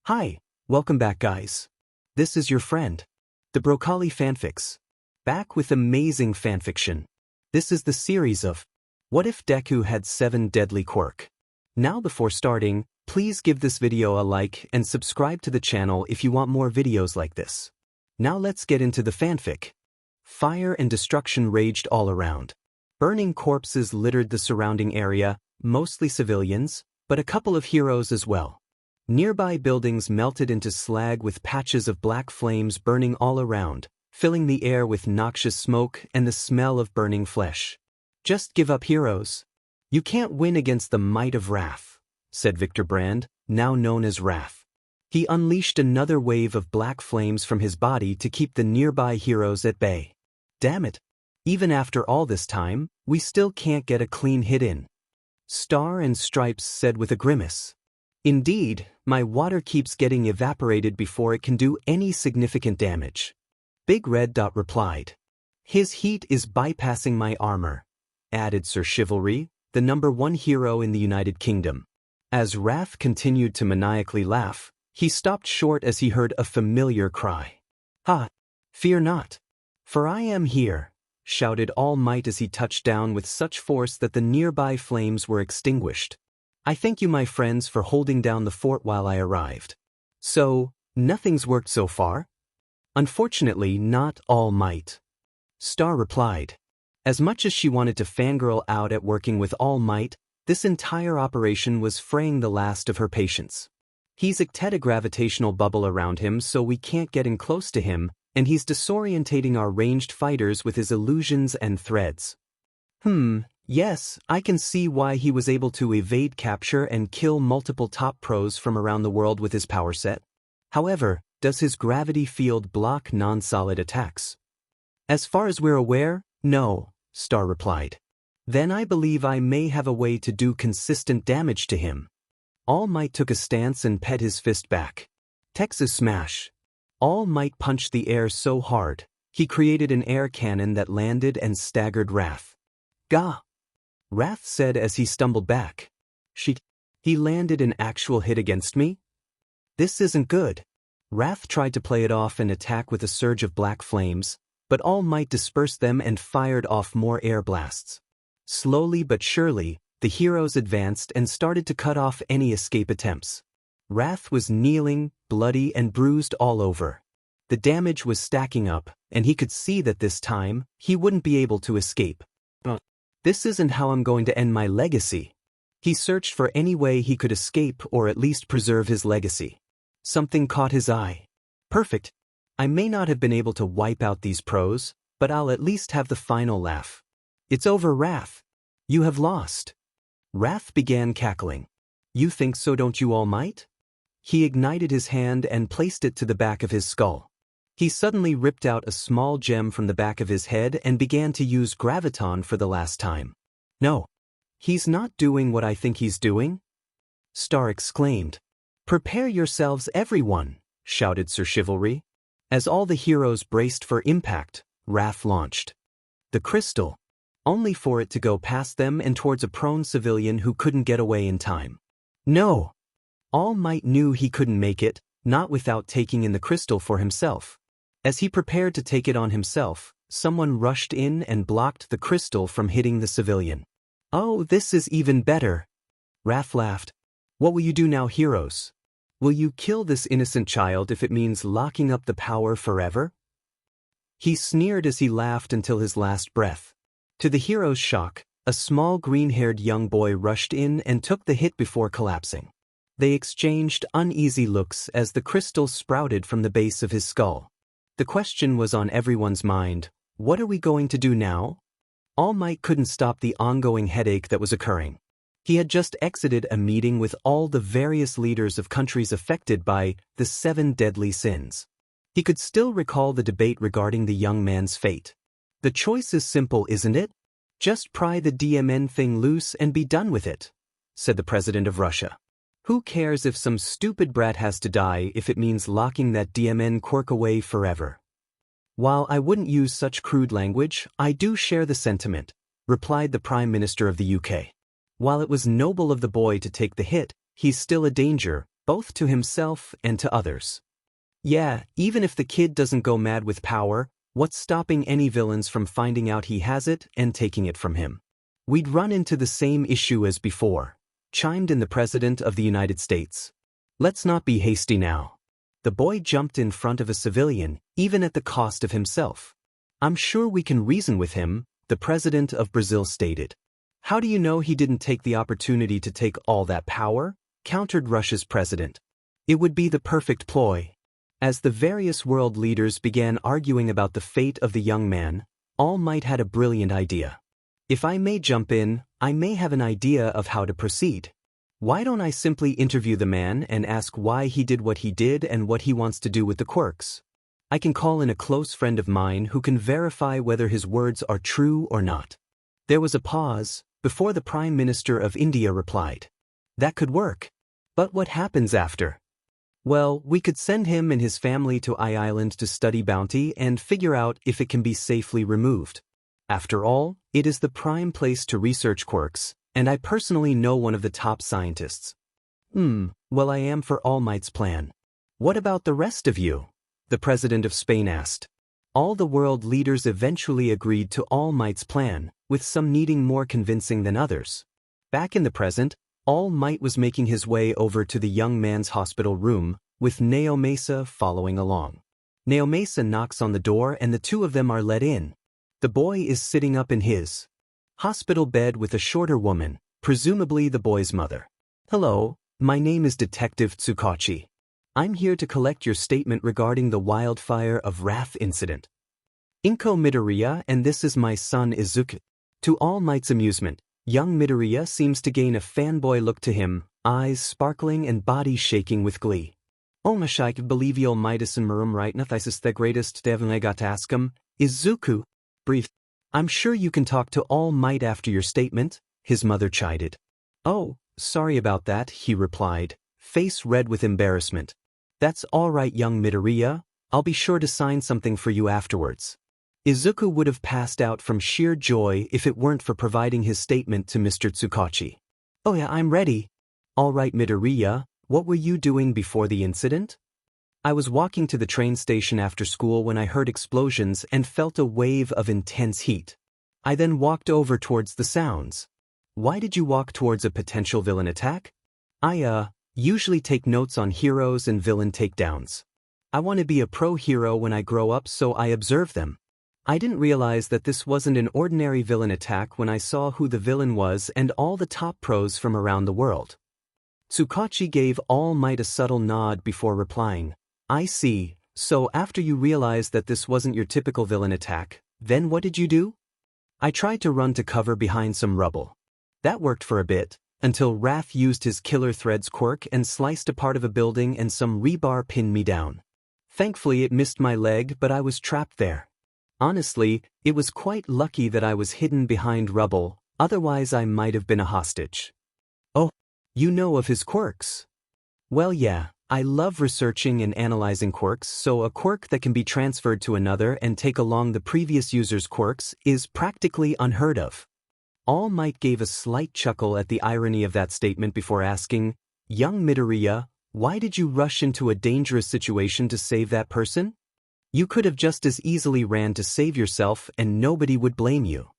Hi, welcome back guys. This is your friend, the Broccoli Fanfics. Back with amazing fanfiction. This is the series of What If Deku Had 7 Deadly Quirk. Now before starting, please give this video a like and subscribe to the channel if you want more videos like this. Now let's get into the fanfic. Fire and destruction raged all around. Burning corpses littered the surrounding area, mostly civilians, but a couple of heroes as well. Nearby buildings melted into slag with patches of black flames burning all around, filling the air with noxious smoke and the smell of burning flesh. Just give up, heroes. You can't win against the might of Wrath, said Victor Brand, now known as Wrath. He unleashed another wave of black flames from his body to keep the nearby heroes at bay. Damn it. Even after all this time, we still can't get a clean hit in. Star and Stripes said with a grimace. Indeed, my water keeps getting evaporated before it can do any significant damage. Big Red Dot replied. His heat is bypassing my armor, added Sir Chivalry, the #1 hero in the United Kingdom. As Wrath continued to maniacally laugh, he stopped short as he heard a familiar cry. Ha! Fear not, for I am here, shouted All Might as he touched down with such force that the nearby flames were extinguished. I thank you, my friends, for holding down the fort while I arrived. So, nothing's worked so far? Unfortunately, not All Might. Star replied. As much as she wanted to fangirl out at working with All Might, this entire operation was fraying the last of her patience. He's ectet a gravitational bubble around him so we can't get in close to him, and he's disorientating our ranged fighters with his illusions and threads. Yes, I can see why he was able to evade capture and kill multiple top pros from around the world with his power set. However, does his gravity field block non-solid attacks? As far as we're aware, no, Star replied. Then I believe I may have a way to do consistent damage to him. All Might took a stance and pet his fist back. Texas Smash. All Might punched the air so hard, he created an air cannon that landed and staggered Wrath. Gah! Wrath said as he stumbled back. He landed an actual hit against me? This isn't good. Wrath tried to play it off and attack with a surge of black flames, but All Might dispersed them and fired off more air blasts. Slowly but surely, the heroes advanced and started to cut off any escape attempts. Wrath was kneeling, bloody and bruised all over. The damage was stacking up, and he could see that this time, he wouldn't be able to escape. This isn't how I'm going to end my legacy. He searched for any way he could escape or at least preserve his legacy. Something caught his eye. Perfect. I may not have been able to wipe out these pros, but I'll at least have the final laugh. It's over, Wrath. You have lost. Wrath began cackling. You think so, don't you, All Might? He ignited his hand and placed it to the back of his skull. He suddenly ripped out a small gem from the back of his head and began to use graviton for the last time. No. He's not doing what I think he's doing? Star exclaimed. Prepare yourselves, everyone, shouted Sir Chivalry. As all the heroes braced for impact, Wrath launched the crystal, only for it to go past them and towards a prone civilian who couldn't get away in time. No! All Might knew he couldn't make it, not without taking in the crystal for himself. As he prepared to take it on himself, someone rushed in and blocked the crystal from hitting the civilian. Oh, this is even better. Wrath laughed. What will you do now, heroes? Will you kill this innocent child if it means locking up the power forever? He sneered as he laughed until his last breath. To the hero's shock, a small green-haired young boy rushed in and took the hit before collapsing. They exchanged uneasy looks as the crystal sprouted from the base of his skull. The question was on everyone's mind, what are we going to do now? All Might couldn't stop the ongoing headache that was occurring. He had just exited a meeting with all the various leaders of countries affected by the 7 deadly sins. He could still recall the debate regarding the young man's fate. The choice is simple, isn't it? Just pry the DMN thing loose and be done with it, said the president of Russia. Who cares if some stupid brat has to die if it means locking that DMN quirk away forever? While I wouldn't use such crude language, I do share the sentiment, replied the Prime Minister of the UK. While it was noble of the boy to take the hit, he's still a danger, both to himself and to others. Yeah, even if the kid doesn't go mad with power, what's stopping any villains from finding out he has it and taking it from him? We'd run into the same issue as before, chimed in the President of the United States. Let's not be hasty now. The boy jumped in front of a civilian, even at the cost of himself. I'm sure we can reason with him, the President of Brazil stated. How do you know he didn't take the opportunity to take all that power? Countered Russia's president. It would be the perfect ploy. As the various world leaders began arguing about the fate of the young man, All Might had a brilliant idea. If I may jump in, I may have an idea of how to proceed. Why don't I simply interview the man and ask why he did what he did and what he wants to do with the quirks? I can call in a close friend of mine who can verify whether his words are true or not. There was a pause before the Prime Minister of India replied. That could work. But what happens after? Well, we could send him and his family to Island to study bounty and figure out if it can be safely removed. After all, it is the prime place to research quirks, and I personally know one of the top scientists. Well, I am for All Might's plan. What about the rest of you? The President of Spain asked. All the world leaders eventually agreed to All Might's plan, with some needing more convincing than others. Back in the present, All Might was making his way over to the young man's hospital room, with Naomasa following along. Naomasa knocks on the door and the two of them are let in. The boy is sitting up in his hospital bed with a shorter woman, presumably the boy's mother. Hello, my name is Detective Tsukachi. I'm here to collect your statement regarding the wildfire of Wrath incident. Inko Midoriya, and this is my son Izuku. To All Might's amusement, young Midoriya seems to gain a fanboy look to him, eyes sparkling and body shaking with glee. Oh my I believe All Mightus and Murum Rightnath is the greatest devin I got to ask him. Izuku breathed. I'm sure you can talk to All Might after your statement, his mother chided. Oh, sorry about that, he replied, face red with embarrassment. That's all right, young Midoriya. I'll be sure to sign something for you afterwards. Izuku would have passed out from sheer joy if it weren't for providing his statement to Mr. Tsukachi. Oh yeah, I'm ready. All right, Midoriya, what were you doing before the incident? I was walking to the train station after school when I heard explosions and felt a wave of intense heat. I then walked over towards the sounds. Why did you walk towards a potential villain attack? I usually take notes on heroes and villain takedowns. I want to be a pro hero when I grow up, so I observe them. I didn't realize that this wasn't an ordinary villain attack when I saw who the villain was and all the top pros from around the world. Tsukachi gave All Might a subtle nod before replying. I see, so after you realized that this wasn't your typical villain attack, then what did you do? I tried to run to cover behind some rubble. That worked for a bit, until Wrath used his killer threads quirk and sliced a part of a building and some rebar pinned me down. Thankfully it missed my leg, but I was trapped there. Honestly, it was quite lucky that I was hidden behind rubble, otherwise I might have been a hostage. Oh, you know of his quirks? Well yeah, I love researching and analyzing quirks, so a quirk that can be transferred to another and take along the previous user's quirks is practically unheard of. All Might gave a slight chuckle at the irony of that statement before asking, Young Midoriya, why did you rush into a dangerous situation to save that person? You could have just as easily ran to save yourself and nobody would blame you.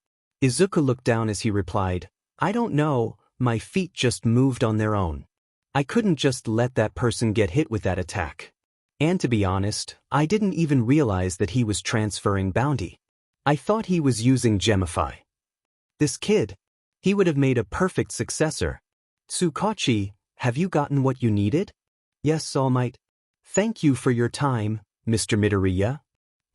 Izuku looked down as he replied, I don't know, my feet just moved on their own. I couldn't just let that person get hit with that attack. And to be honest, I didn't even realize that he was transferring bounty. I thought he was using Gemify. This kid, he would have made a perfect successor. Tsukachi, have you gotten what you needed? Yes, All Might. Thank you for your time, Mr. Midoriya.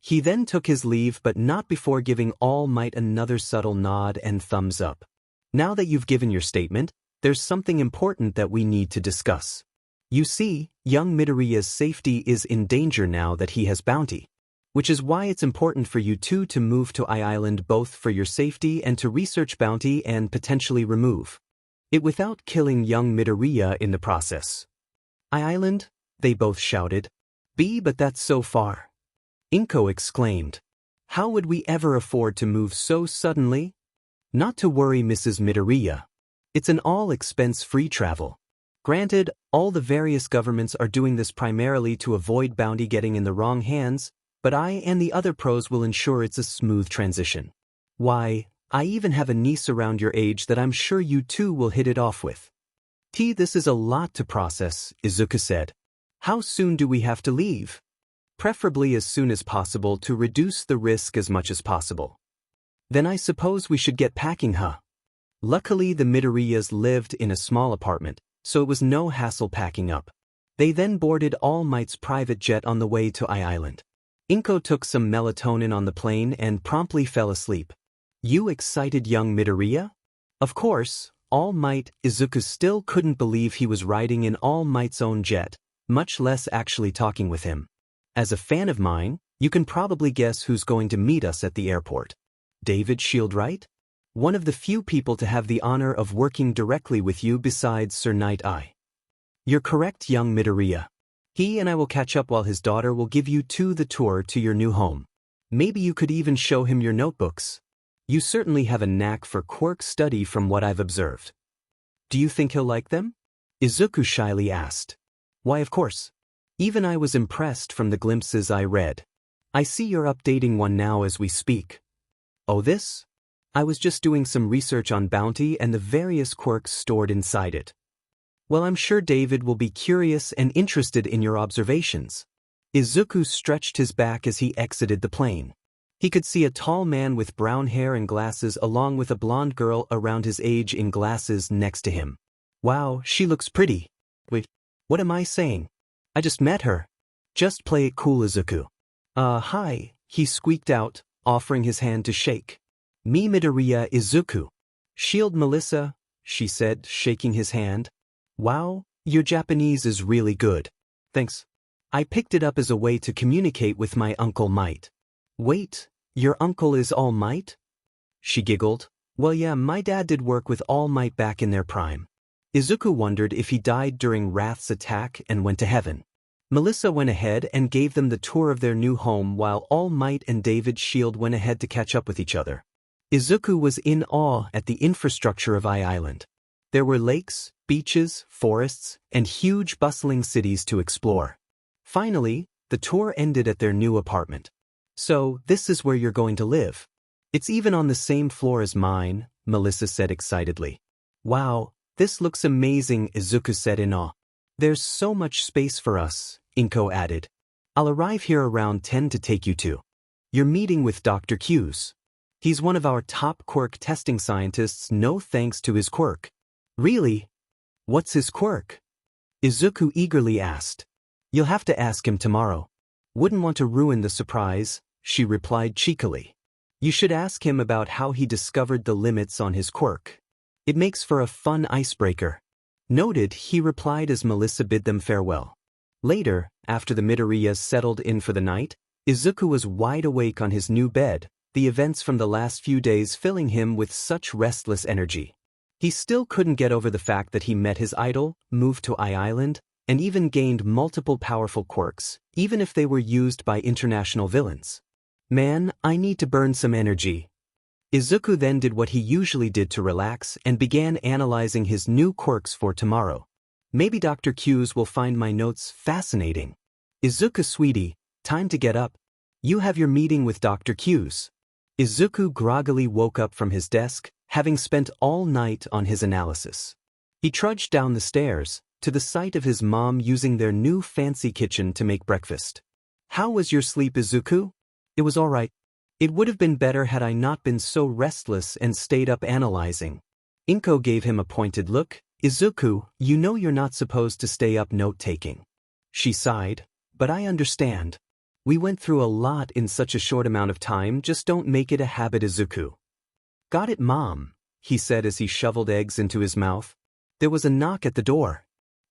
He then took his leave, but not before giving All Might another subtle nod and thumbs up. Now that you've given your statement, there's something important that we need to discuss. You see, young Midoriya's safety is in danger now that he has bounty, which is why it's important for you two to move to Island both for your safety and to research bounty and potentially remove it without killing young Midoriya in the process. Island? They both shouted. But that's so far. Inko exclaimed. How would we ever afford to move so suddenly? Not to worry, Mrs. Midoriya. It's an all-expense-free travel. Granted, all the various governments are doing this primarily to avoid bounty getting in the wrong hands, but I and the other pros will ensure it's a smooth transition. Why, I even have a niece around your age that I'm sure you two will hit it off with. This is a lot to process, Izuku said. How soon do we have to leave? Preferably as soon as possible to reduce the risk as much as possible. Then I suppose we should get packing, huh? Luckily the Midoriyas lived in a small apartment, so it was no hassle packing up. They then boarded All Might's private jet on the way to Island. Inko took some melatonin on the plane and promptly fell asleep. You excited young Midoriya? Of course, All Might. Izuku still couldn't believe he was riding in All Might's own jet, much less actually talking with him. As a fan of mine, you can probably guess who's going to meet us at the airport. David Shieldwright? One of the few people to have the honor of working directly with you besides Sir Night Eye. You're correct, young Midoriya. He and I will catch up while his daughter will give you two the tour to your new home. Maybe you could even show him your notebooks. You certainly have a knack for quirk study from what I've observed. Do you think he'll like them? Izuku shyly asked. Why, of course. Even I was impressed from the glimpses I read. I see you're updating one now as we speak. Oh, this? I was just doing some research on bounty and the various quirks stored inside it. Well, I'm sure David will be curious and interested in your observations. Izuku stretched his back as he exited the plane. He could see a tall man with brown hair and glasses along with a blonde girl around his age in glasses next to him. Wow, she looks pretty. Wait, what am I saying? I just met her. Just play it cool, Izuku. Hi, he squeaked out, offering his hand to shake. Me Midoriya Izuku. Shield Melissa, she said, shaking his hand. Wow, your Japanese is really good. Thanks. I picked it up as a way to communicate with my Uncle Might. Wait, your uncle is All Might? She giggled. Well, yeah, my dad did work with All Might back in their prime. Izuku wondered if he died during Wrath's attack and went to heaven. Melissa went ahead and gave them the tour of their new home while All Might and David Shield went ahead to catch up with each other. Izuku was in awe at the infrastructure of Island. There were lakes, beaches, forests, and huge bustling cities to explore. Finally, the tour ended at their new apartment. So, this is where you're going to live. It's even on the same floor as mine, Melissa said excitedly. Wow, this looks amazing, Izuku said in awe. There's so much space for us, Inko added. I'll arrive here around 10 to take you to your meeting with Dr. Q's. He's one of our top quirk testing scientists, no thanks to his quirk. Really? What's his quirk? Izuku eagerly asked. You'll have to ask him tomorrow. Wouldn't want to ruin the surprise, she replied cheekily. You should ask him about how he discovered the limits on his quirk. It makes for a fun icebreaker. Noted, he replied as Melissa bid them farewell. Later, after the Midoriyas settled in for the night, Izuku was wide awake on his new bed, the events from the last few days filling him with such restless energy. He still couldn't get over the fact that he met his idol, moved to Island, and even gained multiple powerful quirks, even if they were used by international villains. Man, I need to burn some energy. Izuku then did what he usually did to relax and began analyzing his new quirks for tomorrow. Maybe Dr. Q's will find my notes fascinating. Izuku sweetie, time to get up. You have your meeting with Dr. Q's. Izuku groggily woke up from his desk, having spent all night on his analysis. He trudged down the stairs, to the sight of his mom using their new fancy kitchen to make breakfast. How was your sleep, Izuku? It was all right. It would have been better had I not been so restless and stayed up analyzing. Inko gave him a pointed look. Izuku, you know you're not supposed to stay up note-taking. She sighed, but I understand. We went through a lot in such a short amount of time, just don't make it a habit, Izuku. Got it, Mom, he said as he shoveled eggs into his mouth. There was a knock at the door.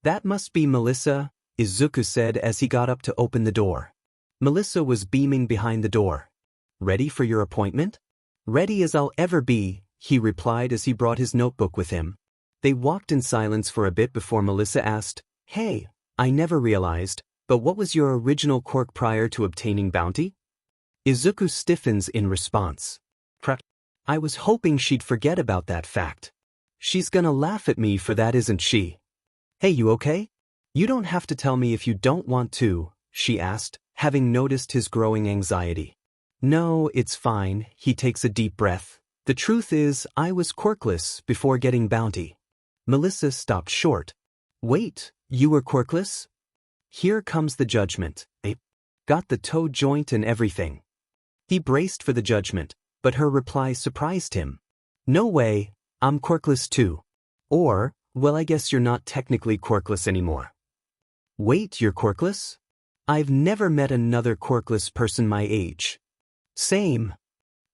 That must be Melissa, Izuku said as he got up to open the door. Melissa was beaming behind the door. Ready for your appointment? Ready as I'll ever be, he replied as he brought his notebook with him. They walked in silence for a bit before Melissa asked, Hey, I never realized, but what was your original quirk prior to obtaining bounty? Izuku stiffens in response. I was hoping she'd forget about that fact. She's gonna laugh at me for that, isn't she? Hey, you okay? You don't have to tell me if you don't want to, she asked, having noticed his growing anxiety. No, it's fine, he takes a deep breath. The truth is, I was quirkless before getting bounty. Melissa stopped short. Wait, you were quirkless? Here comes the judgment. Got the toe joint and everything. He braced for the judgment, but her reply surprised him. No way, I'm quirkless too. Or, well, I guess you're not technically quirkless anymore. Wait, you're quirkless? I've never met another quirkless person my age. Same.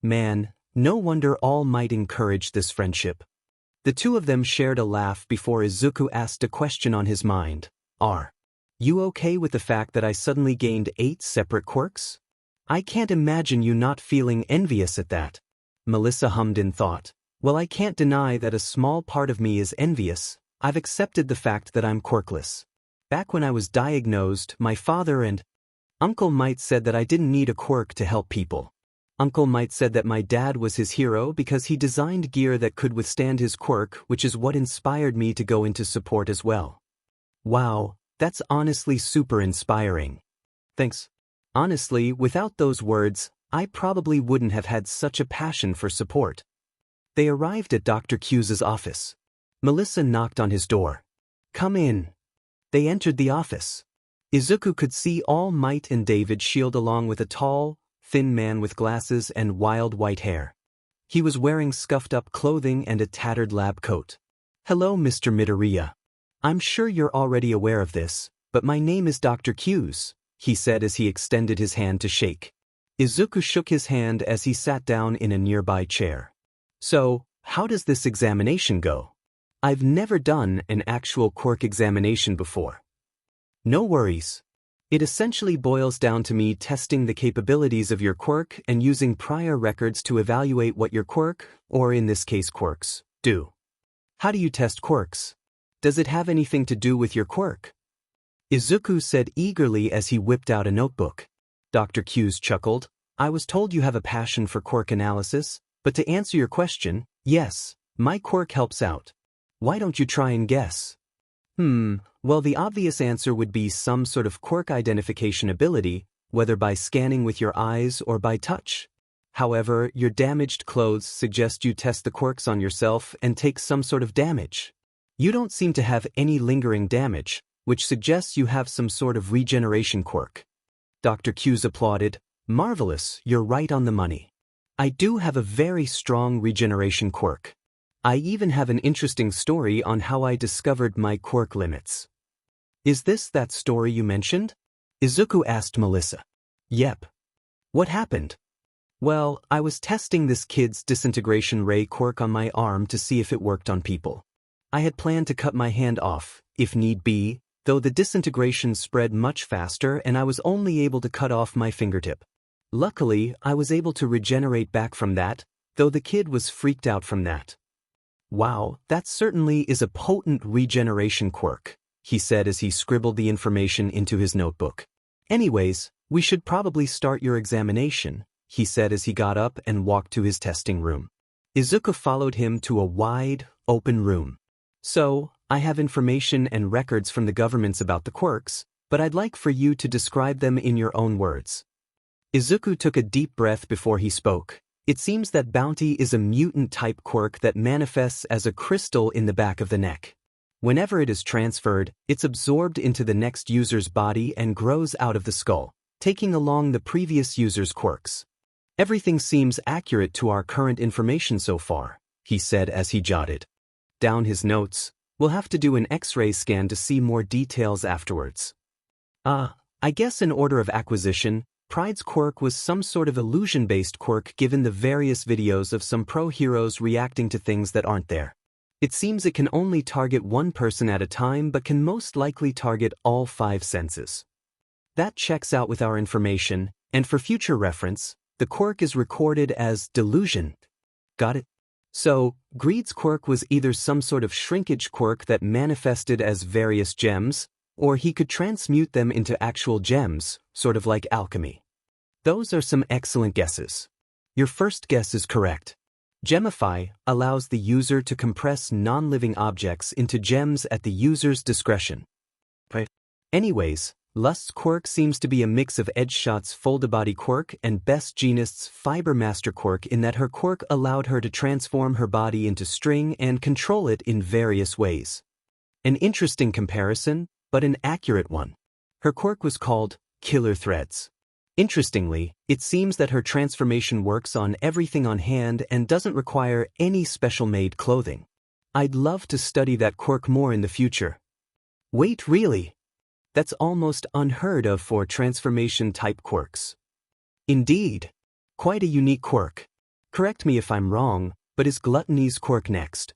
Man, no wonder All Might encouraged this friendship. The two of them shared a laugh before Izuku asked a question on his mind. Are you okay with the fact that I suddenly gained 8 separate quirks? I can't imagine you not feeling envious at that. Melissa hummed in thought. Well, I can't deny that a small part of me is envious. I've accepted the fact that I'm quirkless. Back when I was diagnosed, my father and Uncle Might said that I didn't need a quirk to help people. Uncle Might said that my dad was his hero because he designed gear that could withstand his quirk, which is what inspired me to go into support as well. Wow, that's honestly super inspiring. Thanks. Honestly, without those words, I probably wouldn't have had such a passion for support. They arrived at Dr. Q's office. Melissa knocked on his door. Come in. They entered the office. Izuku could see All Might and David Shield along with a tall, thin man with glasses and wild white hair. He was wearing scuffed-up clothing and a tattered lab coat. Hello, Mr. Midoriya. I'm sure you're already aware of this, but my name is Dr. Q's, he said as he extended his hand to shake. Izuku shook his hand as he sat down in a nearby chair. So, how does this examination go? I've never done an actual quirk examination before. No worries. It essentially boils down to me testing the capabilities of your quirk and using prior records to evaluate what your quirk, or in this case quirks, do. How do you test quirks? Does it have anything to do with your quirk? Izuku said eagerly as he whipped out a notebook. Dr. Q's chuckled. I was told you have a passion for quirk analysis, but to answer your question, yes, my quirk helps out. Why don't you try and guess? Well, the obvious answer would be some sort of quirk identification ability, whether by scanning with your eyes or by touch. However, your damaged clothes suggest you test the quirks on yourself and take some sort of damage. You don't seem to have any lingering damage, which suggests you have some sort of regeneration quirk. Dr. Q's applauded. Marvelous, you're right on the money. I do have a very strong regeneration quirk. I even have an interesting story on how I discovered my quirk limits. Is this that story you mentioned? Izuku asked Melissa. Yep. What happened? Well, I was testing this kid's disintegration ray quirk on my arm to see if it worked on people. I had planned to cut my hand off, if need be, though the disintegration spread much faster and I was only able to cut off my fingertip. Luckily, I was able to regenerate back from that, though the kid was freaked out from that. Wow, that certainly is a potent regeneration quirk, he said as he scribbled the information into his notebook. Anyways, we should probably start your examination, he said as he got up and walked to his testing room. Izuku followed him to a wide, open room. So, I have information and records from the governments about the quirks, but I'd like for you to describe them in your own words. Izuku took a deep breath before he spoke. It seems that Bounty is a mutant-type quirk that manifests as a crystal in the back of the neck. Whenever it is transferred, it's absorbed into the next user's body and grows out of the skull, taking along the previous user's quirks. Everything seems accurate to our current information so far, he said as he jotted down his notes. We'll have to do an X-ray scan to see more details afterwards. I guess in order of acquisition, Pride's quirk was some sort of illusion-based quirk given the various videos of some pro-heroes reacting to things that aren't there. It seems it can only target one person at a time but can most likely target all 5 senses. That checks out with our information, and for future reference, the quirk is recorded as delusion. Got it? So, Greed's quirk was either some sort of shrinkage quirk that manifested as various gems, or he could transmute them into actual gems, sort of like alchemy. Those are some excellent guesses. Your first guess is correct. Gemify allows the user to compress non-living objects into gems at the user's discretion. Anyways, Lust's quirk seems to be a mix of Edgeshot's Foldabody quirk and Best Jeanist's Fiber Master quirk in that her quirk allowed her to transform her body into string and control it in various ways. An interesting comparison, but an accurate one. Her quirk was called Killer Threads. Interestingly, it seems that her transformation works on everything on hand and doesn't require any special-made clothing. I'd love to study that quirk more in the future. Wait, really? That's almost unheard of for transformation-type quirks. Indeed. Quite a unique quirk. Correct me if I'm wrong, but is Gluttony's quirk next?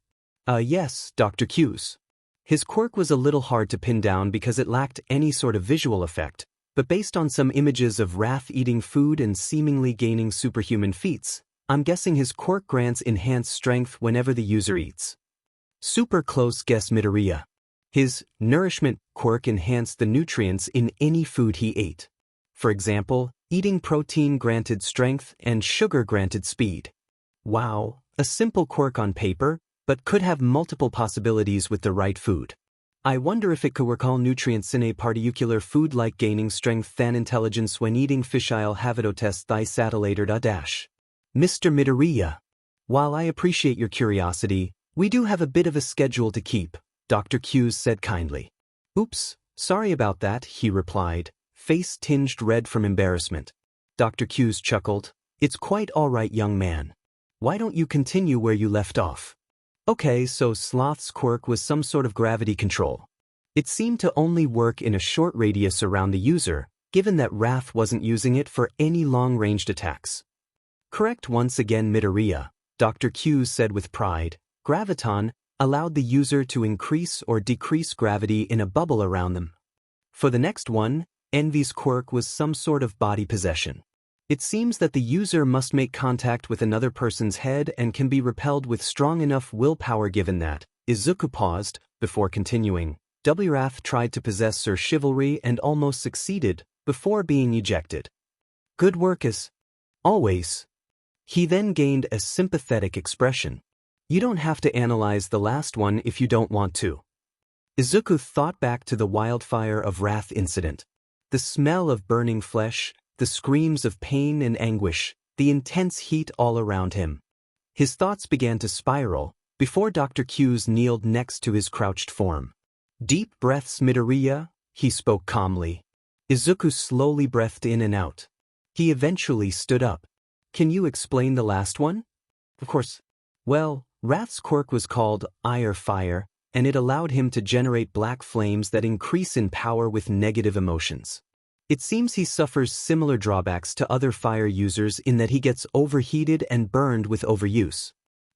Yes, Dr. Q's. His quirk was a little hard to pin down because it lacked any sort of visual effect, but based on some images of Wrath eating food and seemingly gaining superhuman feats, I'm guessing his quirk grants enhanced strength whenever the user eats. Super close guess Midoriya. His nourishment quirk enhanced the nutrients in any food he ate. For example, eating protein granted strength and sugar granted speed. Wow, a simple quirk on paper, but could have multiple possibilities with the right food. I wonder if it could work all nutrients in a particular food like gaining strength than intelligence when eating fishile havidotest thy satellator dash. Mr. Midoriya. While I appreciate your curiosity, we do have a bit of a schedule to keep, Dr. Q's said kindly. Oops, sorry about that, he replied, face tinged red from embarrassment. Dr. Q's chuckled, it's quite all right, young man. Why don't you continue where you left off? Okay, so Sloth's quirk was some sort of gravity control. It seemed to only work in a short radius around the user, given that Wrath wasn't using it for any long-ranged attacks. Correct once again, Midoriya, Dr. Q said with pride. Graviton allowed the user to increase or decrease gravity in a bubble around them. For the next one, Envy's quirk was some sort of body possession. It seems that the user must make contact with another person's head and can be repelled with strong enough willpower given that. Isizuku paused, before continuing. Wrath tried to possess Sir Chivalry and almost succeeded, before being ejected. Good work as always. He then gained a sympathetic expression. You don't have to analyze the last one if you don't want to. Isizuku thought back to the wildfire of Wrath incident. The smell of burning flesh, the screams of pain and anguish, the intense heat all around him. His thoughts began to spiral, before Dr. Q's kneeled next to his crouched form. Deep breaths, Midoriya, he spoke calmly. Isizuku slowly breathed in and out. He eventually stood up. Can you explain the last one? Of course. Well, Wrath's quirk was called Ire Fire, and it allowed him to generate black flames that increase in power with negative emotions. It seems he suffers similar drawbacks to other fire users in that he gets overheated and burned with overuse.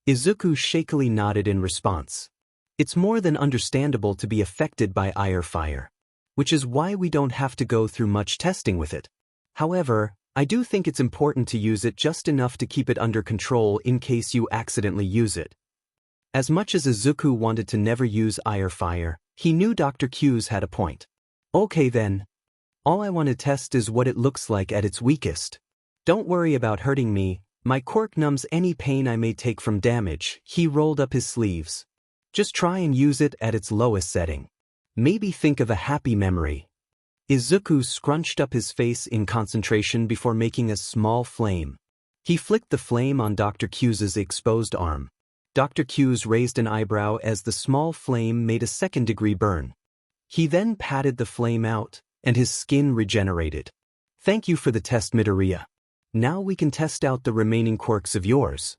Isizuku shakily nodded in response. It's more than understandable to be affected by Ire Fire, which is why we don't have to go through much testing with it. However, I do think it's important to use it just enough to keep it under control in case you accidentally use it. As much as Isizuku wanted to never use Ire Fire, he knew Dr. Q's had a point. Okay then. All I want to test is what it looks like at its weakest. Don't worry about hurting me, my quirk numbs any pain I may take from damage. He rolled up his sleeves. Just try and use it at its lowest setting. Maybe think of a happy memory. Isizuku scrunched up his face in concentration before making a small flame. He flicked the flame on Dr. Q's exposed arm. Dr. Q's raised an eyebrow as the small flame made a second-degree burn. He then patted the flame out, and his skin regenerated. Thank you for the test, Midoriya. Now we can test out the remaining quirks of yours.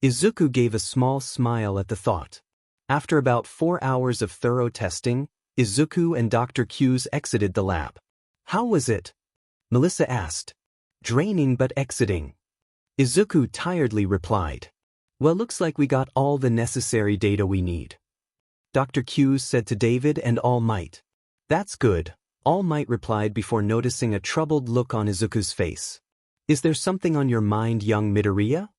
Isizuku gave a small smile at the thought. After about 4 hours of thorough testing, Isizuku and Dr. Q's exited the lab. How was it? Melissa asked. Draining but exiting. Isizuku tiredly replied. Well, looks like we got all the necessary data we need. Dr. Q said to David and All Might. That's good, All Might replied before noticing a troubled look on Izuku's face. Is there something on your mind, young Midoriya?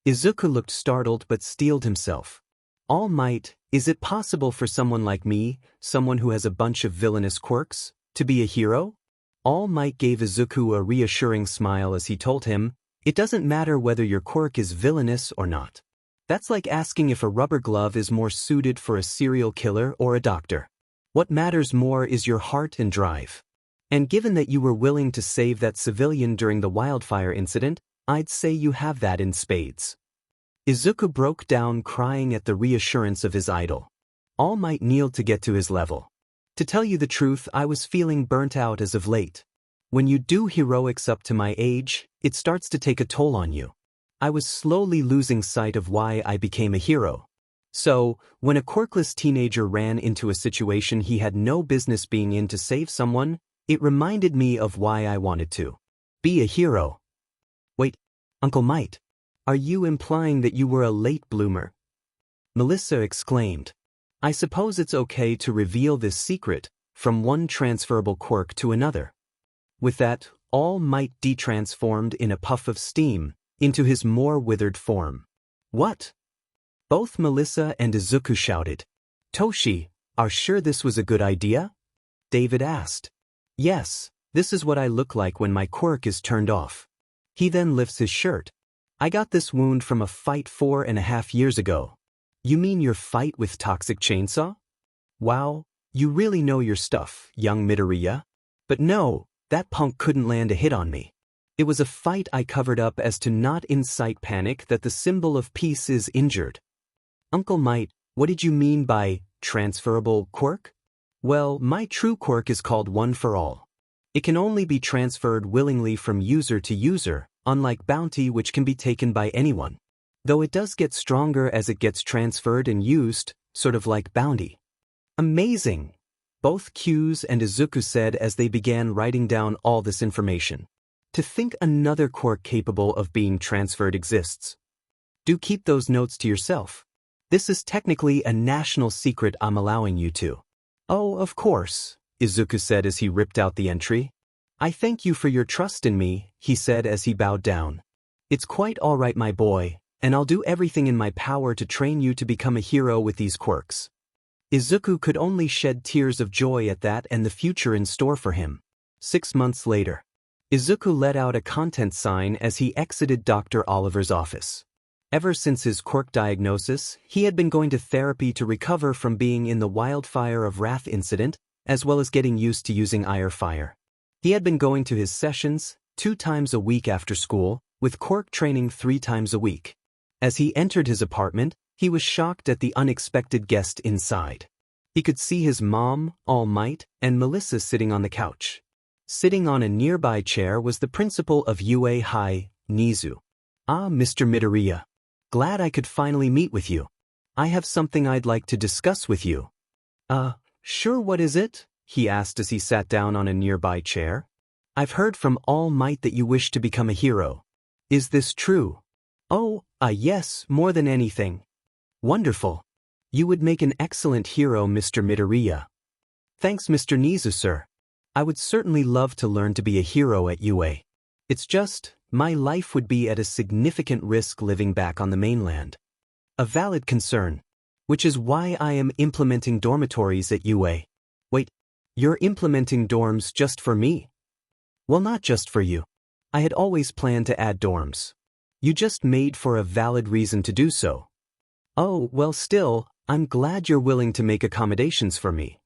Isizuku looked startled but steeled himself. All Might, is it possible for someone like me, someone who has a bunch of villainous quirks, to be a hero? All Might gave Isizuku a reassuring smile as he told him, it doesn't matter whether your quirk is villainous or not. That's like asking if a rubber glove is more suited for a serial killer or a doctor. What matters more is your heart and drive. And given that you were willing to save that civilian during the wildfire incident, I'd say you have that in spades. Izuku broke down crying at the reassurance of his idol. All Might kneeled to get to his level. To tell you the truth, I was feeling burnt out as of late. When you do heroics up to my age, it starts to take a toll on you. I was slowly losing sight of why I became a hero. So, when a quirkless teenager ran into a situation he had no business being in to save someone, it reminded me of why I wanted to be a hero. Wait, Uncle Might, are you implying that you were a late bloomer? Melissa exclaimed. I suppose it's okay to reveal this secret from one transferable quirk to another. With that, All Might detransformed in a puff of steam into his more withered form. What? Both Melissa and Izuku shouted. Toshi, are sure this was a good idea? David asked. Yes, this is what I look like when my quirk is turned off. He then lifts his shirt. I got this wound from a fight 4.5 years ago. You mean your fight with Toxic Chainsaw? Wow, you really know your stuff, young Midoriya. But no, that punk couldn't land a hit on me. It was a fight I covered up as to not incite panic that the symbol of peace is injured. Uncle Might, what did you mean by transferable quirk? Well, my true quirk is called One for All. It can only be transferred willingly from user to user, unlike Bounty, which can be taken by anyone. Though it does get stronger as it gets transferred and used, sort of like Bounty. Amazing! Both Q's and Izuku said as they began writing down all this information. To think another quirk capable of being transferred exists. Do keep those notes to yourself. This is technically a national secret I'm allowing you to. Oh, of course, Izuku said as he ripped out the entry. I thank you for your trust in me, he said as he bowed down. It's quite all right, my boy, and I'll do everything in my power to train you to become a hero with these quirks. Izuku could only shed tears of joy at that and the future in store for him. 6 months later, Izuku let out a content sign as he exited Dr. Oliver's office. Ever since his quirk diagnosis, he had been going to therapy to recover from being in the Wildfire of Wrath incident, as well as getting used to using Ire Fire. He had been going to his sessions 2 times a week after school, with quirk training 3 times a week. As he entered his apartment, he was shocked at the unexpected guest inside. He could see his mom, All Might, and Melissa sitting on the couch. Sitting on a nearby chair was the principal of UA High, Nizu. Ah, Mr. Midoriya. Glad I could finally meet with you. I have something I'd like to discuss with you. Sure, what is it? He asked as he sat down on a nearby chair. I've heard from All Might that you wish to become a hero. Is this true? Oh, yes, more than anything. Wonderful. You would make an excellent hero, Mr. Midoriya. Thanks, Mr. Nizu, sir. I would certainly love to learn to be a hero at UA. It's just, my life would be at a significant risk living back on the mainland. A valid concern. Which is why I am implementing dormitories at UA. Wait, you're implementing dorms just for me? Well, not just for you. I had always planned to add dorms. You just made for a valid reason to do so. Oh, well still, I'm glad you're willing to make accommodations for me.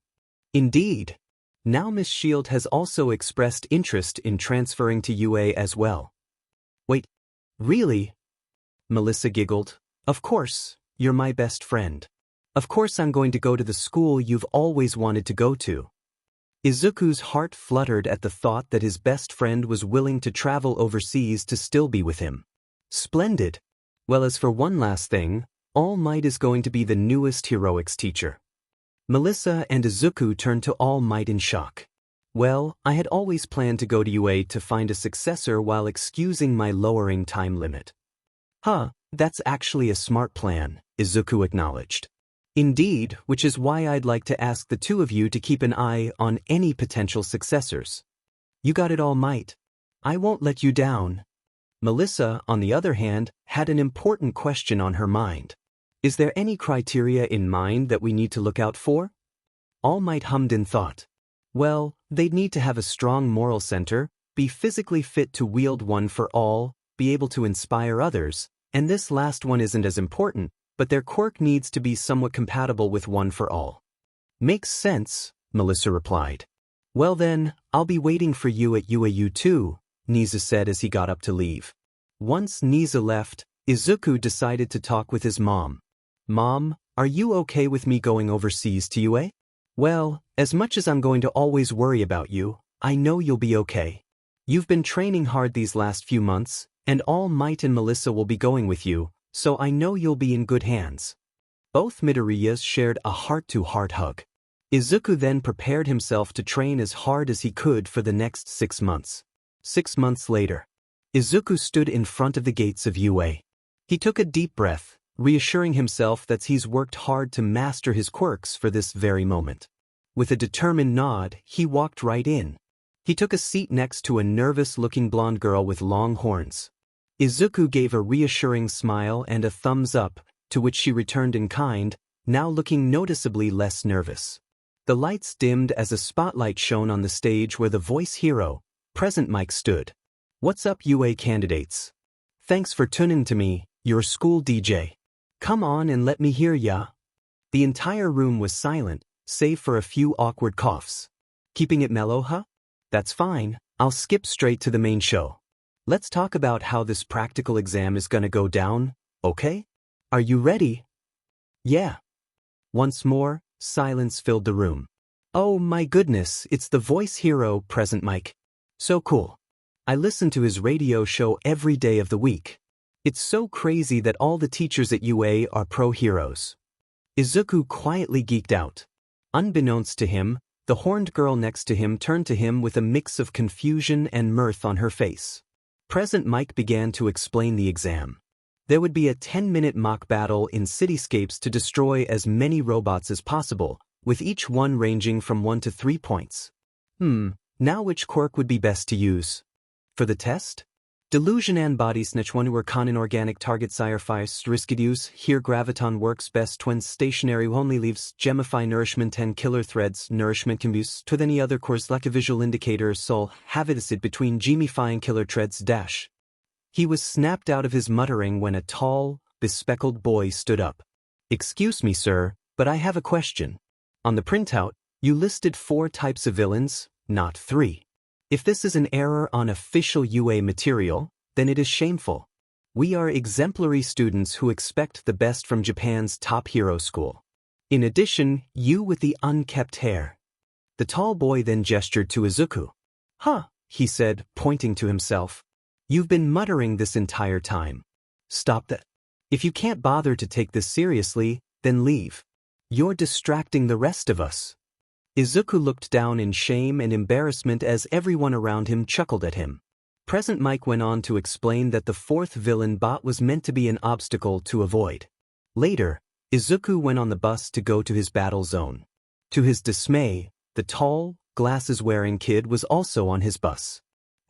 Indeed. Now Miss Shield has also expressed interest in transferring to UA as well. Wait, really? Melissa giggled. Of course, you're my best friend. Of course I'm going to go to the school you've always wanted to go to. Izuku's heart fluttered at the thought that his best friend was willing to travel overseas to still be with him. Splendid. Well, as for one last thing, All Might is going to be the newest heroics teacher. Melissa and Izuku turned to All Might in shock. Well, I had always planned to go to UA to find a successor while excusing my lowering time limit. That's actually a smart plan, Izuku acknowledged. Indeed, which is why I'd like to ask the two of you to keep an eye on any potential successors. You got it, All Might. I won't let you down. Melissa, on the other hand, had an important question on her mind. Is there any criteria in mind that we need to look out for? All Might hummed in thought. Well, they'd need to have a strong moral center, be physically fit to wield One for All, be able to inspire others, And this last one isn't as important, but their quirk needs to be somewhat compatible with one for all. Makes sense, Melissa replied. Well then, I'll be waiting for you at UAU too, Niza said as he got up to leave. Once Niza left, Izuku decided to talk with his mom. Mom, are you okay with me going overseas to UA? Well, as much as I'm going to always worry about you, I know you'll be okay. You've been training hard these last few months, and All Might and Melissa will be going with you, so I know you'll be in good hands. Both Midoriyas shared a heart-to-heart hug. Izuku then prepared himself to train as hard as he could for the next 6 months. 6 months later, Izuku stood in front of the gates of UA. He took a deep breath, reassuring himself that he's worked hard to master his quirks for this very moment. With a determined nod, he walked right in. He took a seat next to a nervous-looking blonde girl with long horns. Izuku gave a reassuring smile and a thumbs up, to which she returned in kind, now looking noticeably less nervous. The lights dimmed as a spotlight shone on the stage where the voice hero, Present Mike, stood. What's up, UA candidates? Thanks for tuning to me, your school DJ. Come on and let me hear ya. The entire room was silent, save for a few awkward coughs. Keeping it mellow, huh? That's fine, I'll skip straight to the main show. Let's talk about how this practical exam is gonna go down, okay? Are you ready? Yeah. Once more, silence filled the room. Oh my goodness, it's the voice hero, Present Mike. So cool. I listen to his radio show every day of the week. It's so crazy that all the teachers at UA are pro heroes. Izuku quietly geeked out. Unbeknownst to him, the horned girl next to him turned to him with a mix of confusion and mirth on her face. Present Mike began to explain the exam. There would be a 10-minute mock battle in cityscapes to destroy as many robots as possible, with each one ranging from 1 to 3 points. Now which quirk would be best to use? For the test? Delusion and body snitch one were con inorganic target sire feist riskidius, here graviton works best twins stationary only leaves gemify nourishment 10 killer threads nourishment combuse to any other course like a visual indicator soul havidicid between gemifying killer threads dash. He was snapped out of his muttering when a tall, bespectacled boy stood up. Excuse me, sir, but I have a question. On the printout, you listed 4 types of villains, not 3. If this is an error on official UA material, then it is shameful. We are exemplary students who expect the best from Japan's top hero school. In addition, you with the unkept hair. The tall boy then gestured to Izuku. Huh, he said, pointing to himself. You've been muttering this entire time. Stop that. If you can't bother to take this seriously, then leave. You're distracting the rest of us. Izuku looked down in shame and embarrassment as everyone around him chuckled at him. Present Mike went on to explain that the 4th villain bot was meant to be an obstacle to avoid. Later, Izuku went on the bus to go to his battle zone. To his dismay, the tall, glasses-wearing kid was also on his bus.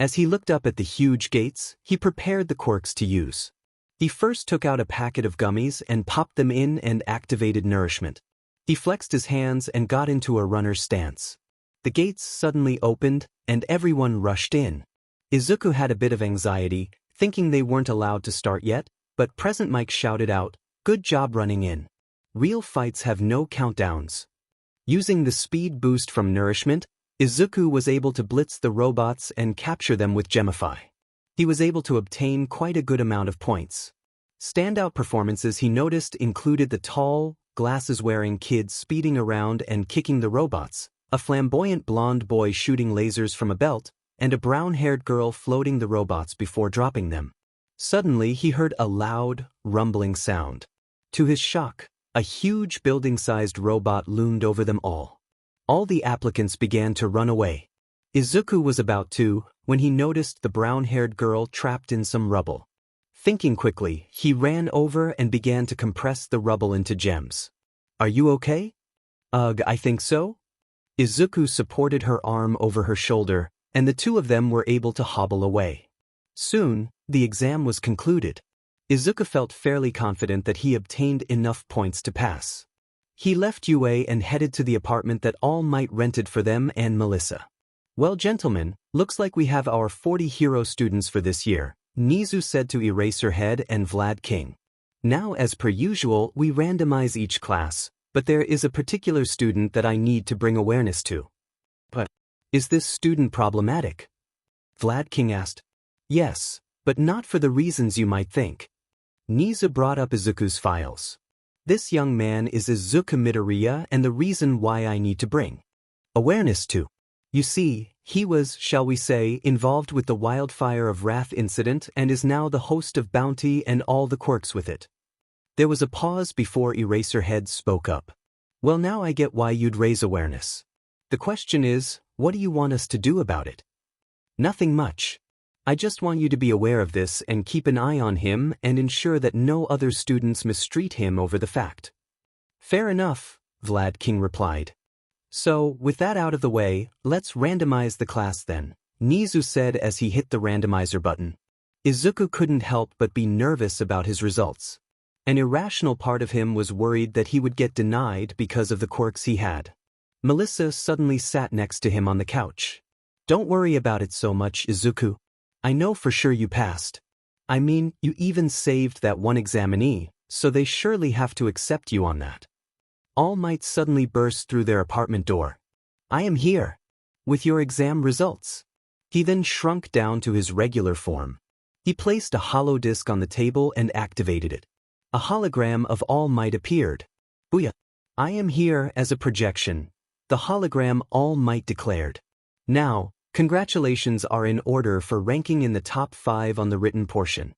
As he looked up at the huge gates, he prepared the quirks to use. He first took out a packet of gummies and popped them in and activated nourishment. He flexed his hands and got into a runner's stance. The gates suddenly opened, and everyone rushed in. Izuku had a bit of anxiety, thinking they weren't allowed to start yet, but Present Mike shouted out, "Good job running in. Real fights have no countdowns." Using the speed boost from nourishment, Izuku was able to blitz the robots and capture them with Gemify. He was able to obtain quite a good amount of points. Standout performances he noticed included the tall, glasses-wearing kid speeding around and kicking the robots, a flamboyant blonde boy shooting lasers from a belt, and a brown-haired girl floating the robots before dropping them. Suddenly he heard a loud, rumbling sound. To his shock, a huge building-sized robot loomed over them all. All the applicants began to run away. Izuku was about to, when he noticed the brown-haired girl trapped in some rubble. Thinking quickly, he ran over and began to compress the rubble into gems. Are you okay? Ugh, I think so. Izuku supported her arm over her shoulder, and the two of them were able to hobble away. Soon, the exam was concluded. Izuku felt fairly confident that he obtained enough points to pass. He left UA and headed to the apartment that All Might rented for them and Melissa. Well, gentlemen, looks like we have our 40 hero students for this year, Nizu said to Eraserhead and Vlad King. Now as per usual, we randomize each class, but there is a particular student that I need to bring awareness to. But is this student problematic? Vlad King asked. Yes, but not for the reasons you might think. Nizu brought up Izuku's files. This young man is Izuku Midoriya, and the reason why I need to bring awareness to. You see, he was, shall we say, involved with the Wildfire of Wrath incident and is now the host of Bounty and all the quirks with it. There was a pause before Eraserhead spoke up. Well, now I get why you'd raise awareness. The question is, what do you want us to do about it? Nothing much. I just want you to be aware of this and keep an eye on him and ensure that no other students mistreat him over the fact. Fair enough, Vlad King replied. So, with that out of the way, let's randomize the class then, Nizu said as he hit the randomizer button. Izuku couldn't help but be nervous about his results. An irrational part of him was worried that he would get denied because of the quirks he had. Melissa suddenly sat next to him on the couch. Don't worry about it so much, Izuku. I know for sure you passed. I mean, you even saved that one examinee, so they surely have to accept you on that. All Might suddenly burst through their apartment door. I am here. With your exam results. He then shrunk down to his regular form. He placed a hollow disc on the table and activated it. A hologram of All Might appeared. Booyah! I am here as a projection. The hologram All Might declared. Now, congratulations are in order for ranking in the top 5 on the written portion.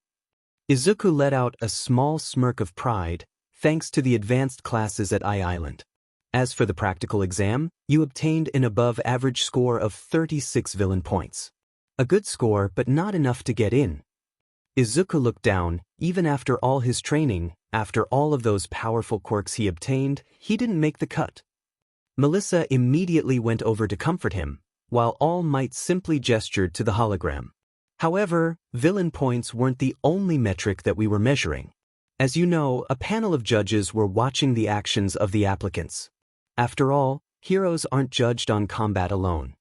Izuku let out a small smirk of pride, thanks to the advanced classes at I-Island. As for the practical exam, you obtained an above-average score of 36 villain points. A good score, but not enough to get in. Izuku looked down. Even after all his training, after all of those powerful quirks he obtained, he didn't make the cut. Melissa immediately went over to comfort him, while All Might simply gestured to the hologram. However, villain points weren't the only metric that we were measuring. As you know, a panel of judges were watching the actions of the applicants. After all, heroes aren't judged on combat alone.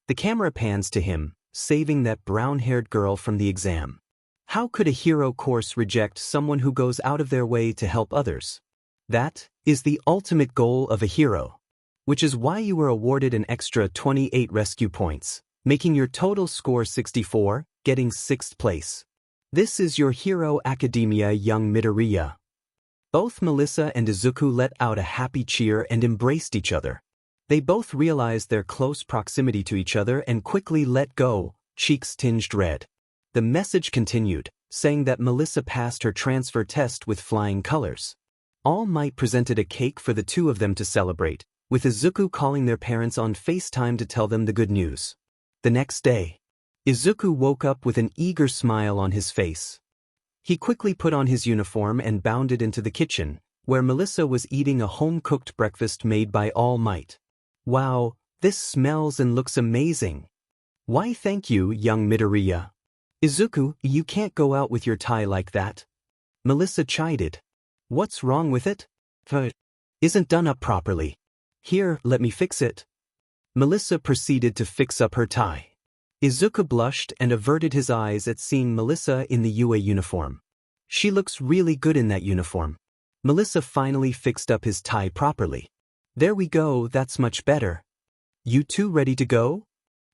The camera pans to him, saving that brown-haired girl from the exam. How could a hero course reject someone who goes out of their way to help others? That is the ultimate goal of a hero. Which is why you were awarded an extra 28 rescue points, making your total score 64, getting 6th place. This is your Hero Academia, young Midoriya. Both Melissa and Izuku let out a happy cheer and embraced each other. They both realized their close proximity to each other and quickly let go, cheeks tinged red. The message continued, saying that Melissa passed her transfer test with flying colors. All Might presented a cake for the two of them to celebrate, with Izuku calling their parents on FaceTime to tell them the good news. The next day, Izuku woke up with an eager smile on his face. He quickly put on his uniform and bounded into the kitchen, where Melissa was eating a home-cooked breakfast made by All Might. Wow, this smells and looks amazing. Why thank you, young Midoriya. Izuku, you can't go out with your tie like that. Melissa chided. What's wrong with it? Isn't done up properly. Here, let me fix it. Melissa proceeded to fix up her tie. Izuku blushed and averted his eyes at seeing Melissa in the UA uniform. She looks really good in that uniform. Melissa finally fixed up his tie properly. There we go, that's much better. You two ready to go?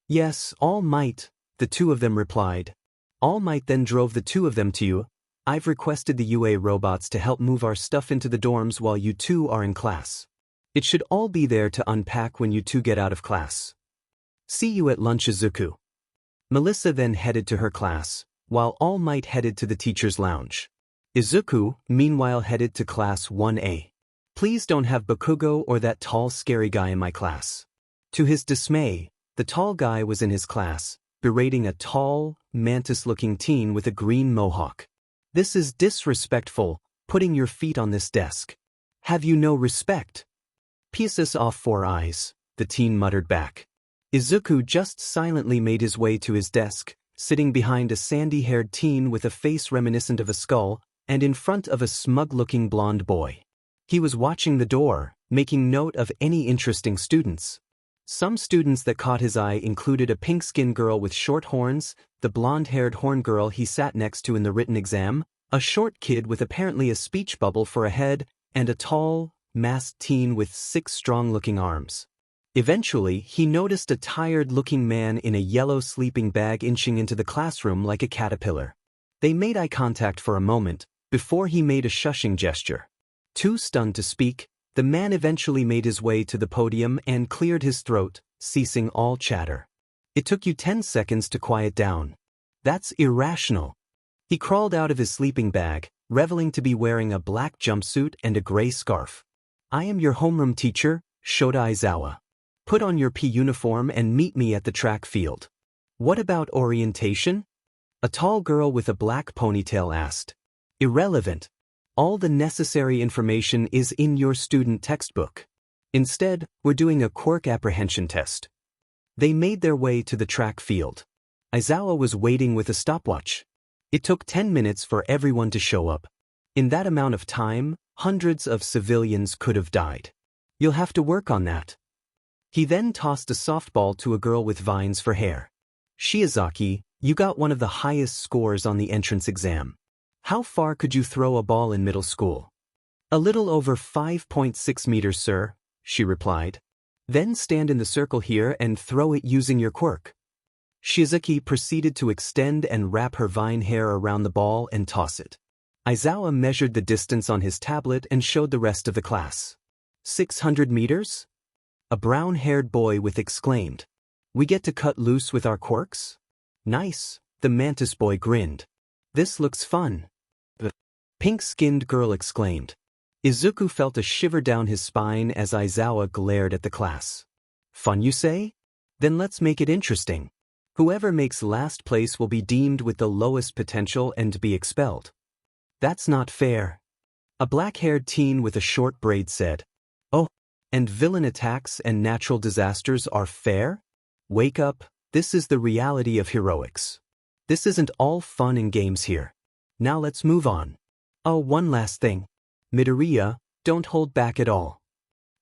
Yes, All Might, the two of them replied. All Might then drove the two of them to you. I've requested the UA robots to help move our stuff into the dorms while you two are in class. It should all be there to unpack when you two get out of class. See you at lunch, Izuku. Melissa then headed to her class, while All Might headed to the teacher's lounge. Izuku, meanwhile, headed to class 1A. Please don't have Bakugo or that tall scary guy in my class. To his dismay, the tall guy was in his class, berating a tall, mantis-looking teen with a green mohawk. This is disrespectful, putting your feet on this desk. Have you no respect? Pieces off 4 eyes, the teen muttered back. Izuku just silently made his way to his desk, sitting behind a sandy-haired teen with a face reminiscent of a skull, and in front of a smug-looking blonde boy. He was watching the door, making note of any interesting students. Some students that caught his eye included a pink-skinned girl with short horns, the blonde-haired horn girl he sat next to in the written exam, a short kid with apparently a speech bubble for a head, and a tall, masked teen with 6 strong-looking arms. Eventually, he noticed a tired-looking man in a yellow sleeping bag inching into the classroom like a caterpillar. They made eye contact for a moment, before he made a shushing gesture. Too stunned to speak, the man eventually made his way to the podium and cleared his throat, ceasing all chatter. It took you 10 seconds to quiet down. That's irrational. He crawled out of his sleeping bag, reveling to be wearing a black jumpsuit and a gray scarf. I am your homeroom teacher, Shota Aizawa. Put on your P uniform and meet me at the track field. What about orientation? A tall girl with a black ponytail asked. Irrelevant. All the necessary information is in your student textbook. Instead, we're doing a quirk apprehension test. They made their way to the track field. Aizawa was waiting with a stopwatch. It took 10 minutes for everyone to show up. In that amount of time, hundreds of civilians could have died. You'll have to work on that. He then tossed a softball to a girl with vines for hair. Shiozaki, you got one of the highest scores on the entrance exam. How far could you throw a ball in middle school? A little over 5.6 meters, sir, she replied. Then stand in the circle here and throw it using your quirk. Shizuki proceeded to extend and wrap her vine hair around the ball and toss it. Aizawa measured the distance on his tablet and showed the rest of the class. 600 meters? A brown-haired boy with exclaimed. We get to cut loose with our quirks? Nice, the mantis boy grinned. This looks fun. The pink-skinned girl exclaimed. Izuku felt a shiver down his spine as Aizawa glared at the class. Fun, you say? Then let's make it interesting. Whoever makes last place will be deemed with the lowest potential and be expelled. That's not fair. A black-haired teen with a short braid said. Oh, and villain attacks and natural disasters are fair? Wake up, this is the reality of heroics. This isn't all fun and games here. Now let's move on. Oh, one last thing. Midoriya, don't hold back at all.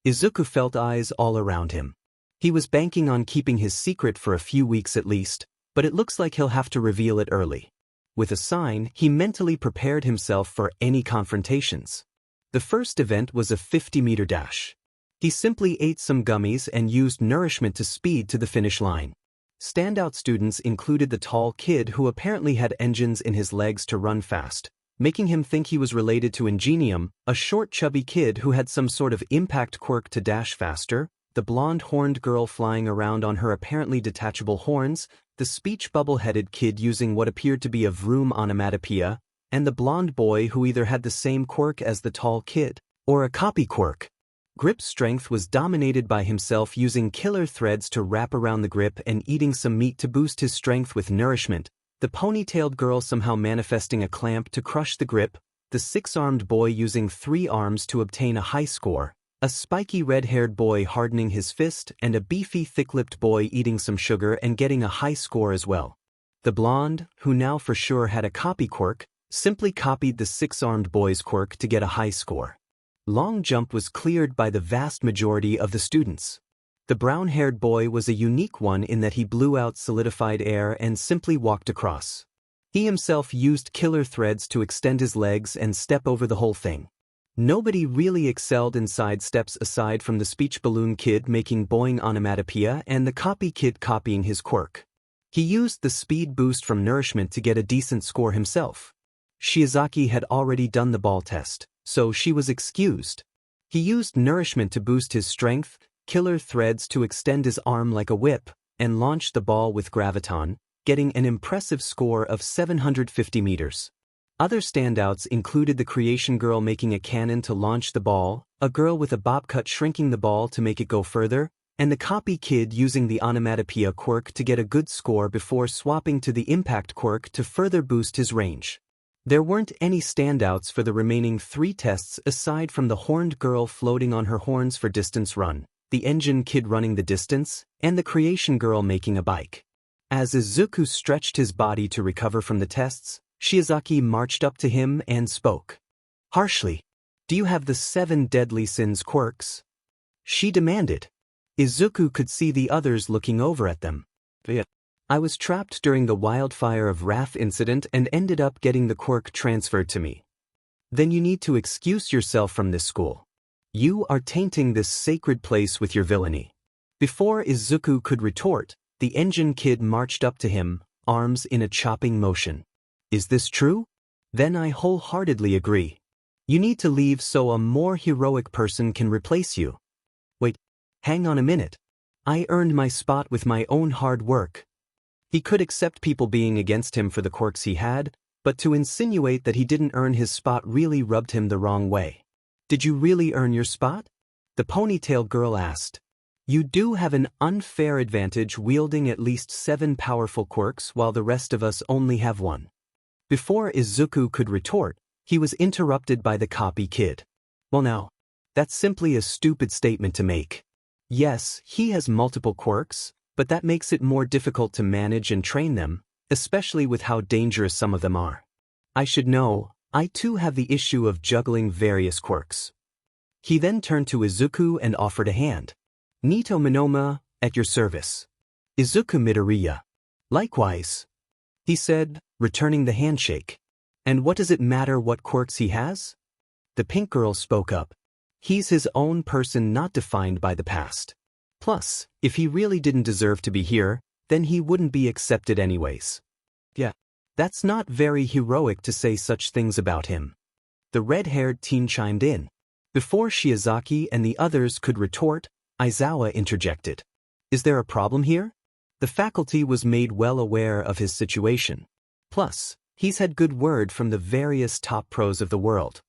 Izuku felt eyes all around him. He was banking on keeping his secret for a few weeks at least, but it looks like he'll have to reveal it early. With a sign, he mentally prepared himself for any confrontations. The first event was a 50-meter dash. He simply ate some gummies and used nourishment to speed to the finish line. Standout students included the tall kid who apparently had engines in his legs to run fast, making him think he was related to Ingenium, a short chubby kid who had some sort of impact quirk to dash faster, the blonde-horned girl flying around on her apparently detachable horns, the speech bubble-headed kid using what appeared to be a vroom onomatopoeia, and the blonde boy who either had the same quirk as the tall kid, or a copy quirk. Grip strength was dominated by himself using killer threads to wrap around the grip and eating some meat to boost his strength with nourishment, the ponytailed girl somehow manifesting a clamp to crush the grip, the 6-armed boy using 3 arms to obtain a high score, a spiky red-haired boy hardening his fist, and a beefy thick-lipped boy eating some sugar and getting a high score as well. The blonde, who now for sure had a copy quirk, simply copied the 6-armed boy's quirk to get a high score. Long jump was cleared by the vast majority of the students. The brown-haired boy was a unique one in that he blew out solidified air and simply walked across. He himself used killer threads to extend his legs and step over the whole thing. Nobody really excelled in side steps aside from the speech balloon kid making boing onomatopoeia and the copy kid copying his quirk. He used the speed boost from nourishment to get a decent score himself. Shiozaki had already done the ball test, so she was excused. He used nourishment to boost his strength, killer threads to extend his arm like a whip, and launched the ball with graviton, getting an impressive score of 750 meters. Other standouts included the creation girl making a cannon to launch the ball, a girl with a bob cut shrinking the ball to make it go further, and the copy kid using the onomatopoeia quirk to get a good score before swapping to the impact quirk to further boost his range. There weren't any standouts for the remaining 3 tests aside from the horned girl floating on her horns for distance run, the engine kid running the distance, and the creation girl making a bike. As Izuku stretched his body to recover from the tests, Shiozaki marched up to him and spoke. Harshly, do you have the 7 deadly sins quirks? She demanded. Izuku could see the others looking over at them. I was trapped during the wildfire of wrath incident and ended up getting the quirk transferred to me. Then you need to excuse yourself from this school. You are tainting this sacred place with your villainy. Before Izuku could retort, the engine kid marched up to him, arms in a chopping motion. Is this true? Then I wholeheartedly agree. You need to leave so a more heroic person can replace you. Wait, hang on a minute. I earned my spot with my own hard work. He could accept people being against him for the quirks he had, but to insinuate that he didn't earn his spot really rubbed him the wrong way. Did you really earn your spot? The ponytail girl asked. You do have an unfair advantage wielding at least 7 powerful quirks while the rest of us only have 1. Before Izuku could retort, he was interrupted by the copy kid. Well now, that's simply a stupid statement to make. Yes, he has multiple quirks, but that makes it more difficult to manage and train them, especially with how dangerous some of them are. I should know, I too have the issue of juggling various quirks. He then turned to Izuku and offered a hand. Nito Monoma, at your service. Izuku Midoriya. Likewise. He said, returning the handshake. And what does it matter what quirks he has? The pink girl spoke up. He's his own person, not defined by the past. Plus, if he really didn't deserve to be here, then he wouldn't be accepted anyways. Yeah, that's not very heroic to say such things about him. The red-haired teen chimed in. Before Shiozaki and the others could retort, Aizawa interjected. Is there a problem here? The faculty was made well aware of his situation. Plus, he's had good word from the various top pros of the world.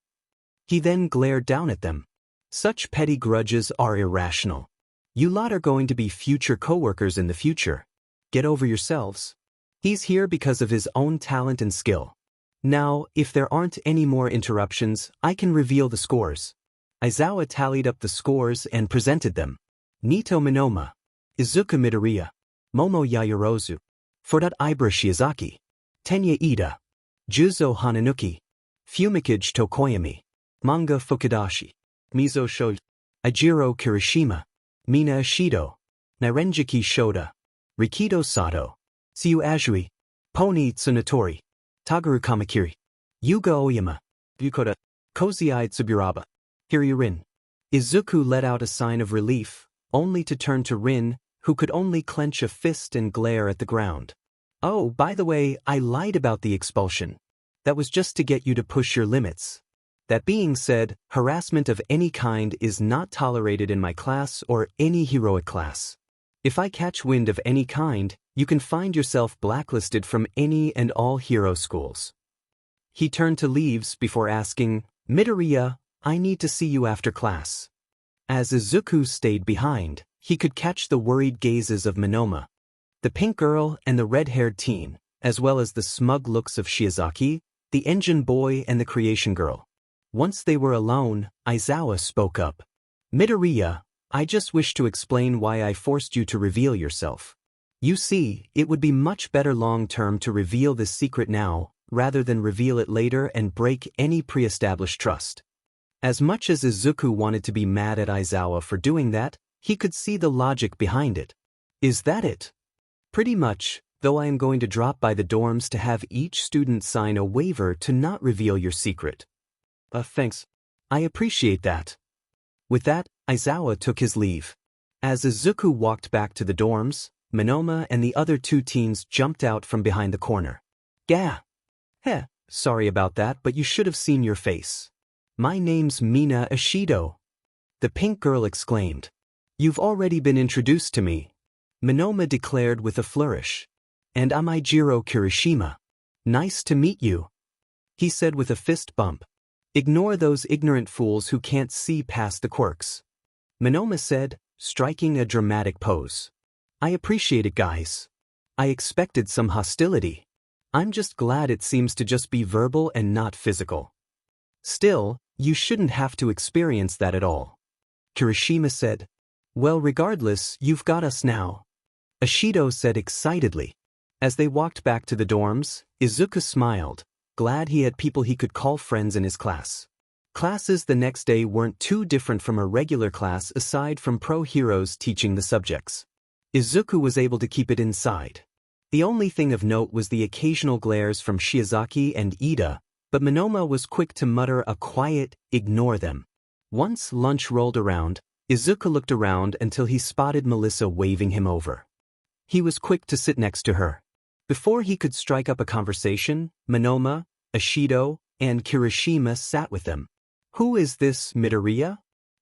He then glared down at them. Such petty grudges are irrational. You lot are going to be future co-workers in the future. Get over yourselves. He's here because of his own talent and skill. Now, if there aren't any more interruptions, I can reveal the scores. Aizawa tallied up the scores and presented them. Nito Monoma, Izuku Midoriya, Momo Yaoyorozu, Fordat Ibra Shiozaki, Tenya Ida, Juzo Hananuki, Fumikage Tokoyami, Manga Fukudashi, Mizo Shoji, Ijiro Kirishima, Mina Ashido, Nirenjiki Shoda, Rikido Sato, Tsuyu Azui, Pony Tsunatori, Tagaru Kamakiri, Yuga Oyama, Bukoda, Kozi-eyed Tsuburaba, Hiryu Rin. Izuku let out a sign of relief, only to turn to Rin, who could only clench a fist and glare at the ground. Oh, by the way, I lied about the expulsion. That was just to get you to push your limits. That being said, harassment of any kind is not tolerated in my class or any heroic class. If I catch wind of any kind, you can find yourself blacklisted from any and all hero schools. He turned to leaves before asking, Midoriya, I need to see you after class. As Izuku stayed behind, he could catch the worried gazes of Monoma, the pink girl and the red-haired teen, as well as the smug looks of Shiozaki, the engine boy and the creation girl. Once they were alone, Aizawa spoke up. Midoriya, I just wish to explain why I forced you to reveal yourself. You see, it would be much better long-term to reveal this secret now, rather than reveal it later and break any pre-established trust. As much as Izuku wanted to be mad at Aizawa for doing that, he could see the logic behind it. Is that it? Pretty much, though I am going to drop by the dorms to have each student sign a waiver to not reveal your secret. Thanks. I appreciate that. With that, Aizawa took his leave. As Izuku walked back to the dorms, Monoma and the other 2 teens jumped out from behind the corner. Gah! Heh, sorry about that, but you should have seen your face. My name's Mina Ashido. The pink girl exclaimed. You've already been introduced to me. Monoma declared with a flourish. And I'm Ijiro Kirishima. Nice to meet you. He said with a fist bump. Ignore those ignorant fools who can't see past the quirks. Monoma said, striking a dramatic pose. I appreciate it, guys. I expected some hostility. I'm just glad it seems to just be verbal and not physical. Still, you shouldn't have to experience that at all. Kirishima said. Well, regardless, you've got us now. Ashido said excitedly. As they walked back to the dorms, Izuku smiled, glad he had people he could call friends in his class. Classes the next day weren't too different from a regular class aside from pro-heroes teaching the subjects. Izuku was able to keep it inside. The only thing of note was the occasional glares from Shiozaki and Ida, but Monoma was quick to mutter a quiet, "Ignore them." Once lunch rolled around, Izuku looked around until he spotted Melissa waving him over. He was quick to sit next to her. Before he could strike up a conversation, Monoma, Ashido, and Kirishima sat with them. "Who is this Midoriya?"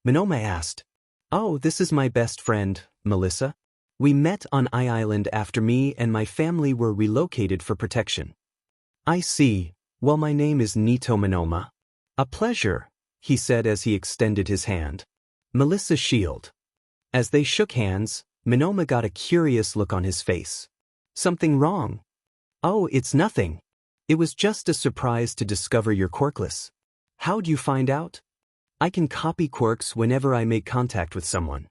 Monoma asked. "Oh, this is my best friend, Melissa. We met on Island after me and my family were relocated for protection." "I see. Well, my name is Nito Monoma." "A pleasure," he said as he extended his hand. Melissa shield. As they shook hands, Monoma got a curious look on his face. "Something wrong?" "Oh, it's nothing. It was just a surprise to discover you're quirkless." "How'd you find out?" "I can copy quirks whenever I make contact with someone."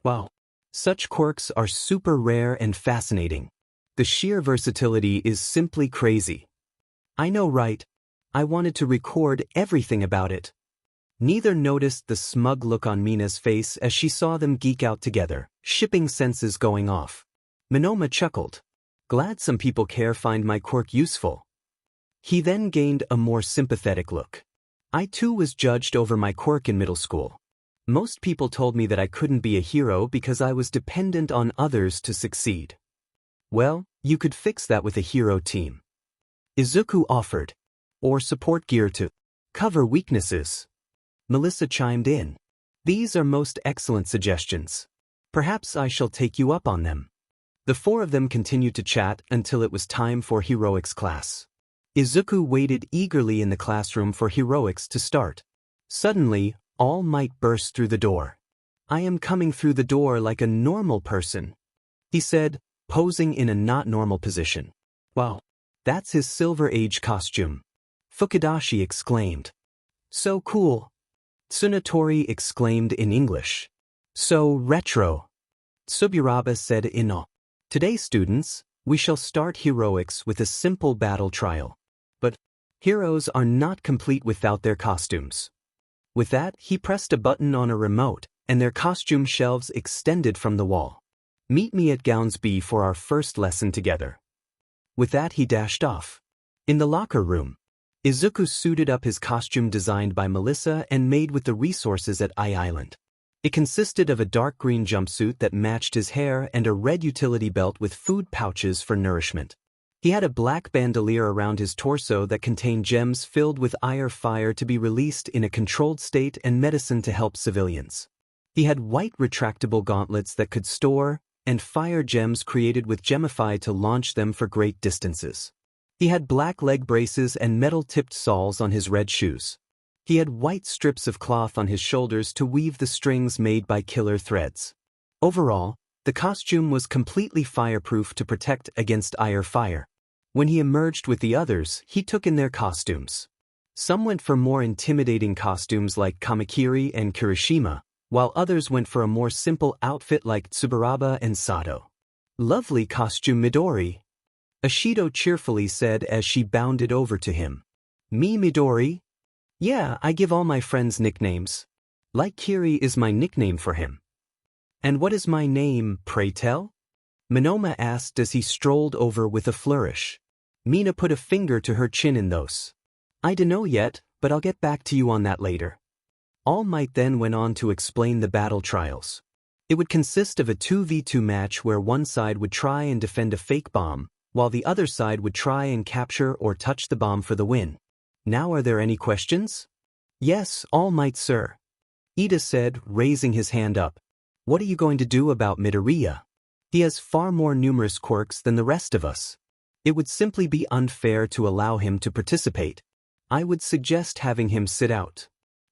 "Wow. Such quirks are super rare and fascinating. The sheer versatility is simply crazy." "I know, right? I wanted to record everything about it." Neither noticed the smug look on Mina's face as she saw them geek out together, shipping senses going off. Monoma chuckled. "Glad some people find my quirk useful." He then gained a more sympathetic look. "I too was judged over my quirk in middle school. Most people told me that I couldn't be a hero because I was dependent on others to succeed." "Well, you could fix that with a hero team," Izuku offered. "Or support gear to cover weaknesses." Melissa chimed in. "These are most excellent suggestions. Perhaps I shall take you up on them." The four of them continued to chat until it was time for heroics class. Izuku waited eagerly in the classroom for heroics to start. Suddenly, All Might burst through the door. "I am coming through the door like a normal person," he said, posing in a not normal position. "Wow, that's his Silver Age costume," Fukudashi exclaimed. "So cool," Tsunatori exclaimed in English. "So retro," Tsuburaba said in awe. "Today, students, we shall start heroics with a simple battle trial. But heroes are not complete without their costumes." With that, he pressed a button on a remote, and their costume shelves extended from the wall. "Meet me at Gowns B for our first lesson together." With that, he dashed off. In the locker room, Izuku suited up his costume designed by Melissa and made with the resources at Island. It consisted of a dark green jumpsuit that matched his hair and a red utility belt with food pouches for nourishment. He had a black bandolier around his torso that contained gems filled with fire to be released in a controlled state and medicine to help civilians. He had white retractable gauntlets that could store and fire gems created with Gemify to launch them for great distances. He had black leg braces and metal-tipped soles on his red shoes. He had white strips of cloth on his shoulders to weave the strings made by killer threads. Overall, the costume was completely fireproof to protect against fire. When he emerged with the others, he took in their costumes. Some went for more intimidating costumes like Kamakiri and Kirishima, while others went for a more simple outfit like Tsuburaba and Sato. "Lovely costume, Midori," Ashido cheerfully said as she bounded over to him. "Me, Midori? Yeah, I give all my friends nicknames. Like Kiri is my nickname for him." "And what is my name, pray tell?" Monoma asked as he strolled over with a flourish. Mina put a finger to her chin in those. "I dunno yet, but I'll get back to you on that later." All Might then went on to explain the battle trials. It would consist of a 2v2 match where one side would try and defend a fake bomb, while the other side would try and capture or touch the bomb for the win. "Now are there any questions?" "Yes, All Might, sir," Ida said, raising his hand up. "What are you going to do about Midoriya? He has far more numerous quirks than the rest of us. It would simply be unfair to allow him to participate. I would suggest having him sit out."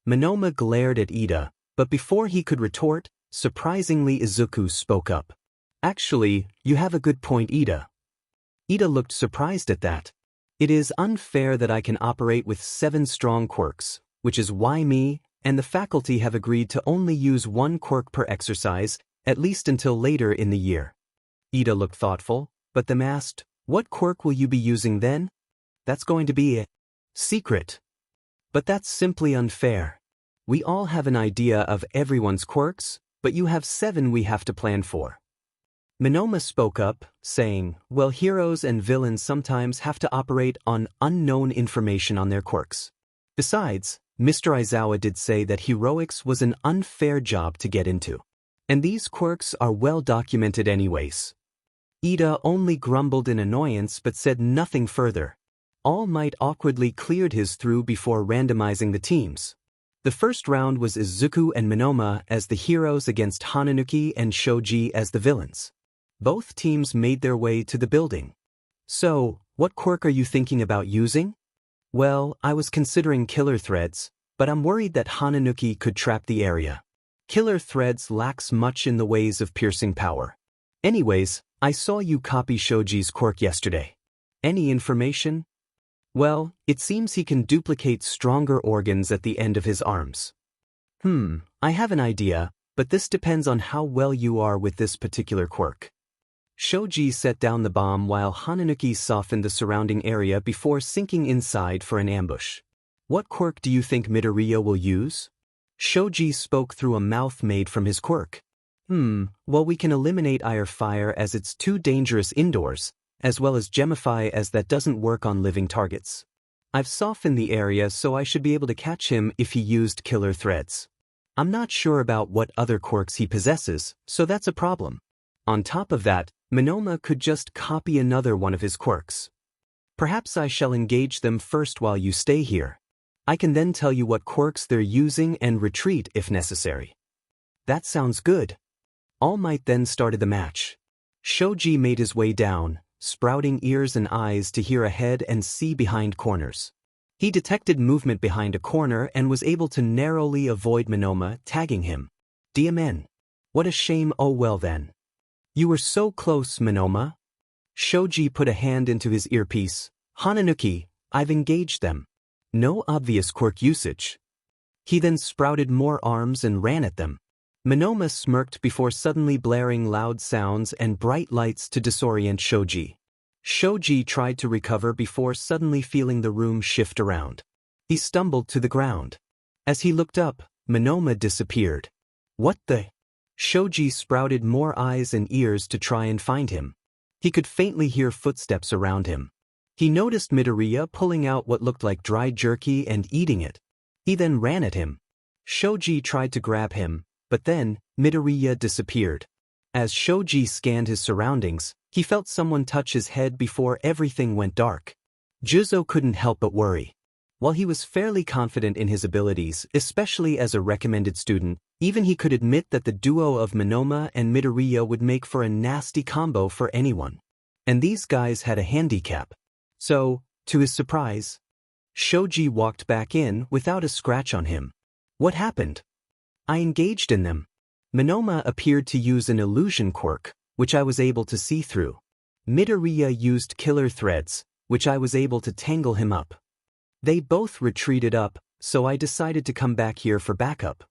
Monoma glared at Ida, but before he could retort, surprisingly Izuku spoke up. "Actually, you have a good point, Ida." Ida looked surprised at that. "It is unfair that I can operate with 7 strong quirks, which is why me and the faculty have agreed to only use 1 quirk per exercise, at least until later in the year." Ida looked thoughtful, but them asked, "What quirk will you be using then?" "That's going to be a secret." But that's simply unfair. We all have an idea of everyone's quirks, but you have 7 we have to plan for. Monoma spoke up, saying, well, heroes and villains sometimes have to operate on unknown information on their quirks. Besides, Mr. Aizawa did say that heroics was an unfair job to get into. And these quirks are well documented anyways. Ida only grumbled in annoyance but said nothing further. All Might awkwardly cleared his through before randomizing the teams. The first round was Izuku and Monoma as the heroes against Hananuki and Shoji as the villains. Both teams made their way to the building. So, what quirk are you thinking about using? Well, I was considering Killer Threads, but I'm worried that Hananuki could trap the area. Killer Threads lacks much in the ways of piercing power. Anyways, I saw you copy Shoji's quirk yesterday. Any information? Well, it seems he can duplicate stronger organs at the end of his arms. I have an idea, but this depends on how well you are with this particular quirk. Shoji set down the bomb while Hananuki softened the surrounding area before sinking inside for an ambush. What quirk do you think Midoriya will use? Shoji spoke through a mouth made from his quirk. Well, we can eliminate Ire Fire as it's too dangerous indoors, as well as Gemify as that doesn't work on living targets. I've softened the area so I should be able to catch him if he used Killer Threads. I'm not sure about what other quirks he possesses, so that's a problem. On top of that, Monoma could just copy another one of his quirks. Perhaps I shall engage them first while you stay here. I can then tell you what quirks they're using and retreat if necessary. That sounds good. All Might then started the match. Shoji made his way down, sprouting ears and eyes to hear ahead and see behind corners. He detected movement behind a corner and was able to narrowly avoid Monoma tagging him. DMN. What a shame. Oh well then. You were so close, Monoma. Shoji put a hand into his earpiece. Hananuki, I've engaged them. No obvious quirk usage. He then sprouted more arms and ran at them. Monoma smirked before suddenly blaring loud sounds and bright lights to disorient Shoji. Shoji tried to recover before suddenly feeling the room shift around. He stumbled to the ground. As he looked up, Monoma disappeared. What the? Shoji sprouted more eyes and ears to try and find him. He could faintly hear footsteps around him. He noticed Midoriya pulling out what looked like dry jerky and eating it. He then ran at him. Shoji tried to grab him, but then Midoriya disappeared. As Shoji scanned his surroundings, he felt someone touch his head before everything went dark. Juzo couldn't help but worry. While he was fairly confident in his abilities, especially as a recommended student, even he could admit that the duo of Monoma and Midoriya would make for a nasty combo for anyone. And these guys had a handicap. So, to his surprise, Shoji walked back in without a scratch on him. What happened? I engaged in them. Monoma appeared to use an illusion quirk, which I was able to see through. Midoriya used Killer Threads, which I was able to tangle him up. They both retreated up, so I decided to come back here for backup.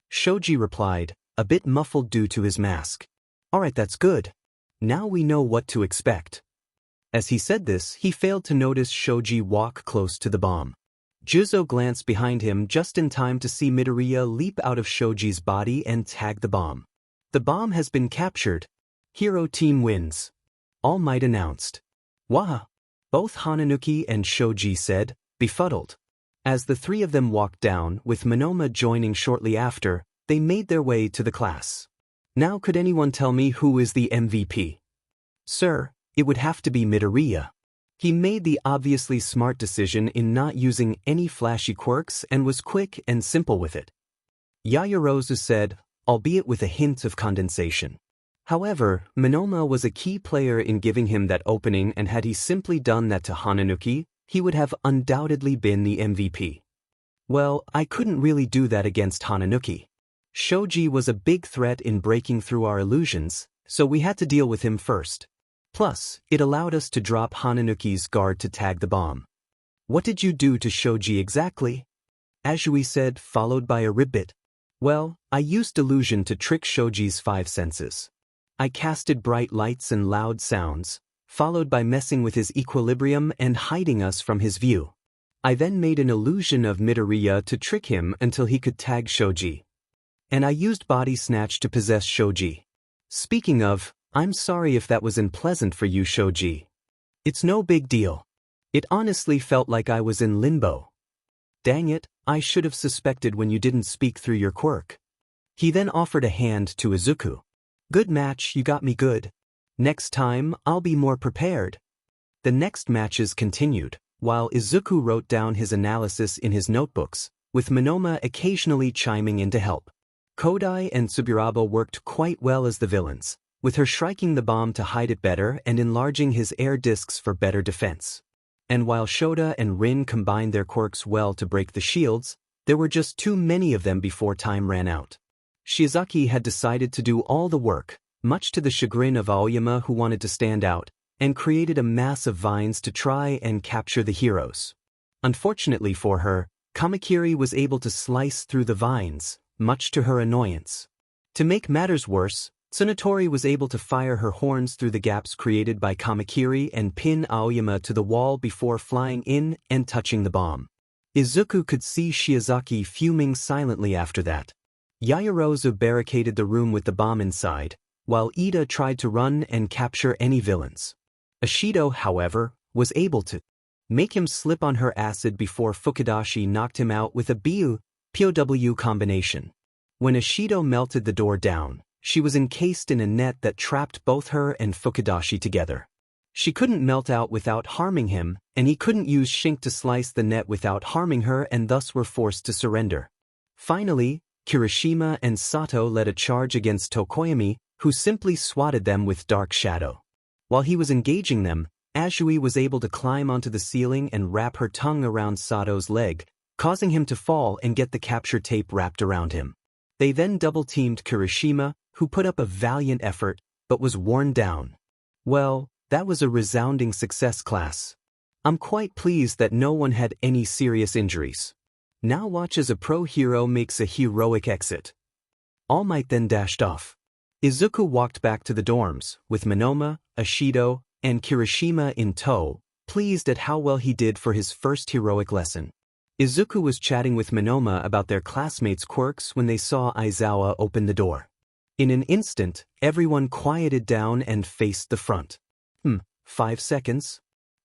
Shoji replied, a bit muffled due to his mask. Alright, that's good. Now we know what to expect. As he said this, he failed to notice Shoji walk close to the bomb. Juzo glanced behind him just in time to see Midoriya leap out of Shoji's body and tag the bomb. The bomb has been captured. Hero team wins. All Might announced. Waha! Both Hananuki and Shoji said, befuddled. As the three of them walked down, with Monoma joining shortly after, they made their way to the class. Now could anyone tell me who is the MVP? Sir, it would have to be Midoriya. He made the obviously smart decision in not using any flashy quirks and was quick and simple with it. Yaoyorozu said, albeit with a hint of condensation. However, Monoma was a key player in giving him that opening, and had he simply done that to Hananuki, he would have undoubtedly been the MVP. Well, I couldn't really do that against Hananuki. Shoji was a big threat in breaking through our illusions, so we had to deal with him first. Plus, it allowed us to drop Hananuki's guard to tag the bomb. What did you do to Shoji exactly? Azui said, followed by a ribbit. Well, I used illusion to trick Shoji's 5 senses. I casted bright lights and loud sounds, followed by messing with his equilibrium and hiding us from his view. I then made an illusion of Midoriya to trick him until he could tag Shoji. And I used body snatch to possess Shoji. Speaking of, I'm sorry if that was unpleasant for you, Shoji. It's no big deal. It honestly felt like I was in limbo. Dang it, I should have suspected when you didn't speak through your quirk. He then offered a hand to Izuku. Good match, you got me good. Next time, I'll be more prepared. The next matches continued, while Izuku wrote down his analysis in his notebooks, with Monoma occasionally chiming in to help. Kodai and Tsuburaba worked quite well as the villains, with her striking the bomb to hide it better and enlarging his air discs for better defense. And while Shota and Rin combined their quirks well to break the shields, there were just too many of them before time ran out. Shiozaki had decided to do all the work, much to the chagrin of Aoyama, who wanted to stand out, and created a mass of vines to try and capture the heroes. Unfortunately for her, Kamakiri was able to slice through the vines, much to her annoyance. To make matters worse, Tsunatori was able to fire her horns through the gaps created by Kamakiri and pin Aoyama to the wall before flying in and touching the bomb. Izuku could see Shiozaki fuming silently after that. Yaoyorozu barricaded the room with the bomb inside, while Ida tried to run and capture any villains. Ashido, however, was able to make him slip on her acid before Fukudashi knocked him out with a POW combination. When Ashido melted the door down, she was encased in a net that trapped both her and Fukudashi together. She couldn't melt out without harming him, and he couldn't use Shink to slice the net without harming her, and thus were forced to surrender. Finally, Kirishima and Sato led a charge against Tokoyami, who simply swatted them with Dark Shadow. While he was engaging them, Azui was able to climb onto the ceiling and wrap her tongue around Sato's leg, causing him to fall and get the capture tape wrapped around him. They then double-teamed Kirishima, who put up a valiant effort, but was worn down. Well, that was a resounding success, class. I'm quite pleased that no one had any serious injuries. Now watch as a pro hero makes a heroic exit. All Might then dashed off. Izuku walked back to the dorms, with Monoma, Ashido, and Kirishima in tow, pleased at how well he did for his first heroic lesson. Izuku was chatting with Monoma about their classmates' quirks when they saw Aizawa open the door. In an instant, everyone quieted down and faced the front. 5 seconds?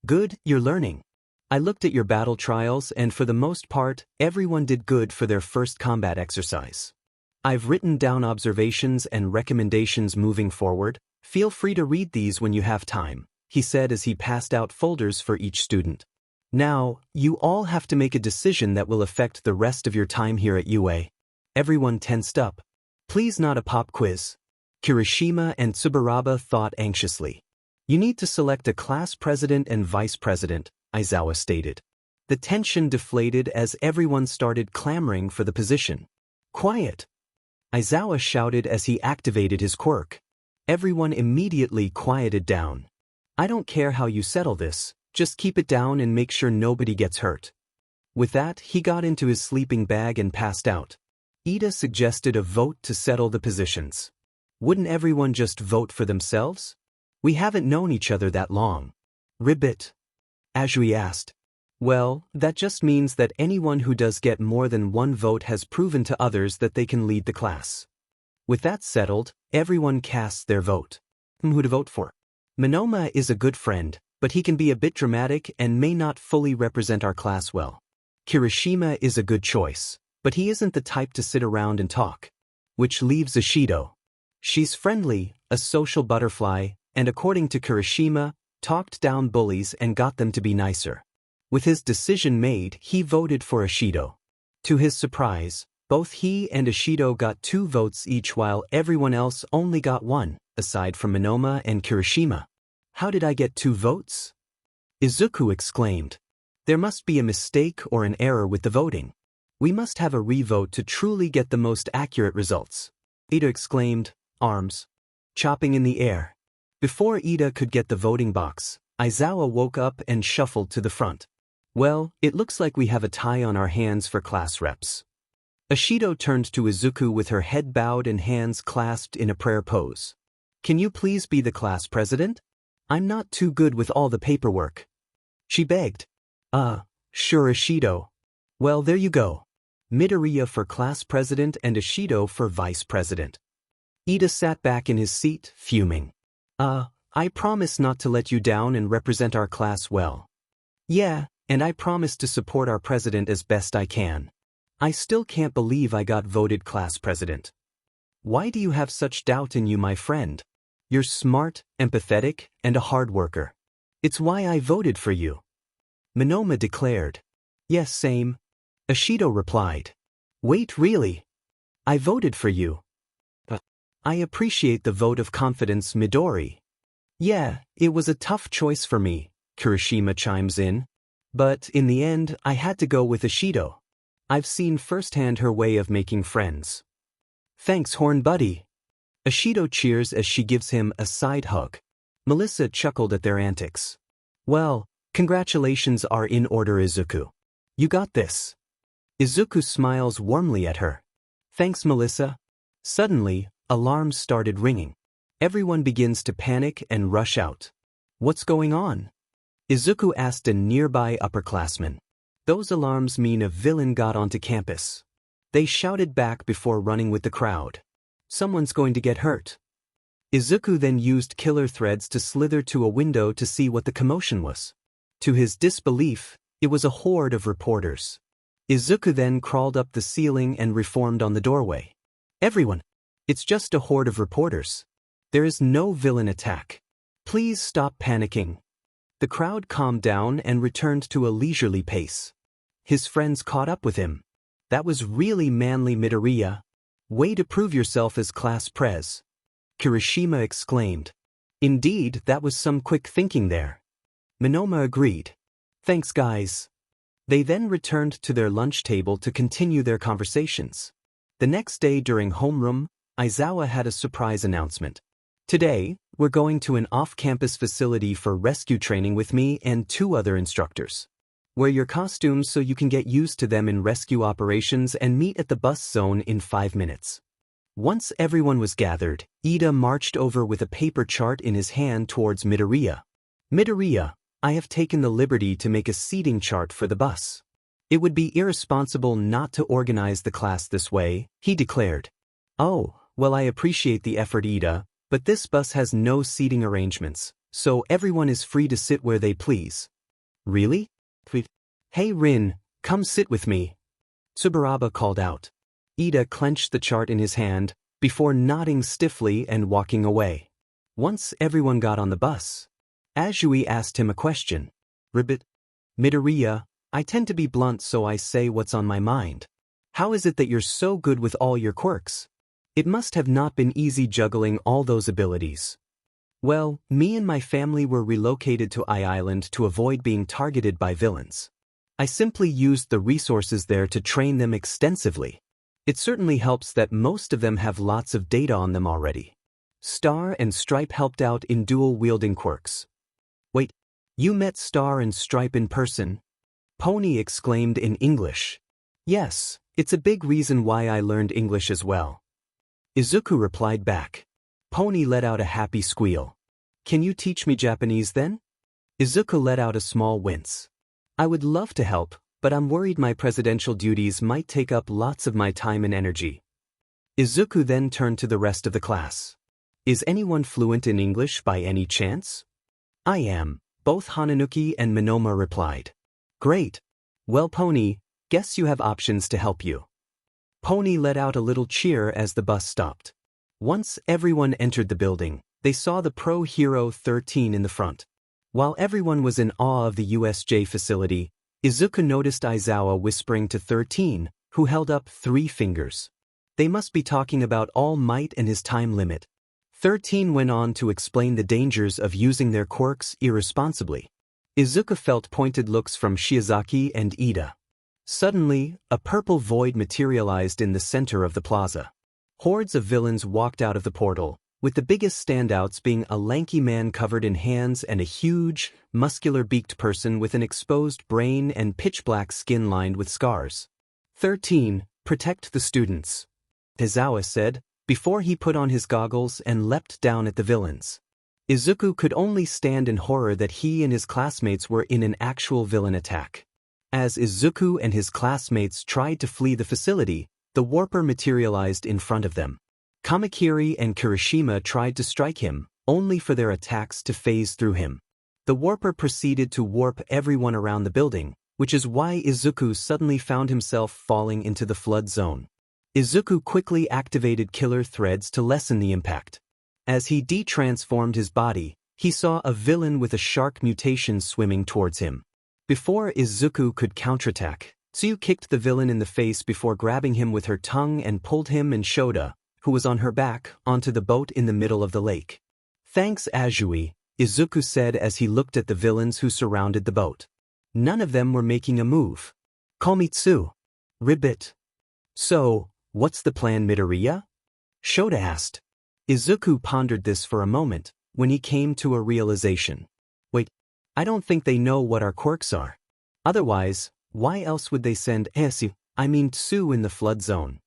Good, you're learning. I looked at your battle trials, and for the most part, everyone did good for their first combat exercise. I've written down observations and recommendations moving forward. Feel free to read these when you have time, he said as he passed out folders for each student. Now, you all have to make a decision that will affect the rest of your time here at UA. Everyone tensed up. Please, not a pop quiz. Kirishima and Tsuburaba thought anxiously. You need to select a class president and vice president, Aizawa stated. The tension deflated as everyone started clamoring for the position. Quiet! Aizawa shouted as he activated his quirk. Everyone immediately quieted down. I don't care how you settle this, just keep it down and make sure nobody gets hurt. With that, he got into his sleeping bag and passed out. Ida suggested a vote to settle the positions. Wouldn't everyone just vote for themselves? We haven't known each other that long. Ribbit? Azui asked. Well, that just means that anyone who does get more than one vote has proven to others that they can lead the class. With that settled, everyone casts their vote. Who to vote for? Monoma is a good friend, but he can be a bit dramatic and may not fully represent our class well. Kirishima is a good choice, but he isn't the type to sit around and talk. Which leaves Ashido. She's friendly, a social butterfly, and according to Kirishima, talked down bullies and got them to be nicer. With his decision made, he voted for Ashido. To his surprise, both he and Ashido got 2 votes each while everyone else only got 1, aside from Monoma and Kirishima. How did I get 2 votes? Izuku exclaimed. There must be a mistake or an error with the voting. We must have a re-vote to truly get the most accurate results. Ida exclaimed, arms chopping in the air. Before Ida could get the voting box, Aizawa woke up and shuffled to the front. Well, it looks like we have a tie on our hands for class reps. Ashido turned to Izuku with her head bowed and hands clasped in a prayer pose. Can you please be the class president? I'm not too good with all the paperwork. She begged. Sure, Ashido. Well, there you go. Midoriya for class president and Ashido for vice president. Ida sat back in his seat, fuming. I promise not to let you down and represent our class well. Yeah, and I promise to support our president as best I can. I still can't believe I got voted class president. Why do you have such doubt in you, my friend? You're smart, empathetic, and a hard worker. It's why I voted for you. Monoma declared. Yes, same. Ashido replied. Wait, really? I voted for you. I appreciate the vote of confidence, Midori. Yeah, it was a tough choice for me, Kirishima chimes in. But in the end, I had to go with Ashido. I've seen firsthand her way of making friends. Thanks, Horn Buddy. Ashido cheers as she gives him a side hug. Melissa chuckled at their antics. Well, congratulations are in order, Izuku. You got this. Izuku smiles warmly at her. Thanks, Melissa. Suddenly, alarms started ringing. Everyone begins to panic and rush out. What's going on? Izuku asked a nearby upperclassman. Those alarms mean a villain got onto campus. They shouted back before running with the crowd. Someone's going to get hurt. Izuku then used killer threads to slither to a window to see what the commotion was. To his disbelief, it was a horde of reporters. Izuku then crawled up the ceiling and reformed on the doorway. Everyone, it's just a horde of reporters. There is no villain attack. Please stop panicking. The crowd calmed down and returned to a leisurely pace. His friends caught up with him. That was really manly, Midoriya. Way to prove yourself as class prez. Kirishima exclaimed. Indeed, that was some quick thinking there. Monoma agreed. Thanks, guys. They then returned to their lunch table to continue their conversations. The next day during homeroom, Aizawa had a surprise announcement. Today, we're going to an off-campus facility for rescue training with me and 2 other instructors. Wear your costumes so you can get used to them in rescue operations and meet at the bus zone in 5 minutes. Once everyone was gathered, Ida marched over with a paper chart in his hand towards Midoriya. Midoriya, I have taken the liberty to make a seating chart for the bus. It would be irresponsible not to organize the class this way, he declared. Oh, well, I appreciate the effort, Ida, but this bus has no seating arrangements, so everyone is free to sit where they please. Really? Hey Rin, come sit with me. Tsubaraba called out. Ida clenched the chart in his hand, before nodding stiffly and walking away. Once everyone got on the bus, Azui asked him a question. Ribbit? Midoriya, I tend to be blunt, so I say what's on my mind. How is it that you're so good with all your quirks? It must have not been easy juggling all those abilities. Well, me and my family were relocated to Island to avoid being targeted by villains. I simply used the resources there to train them extensively. It certainly helps that most of them have lots of data on them already. Star and Stripe helped out in dual-wielding quirks. Wait, you met Star and Stripe in person? Pony exclaimed in English. Yes, it's a big reason why I learned English as well. Izuku replied back. Pony let out a happy squeal. Can you teach me Japanese then? Izuku let out a small wince. I would love to help, but I'm worried my presidential duties might take up lots of my time and energy. Izuku then turned to the rest of the class. Is anyone fluent in English by any chance? I am, both Hananuki and Monoma replied. Great. Well, Pony, guess you have options to help you. Pony let out a little cheer as the bus stopped. Once everyone entered the building, they saw the pro hero 13 in the front. While everyone was in awe of the USJ facility, Izuku noticed Aizawa whispering to 13, who held up 3 fingers. They must be talking about All Might and his time limit. 13 went on to explain the dangers of using their quirks irresponsibly. Izuku felt pointed looks from Shiozaki and Ida. Suddenly, a purple void materialized in the center of the plaza. Hordes of villains walked out of the portal, with the biggest standouts being a lanky man covered in hands and a huge, muscular-beaked person with an exposed brain and pitch-black skin lined with scars. 13. Protect the students, Aizawa said, before he put on his goggles and leapt down at the villains. Izuku could only stand in horror that he and his classmates were in an actual villain attack. As Izuku and his classmates tried to flee the facility, the warper materialized in front of them. Kamakiri and Kirishima tried to strike him, only for their attacks to phase through him. The warper proceeded to warp everyone around the building, which is why Izuku suddenly found himself falling into the flood zone. Izuku quickly activated killer threads to lessen the impact. As he de-transformed his body, he saw a villain with a shark mutation swimming towards him. Before Izuku could counterattack, Tsuyu kicked the villain in the face before grabbing him with her tongue and pulled him and Shoda, who was on her back, onto the boat in the middle of the lake. "Thanks, Azui," Izuku said as he looked at the villains who surrounded the boat. None of them were making a move. "Call me Tsu." Ribbit. "So, what's the plan, Midoriya?" Shoda asked. Izuku pondered this for a moment, when he came to a realization. Wait, I don't think they know what our quirks are. Otherwise, why else would they send Tsu in the flood zone?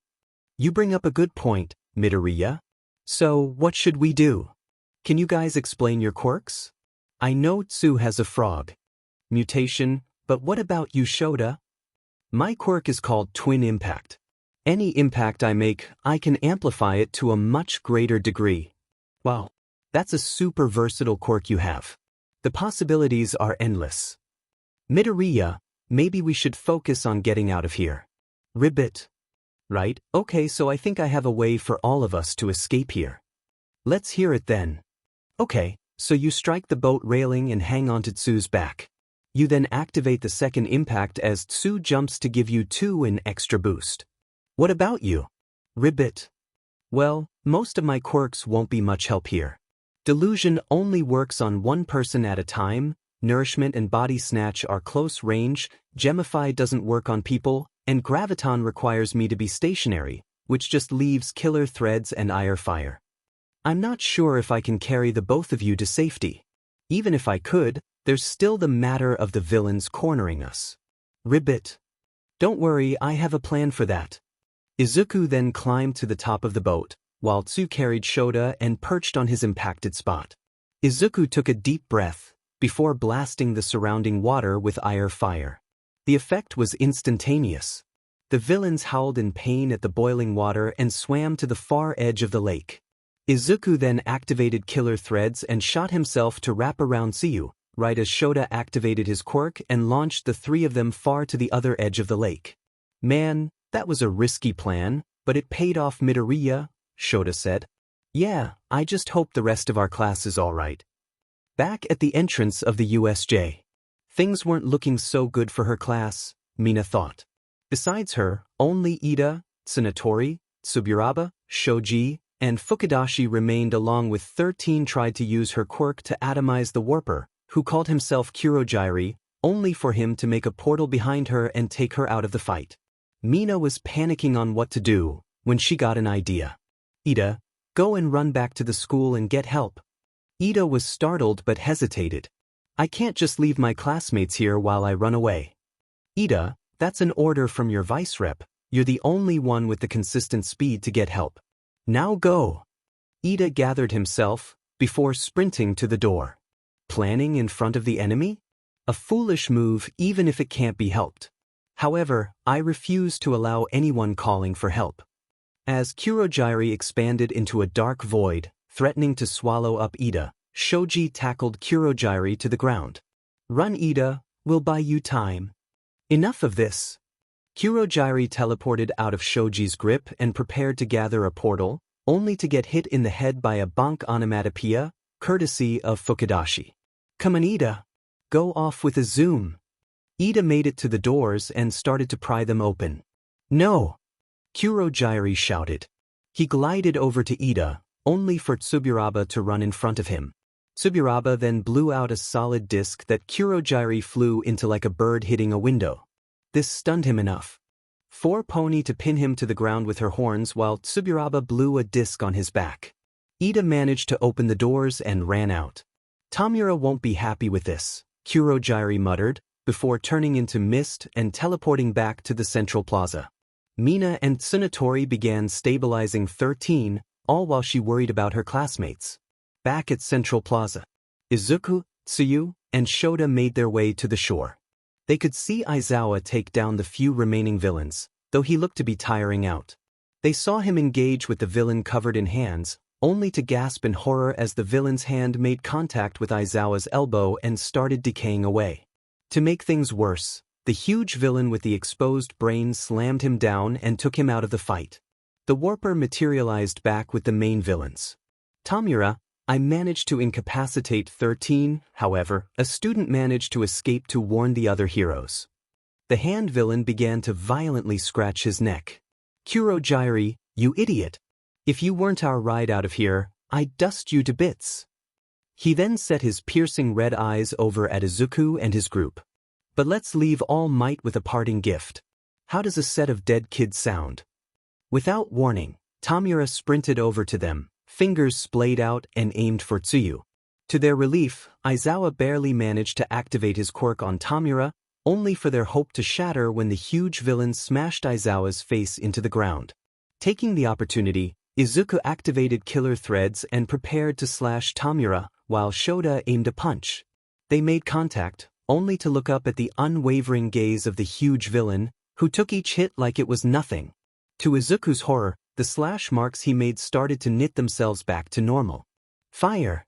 You bring up a good point, Midoriya. So, what should we do? Can you guys explain your quirks? I know Tsu has a frog mutation, but what about you, Shoda? My quirk is called Twin Impact. Any impact I make, I can amplify it to a much greater degree. Wow, that's a super versatile quirk you have. The possibilities are endless. Midoriya, maybe we should focus on getting out of here. Ribbit. Right, okay, so I think I have a way for all of us to escape here. Let's hear it then. Okay, so you strike the boat railing and hang onto Tsu's back. You then activate the second impact as Tsu jumps to give you an extra boost. What about you? Ribbit. Well, most of my quirks won't be much help here. Delusion only works on one person at a time, Nourishment and Body Snatch are close range, Gemify doesn't work on people, and Graviton requires me to be stationary, which just leaves Killer Threads and Ire Fire. I'm not sure if I can carry the both of you to safety. Even if I could, there's still the matter of the villains cornering us. Ribbit. Don't worry, I have a plan for that. Izuku then climbed to the top of the boat, while Tsu carried Shoda and perched on his impacted spot. Izuku took a deep breath, before blasting the surrounding water with Ire Fire. The effect was instantaneous. The villains howled in pain at the boiling water and swam to the far edge of the lake. Izuku then activated Killer Threads and shot himself to wrap around Tsuyu, right as Shoda activated his quirk and launched the three of them far to the other edge of the lake. Man, that was a risky plan, but it paid off, Midoriya, Shoda said. Yeah, I just hope the rest of our class is alright. Back at the entrance of the USJ. Things weren't looking so good for her class, Mina thought. Besides her, only Ida, Tsunatori, Tsuburaba, Shoji, and Fukudashi remained, along with 13 tried to use her quirk to atomize the warper, who called himself Kurogiri, only for him to make a portal behind her and take her out of the fight. Mina was panicking on what to do, when she got an idea. Ida, go and run back to the school and get help. Ida was startled but hesitated. I can't just leave my classmates here while I run away. Ida, that's an order from your vice rep. You're the only one with the consistent speed to get help. Now go. Ida gathered himself, before sprinting to the door. Planning in front of the enemy? A foolish move even if it can't be helped. However, I refuse to allow anyone calling for help. As Kurogiri expanded into a dark void, threatening to swallow up Ida, Shoji tackled Kurogiri to the ground. Run, Ida, we'll buy you time. Enough of this. Kurogiri teleported out of Shoji's grip and prepared to gather a portal, only to get hit in the head by a bonk onomatopoeia, courtesy of Fukudashi. Come on, Ida. Go off with a zoom. Ida made it to the doors and started to pry them open. No! Kurogiri shouted. He glided over to Ida, only for Tsuburaba to run in front of him. Tsuburaba then blew out a solid disc that Kurogiri flew into like a bird hitting a window. This stunned him enough. For Pony to pin him to the ground with her horns while Tsuburaba blew a disc on his back. Ida managed to open the doors and ran out. Tamura won't be happy with this, Kurogiri muttered, before turning into mist and teleporting back to the central plaza. Mina and Tsunatori began stabilizing 13, all while she worried about her classmates. Back at Central Plaza, Izuku, Tsuyu, and Shoda made their way to the shore. They could see Aizawa take down the few remaining villains, though he looked to be tiring out. They saw him engage with the villain covered in hands, only to gasp in horror as the villain's hand made contact with Aizawa's elbow and started decaying away. To make things worse, the huge villain with the exposed brain slammed him down and took him out of the fight. The warper materialized back with the main villains. Tamura, I managed to incapacitate 13, however, a student managed to escape to warn the other heroes. The hand villain began to violently scratch his neck. Kurogyri, you idiot! If you weren't our ride out of here, I'd dust you to bits. He then set his piercing red eyes over at Izuku and his group. But let's leave All Might with a parting gift. How does a set of dead kids sound? Without warning, Tamura sprinted over to them, fingers splayed out and aimed for Tsuyu. To their relief, Aizawa barely managed to activate his quirk on Tamura, only for their hope to shatter when the huge villain smashed Aizawa's face into the ground. Taking the opportunity, Izuku activated killer threads and prepared to slash Tamura, while Shoda aimed a punch. They made contact, only to look up at the unwavering gaze of the huge villain, who took each hit like it was nothing. To Izuku's horror, the slash marks he made started to knit themselves back to normal. Fire!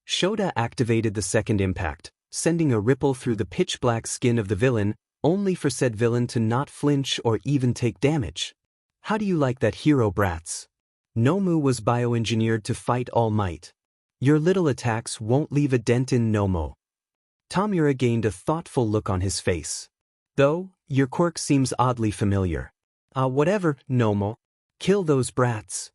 Shoda activated the second impact, sending a ripple through the pitch-black skin of the villain, only for said villain to not flinch or even take damage. How do you like that, hero brats? Nomu was bioengineered to fight All Might. Your little attacks won't leave a dent in Nomu. Tamura gained a thoughtful look on his face. Though, your quirk seems oddly familiar. Whatever, Nomu. Kill those brats.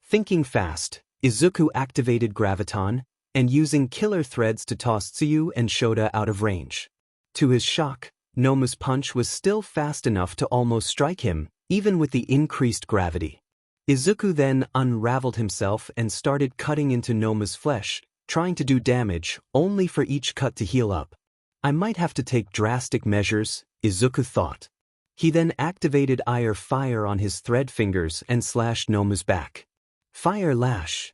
Thinking fast, Izuku activated Graviton, and using killer threads to toss Tsuyu and Shoda out of range. To his shock, Nomu's punch was still fast enough to almost strike him, even with the increased gravity. Izuku then unraveled himself and started cutting into Nomu's flesh, trying to do damage, only for each cut to heal up. I might have to take drastic measures, Izuku thought. He then activated Ire Fire on his thread fingers and slashed Nomu's back. Fire Lash.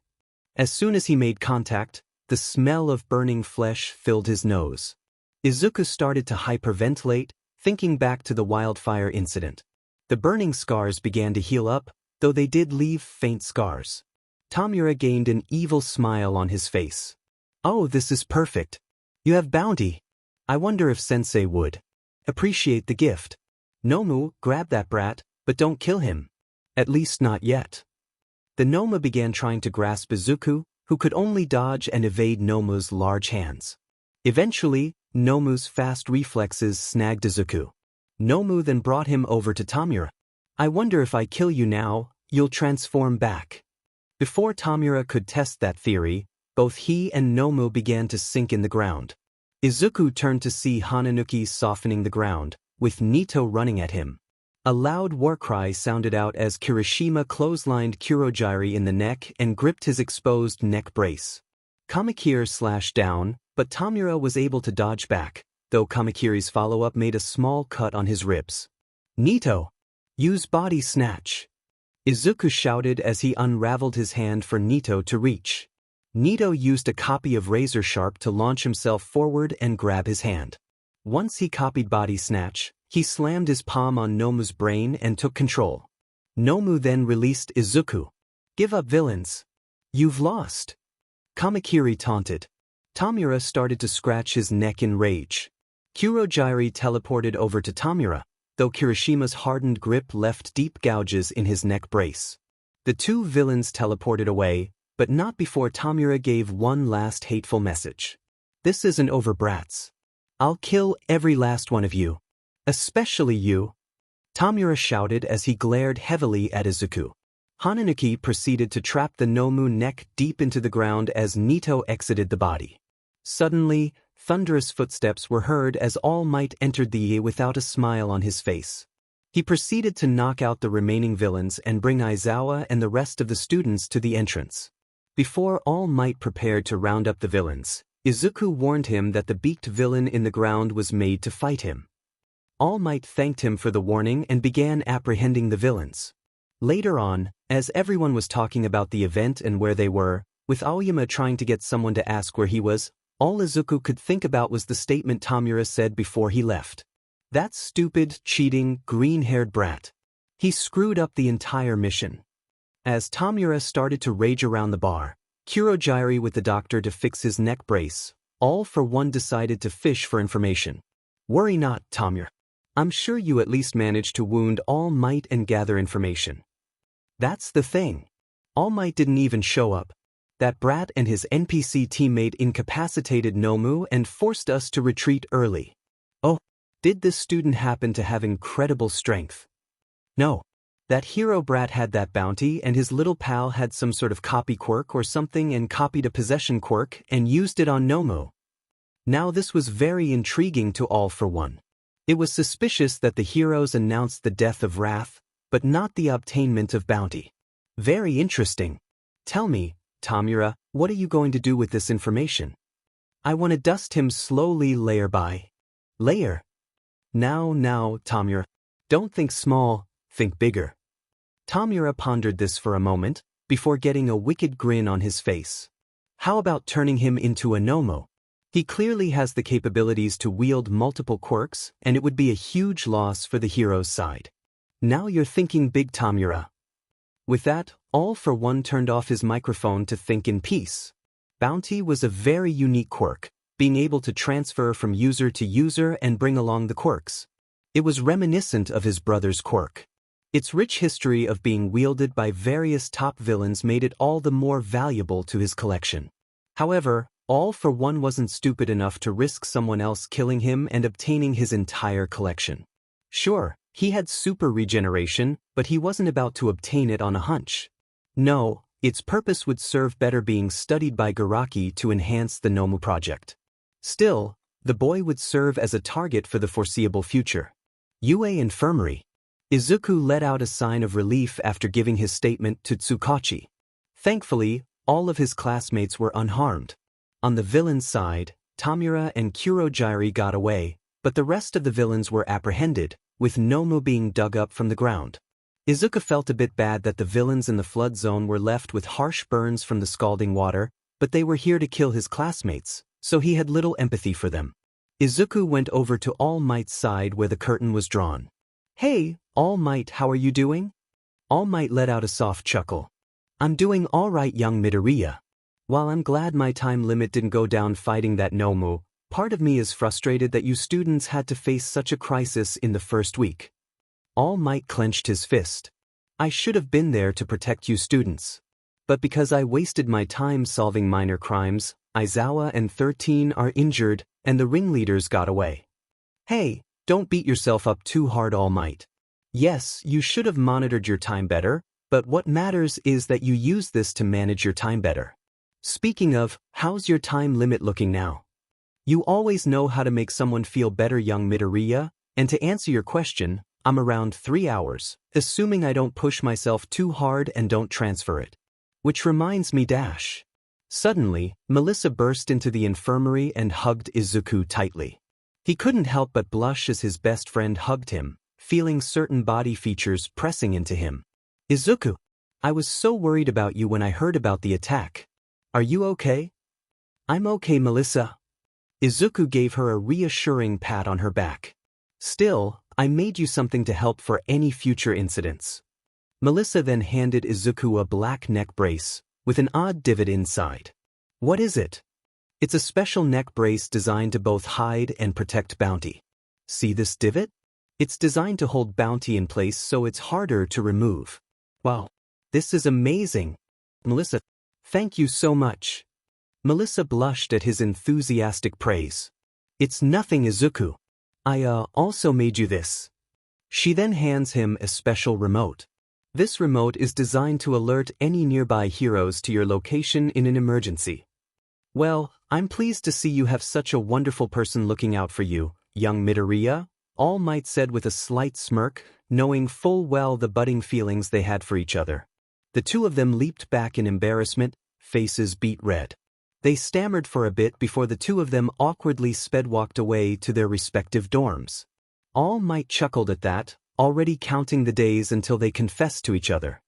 As soon as he made contact, the smell of burning flesh filled his nose. Izuku started to hyperventilate, thinking back to the wildfire incident. The burning scars began to heal up, though they did leave faint scars. Tamura gained an evil smile on his face. Oh, this is perfect. You have bounty. I wonder if Sensei would appreciate the gift. Nomu, grab that brat, but don't kill him. At least not yet. The Nomu began trying to grasp Izuku, who could only dodge and evade Nomu's large hands. Eventually, Nomu's fast reflexes snagged Izuku. Nomu then brought him over to Tamura. I wonder if I kill you now, you'll transform back. Before Tamura could test that theory, both he and Nomu began to sink in the ground. Izuku turned to see Hananuki softening the ground, with Nito running at him. A loud war cry sounded out as Kirishima clotheslined Kurogyri in the neck and gripped his exposed neck brace. Kamakiri slashed down, but Tamura was able to dodge back, though Kamakiri's follow-up made a small cut on his ribs. Nito! Use body snatch! Izuku shouted as he unraveled his hand for Nito to reach. Nito used a copy of Razor Sharp to launch himself forward and grab his hand. Once he copied body snatch, he slammed his palm on Nomu's brain and took control. Nomu then released Izuku. Give up, villains. You've lost. Kamakiri taunted. Tamura started to scratch his neck in rage. Kurogyri teleported over to Tamura, though Kirishima's hardened grip left deep gouges in his neck brace. The two villains teleported away, but not before Tamura gave one last hateful message. This isn't over, brats. I'll kill every last one of you. Especially you. Tamura shouted as he glared heavily at Izuku. Hananuki proceeded to trap the Nomu neck deep into the ground as Nito exited the body. Suddenly, thunderous footsteps were heard as All Might entered the Yi without a smile on his face. He proceeded to knock out the remaining villains and bring Aizawa and the rest of the students to the entrance. Before All Might prepared to round up the villains, Izuku warned him that the beaked villain in the ground was made to fight him. All Might thanked him for the warning and began apprehending the villains. Later on, as everyone was talking about the event and where they were, with Aoyama trying to get someone to ask where he was, all Izuku could think about was the statement Tamura said before he left. That stupid, cheating, green-haired brat. He screwed up the entire mission. As Tamura started to rage around the bar, Kurogiri with the doctor to fix his neck brace, all for one decided to fish for information. Worry not, Tamura. I'm sure you at least managed to wound All Might and gather information. That's the thing. All Might didn't even show up. That brat and his NPC teammate incapacitated Nomu and forced us to retreat early. Oh, did this student happen to have incredible strength? No. That hero brat had that bounty and his little pal had some sort of copy quirk or something and copied a possession quirk and used it on Nomu. Now this was very intriguing to All for One. It was suspicious that the heroes announced the death of Wrath, but not the obtainment of bounty. Very interesting. Tell me, Tamura, what are you going to do with this information? I want to dust him slowly layer by layer. Now, Tamura. Don't think small, think bigger. Tamura pondered this for a moment, before getting a wicked grin on his face. How about turning him into a Nomu? He clearly has the capabilities to wield multiple quirks, and it would be a huge loss for the hero's side. Now you're thinking big, Tamura. With that, All for One turned off his microphone to think in peace. Bounty was a very unique quirk, being able to transfer from user to user and bring along the quirks. It was reminiscent of his brother's quirk. Its rich history of being wielded by various top villains made it all the more valuable to his collection. However, All for One wasn't stupid enough to risk someone else killing him and obtaining his entire collection. Sure, he had super regeneration, but he wasn't about to obtain it on a hunch. No, its purpose would serve better being studied by Garaki to enhance the Nomu project. Still, the boy would serve as a target for the foreseeable future. UA Infirmary. Izuku let out a sign of relief after giving his statement to Tsukachi. Thankfully, all of his classmates were unharmed. On the villain's side, Tamura and Kurogiri got away, but the rest of the villains were apprehended, with Nomu being dug up from the ground. Izuku felt a bit bad that the villains in the flood zone were left with harsh burns from the scalding water, but they were here to kill his classmates, so he had little empathy for them. Izuku went over to All Might's side where the curtain was drawn. Hey, All Might, how are you doing? All Might let out a soft chuckle. I'm doing all right, young Midoriya. While I'm glad my time limit didn't go down fighting that Nomu, part of me is frustrated that you students had to face such a crisis in the first week. All Might clenched his fist. I should have been there to protect you students. But because I wasted my time solving minor crimes, Aizawa and 13 are injured, and the ringleaders got away. Hey, don't beat yourself up too hard, All Might. Yes, you should have monitored your time better, but what matters is that you use this to manage your time better. Speaking of, how's your time limit looking now? You always know how to make someone feel better, young Midoriya, and to answer your question, I'm around 3 hours, assuming I don't push myself too hard and don't transfer it. Which reminds me dash. Suddenly, Melissa burst into the infirmary and hugged Izuku tightly. He couldn't help but blush as his best friend hugged him, feeling certain body features pressing into him. Izuku, I was so worried about you when I heard about the attack. Are you okay? I'm okay, Melissa. Izuku gave her a reassuring pat on her back. Still, I made you something to help for any future incidents. Melissa then handed Izuku a black neck brace, with an odd divot inside. What is it? It's a special neck brace designed to both hide and protect bounty. See this divot? It's designed to hold bounty in place so it's harder to remove. Wow, this is amazing. Melissa, thank you so much. Melissa blushed at his enthusiastic praise. It's nothing, Izuku. I also made you this. She then hands him a special remote. This remote is designed to alert any nearby heroes to your location in an emergency. Well, I'm pleased to see you have such a wonderful person looking out for you, young Midoriya, All Might said with a slight smirk, knowing full well the budding feelings they had for each other. The two of them leaped back in embarrassment, faces beet red. They stammered for a bit before the two of them awkwardly walked away to their respective dorms. All Might chuckled at that, already counting the days until they confessed to each other.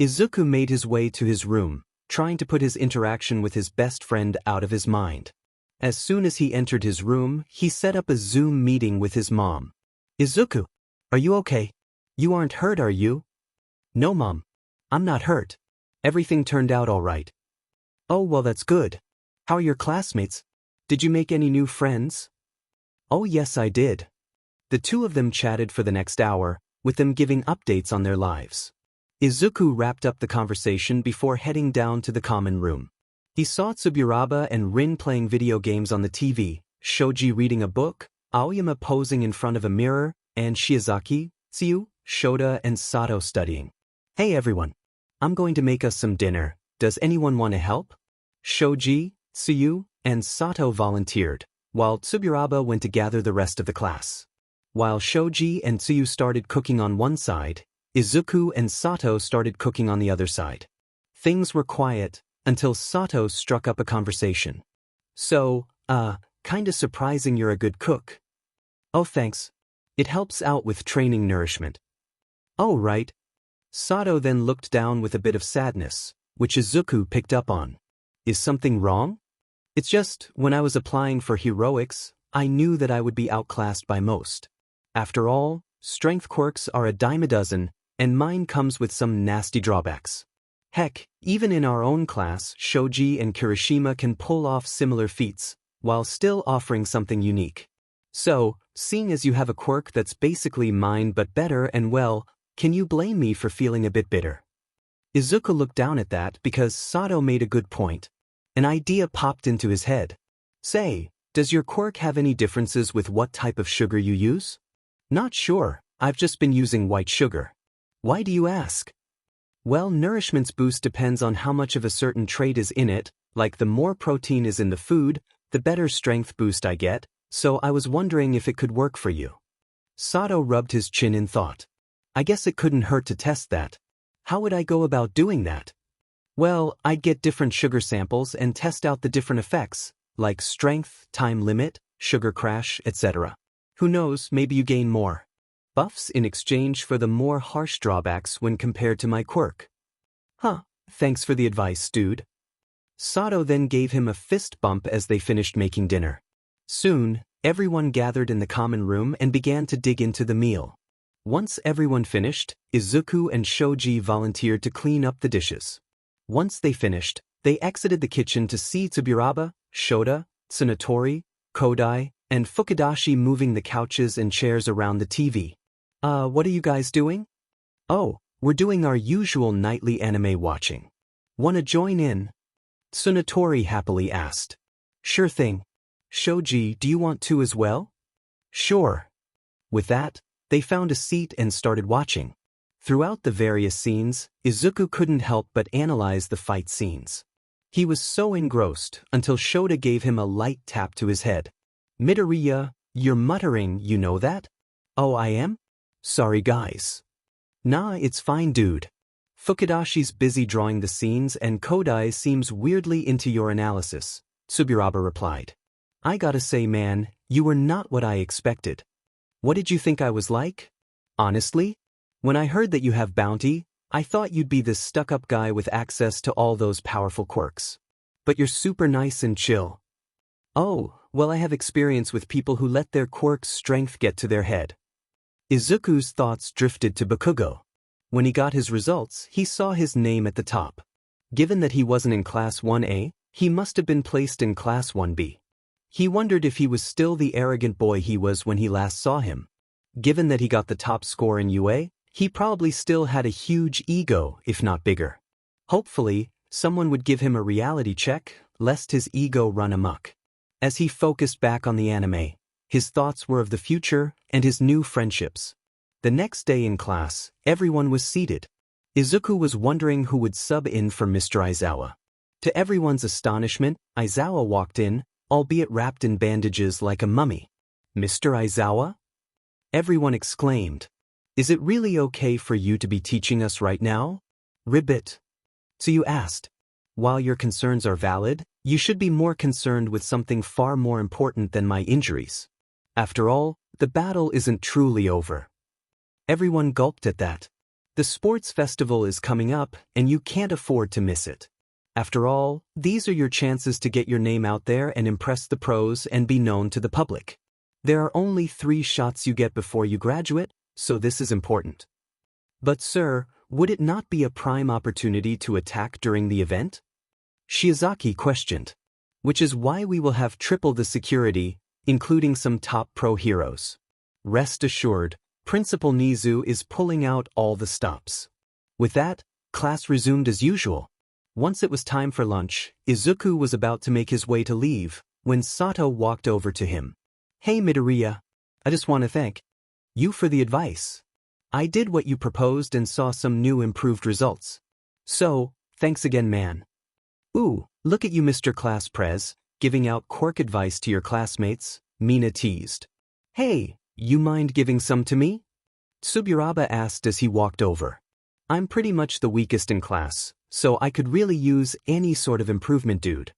Izuku made his way to his room, trying to put his interaction with his best friend out of his mind. As soon as he entered his room, he set up a Zoom meeting with his mom. Izuku, are you okay? You aren't hurt, are you? No, Mom. I'm not hurt. Everything turned out all right. Oh, well, that's good. How are your classmates? Did you make any new friends? Oh, yes, I did. The two of them chatted for the next hour, with them giving updates on their lives. Izuku wrapped up the conversation before heading down to the common room. He saw Tsuburaba and Rin playing video games on the TV, Shoji reading a book, Aoyama posing in front of a mirror, and Shiozaki, Tsuyu, Shota and Sato studying. Hey everyone. I'm going to make us some dinner. Does anyone want to help? Shoji, Tsuyu, and Sato volunteered, while Tsuburaba went to gather the rest of the class. While Shoji and Tsuyu started cooking on one side, Izuku and Sato started cooking on the other side. Things were quiet until Sato struck up a conversation. So, kinda surprising you're a good cook. Oh, thanks. It helps out with training nourishment. Oh, right. Sato then looked down with a bit of sadness, which Izuku picked up on. Is something wrong? It's just, when I was applying for heroics, I knew that I would be outclassed by most. After all, strength quirks are a dime a dozen, and mine comes with some nasty drawbacks. Heck, even in our own class, Shoji and Kirishima can pull off similar feats, while still offering something unique. So, seeing as you have a quirk that's basically mine but better and well, can you blame me for feeling a bit bitter? Izuku looked down at that because Sato made a good point. An idea popped into his head. Say, does your quirk have any differences with what type of sugar you use? Not sure, I've just been using white sugar. Why do you ask? Well, nourishment's boost depends on how much of a certain trait is in it, like the more protein is in the food, the better strength boost I get, so I was wondering if it could work for you. Sato rubbed his chin in thought. I guess it couldn't hurt to test that. How would I go about doing that? Well, I'd get different sugar samples and test out the different effects, like strength, time limit, sugar crash, etc. Who knows, maybe you gain more buffs in exchange for the more harsh drawbacks when compared to my quirk. Huh, thanks for the advice, dude. Sato then gave him a fist bump as they finished making dinner. Soon, everyone gathered in the common room and began to dig into the meal. Once everyone finished, Izuku and Shoji volunteered to clean up the dishes. Once they finished, they exited the kitchen to see Tsuburaba, Shota, Tsunatori, Kodai, and Fukudashi moving the couches and chairs around the TV. What are you guys doing? Oh, we're doing our usual nightly anime watching. Wanna join in? Tsunatori happily asked. Sure thing. Shoji, do you want to as well? Sure. With that, they found a seat and started watching. Throughout the various scenes, Izuku couldn't help but analyze the fight scenes. He was so engrossed until Shota gave him a light tap to his head. Midoriya, you're muttering, you know that? Oh, I am? Sorry guys. Nah, it's fine dude. Fukudashi's busy drawing the scenes and Kodai seems weirdly into your analysis, Tsuburaba replied. I gotta say man, you were not what I expected. What did you think I was like? Honestly? When I heard that you have bounty, I thought you'd be this stuck-up guy with access to all those powerful quirks. But you're super nice and chill. Oh, well I have experience with people who let their quirk's strength get to their head. Izuku's thoughts drifted to Bakugo. When he got his results, he saw his name at the top. Given that he wasn't in Class 1A, he must have been placed in Class 1B. He wondered if he was still the arrogant boy he was when he last saw him. Given that he got the top score in UA, he probably still had a huge ego, if not bigger. Hopefully, someone would give him a reality check, lest his ego run amok. As he focused back on the anime, his thoughts were of the future and his new friendships. The next day in class, everyone was seated. Izuku was wondering who would sub in for Mr. Aizawa. To everyone's astonishment, Aizawa walked in, albeit wrapped in bandages like a mummy. Mr. Aizawa? Everyone exclaimed. Is it really okay for you to be teaching us right now? Ribbit. Tsuyu asked. While your concerns are valid, you should be more concerned with something far more important than my injuries. After all, the battle isn't truly over. Everyone gulped at that. The sports festival is coming up, and you can't afford to miss it. After all, these are your chances to get your name out there and impress the pros and be known to the public. There are only 3 shots you get before you graduate, so this is important. But sir, would it not be a prime opportunity to attack during the event? Shiozaki questioned. Which is why we will have triple the security, including some top pro heroes. Rest assured, Principal Nizu is pulling out all the stops. With that, class resumed as usual. Once it was time for lunch, Izuku was about to make his way to leave, when Sato walked over to him. Hey Midoriya, I just want to thank you for the advice. I did what you proposed and saw some new improved results. So, thanks again man. Ooh, look at you Mr. Class Prez, giving out quirk advice to your classmates, Mina teased. Hey, you mind giving some to me? Tsuburaba asked as he walked over. I'm pretty much the weakest in class, so I could really use any sort of improvement dude.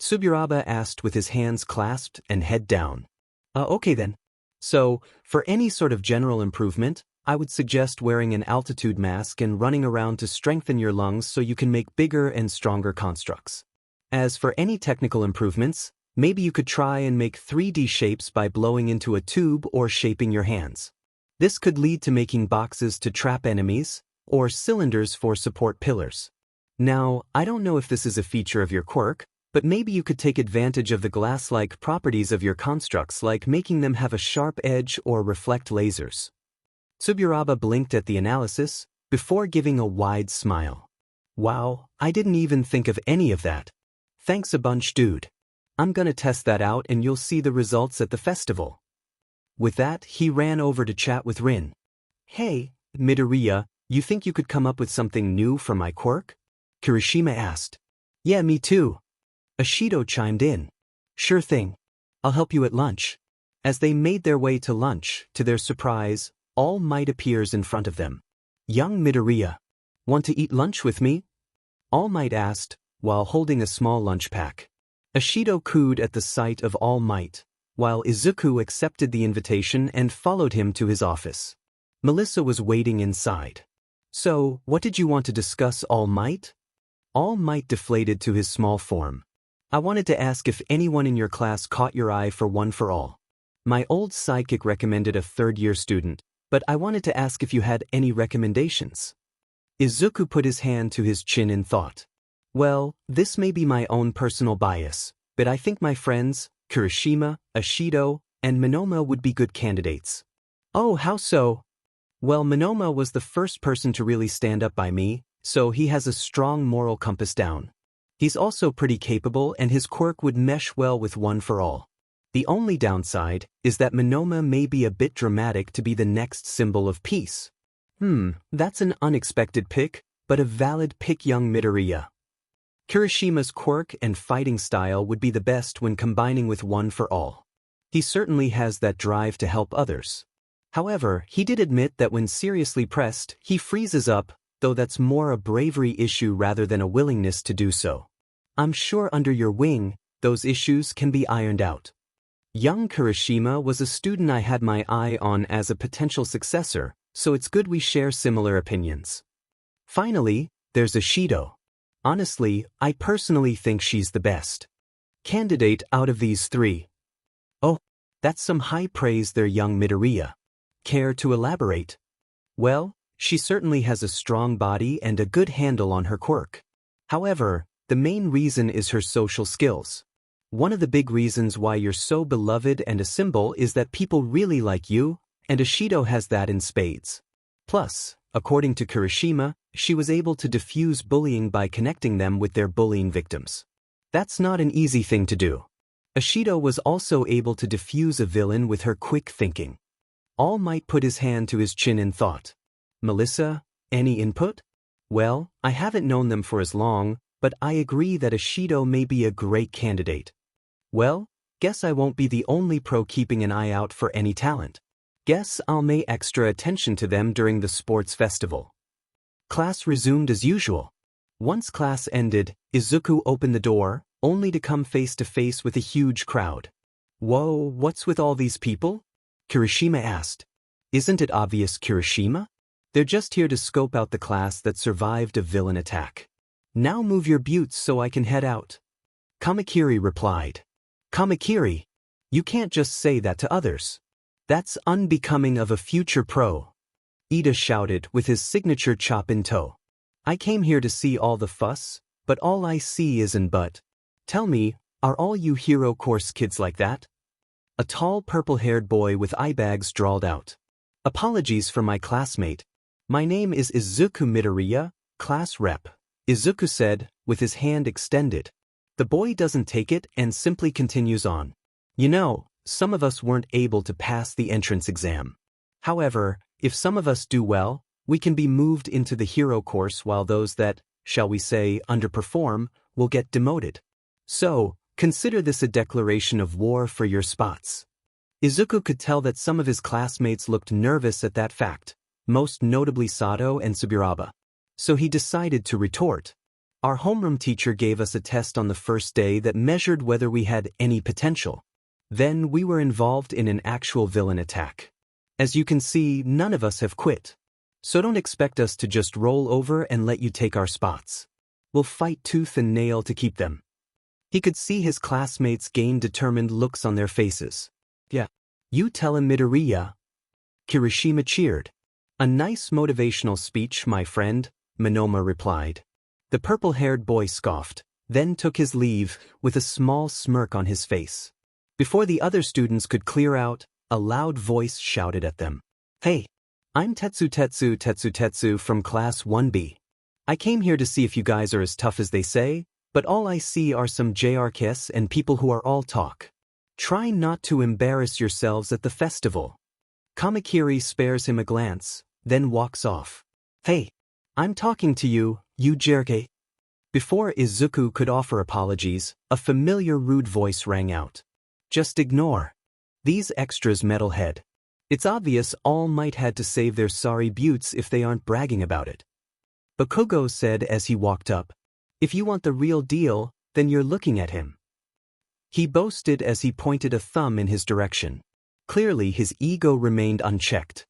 Tsuburaba asked with his hands clasped and head down. Okay then. So, for any sort of general improvement, I would suggest wearing an altitude mask and running around to strengthen your lungs so you can make bigger and stronger constructs. As for any technical improvements, maybe you could try and make 3D shapes by blowing into a tube or shaping your hands. This could lead to making boxes to trap enemies, or cylinders for support pillars. Now, I don't know if this is a feature of your quirk, but maybe you could take advantage of the glass-like properties of your constructs like making them have a sharp edge or reflect lasers. Tsuburaba blinked at the analysis, before giving a wide smile. Wow, I didn't even think of any of that. Thanks a bunch dude. I'm gonna test that out and you'll see the results at the festival. With that, he ran over to chat with Rin. Hey, Midoriya, you think you could come up with something new for my quirk? Kirishima asked. Yeah, me too. Ashido chimed in. Sure thing. I'll help you at lunch. As they made their way to lunch, to their surprise, All Might appears in front of them. Young Midoriya. Want to eat lunch with me? All Might asked, while holding a small lunch pack. Ashido cooed at the sight of All Might, while Izuku accepted the invitation and followed him to his office. Melissa was waiting inside. So, what did you want to discuss, All Might? All Might deflated to his small form. I wanted to ask if anyone in your class caught your eye for One for All. My old sidekick recommended a third-year student, but I wanted to ask if you had any recommendations. Izuku put his hand to his chin in thought. Well, this may be my own personal bias, but I think my friends, Kirishima, Ashido, and Monoma would be good candidates. Oh, how so? Well, Monoma was the first person to really stand up by me, so he has a strong moral compass down. He's also pretty capable and his quirk would mesh well with One for All. The only downside is that Monoma may be a bit dramatic to be the next symbol of peace. That's an unexpected pick, but a valid pick young Midoriya. Kirishima's quirk and fighting style would be the best when combining with One for All. He certainly has that drive to help others. However, he did admit that when seriously pressed, he freezes up, though that's more a bravery issue rather than a willingness to do so. I'm sure under your wing, those issues can be ironed out. Young Kirishima was a student I had my eye on as a potential successor, so it's good we share similar opinions. Finally, there's Ashido. Honestly, I personally think she's the best candidate out of these 3. Oh, that's some high praise there young Midoriya. Care to elaborate? Well, she certainly has a strong body and a good handle on her quirk. However, the main reason is her social skills. One of the big reasons why you're so beloved and a symbol is that people really like you, and Ashido has that in spades. Plus, according to Kirishima, she was able to diffuse bullying by connecting them with their bullying victims. That's not an easy thing to do. Ashido was also able to diffuse a villain with her quick thinking. All Might put his hand to his chin in thought. Melissa, any input? Well, I haven't known them for as long, but I agree that Ashido may be a great candidate. Well, guess I won't be the only pro keeping an eye out for any talent. Guess I'll pay extra attention to them during the sports festival. Class resumed as usual. Once class ended, Izuku opened the door, only to come face to face with a huge crowd. Whoa, what's with all these people? Kirishima asked. Isn't it obvious, Kirishima? They're just here to scope out the class that survived a villain attack. Now move your buttes so I can head out. Kamakiri replied. Kamakiri? You can't just say that to others. That's unbecoming of a future pro. Ida shouted with his signature chop in tow. I came here to see all the fuss, but all I see isn't but. Tell me, are all you hero course kids like that? A tall purple-haired boy with eye bags drawled out. Apologies for my classmate. My name is Isizuku Midoriya, class rep. Izuku said, with his hand extended. The boy doesn't take it and simply continues on. You know, some of us weren't able to pass the entrance exam. However, if some of us do well, we can be moved into the hero course while those that, shall we say, underperform, will get demoted. So, consider this a declaration of war for your spots. Izuku could tell that some of his classmates looked nervous at that fact, most notably Sato and Tsuburaba. So he decided to retort. Our homeroom teacher gave us a test on the first day that measured whether we had any potential. Then we were involved in an actual villain attack. As you can see, none of us have quit. So don't expect us to just roll over and let you take our spots. We'll fight tooth and nail to keep them. He could see his classmates gain determined looks on their faces. Yeah. You tell him, Midoriya. Kirishima cheered. A nice motivational speech, my friend, Monoma replied. The purple-haired boy scoffed, then took his leave, with a small smirk on his face. Before the other students could clear out, a loud voice shouted at them. Hey, I'm Tetsu from Class 1B. I came here to see if you guys are as tough as they say, but all I see are some JRKs and people who are all talk. Try not to embarrass yourselves at the festival. Kamakiri spares him a glance, then walks off. Hey, I'm talking to you, you JRK. Before Izuku could offer apologies, a familiar rude voice rang out. Just ignore. These extras, metalhead. It's obvious All Might had to save their sorry buttes if they aren't bragging about it. Bakugo said as he walked up. If you want the real deal, then you're looking at him. He boasted as he pointed a thumb in his direction. Clearly his ego remained unchecked.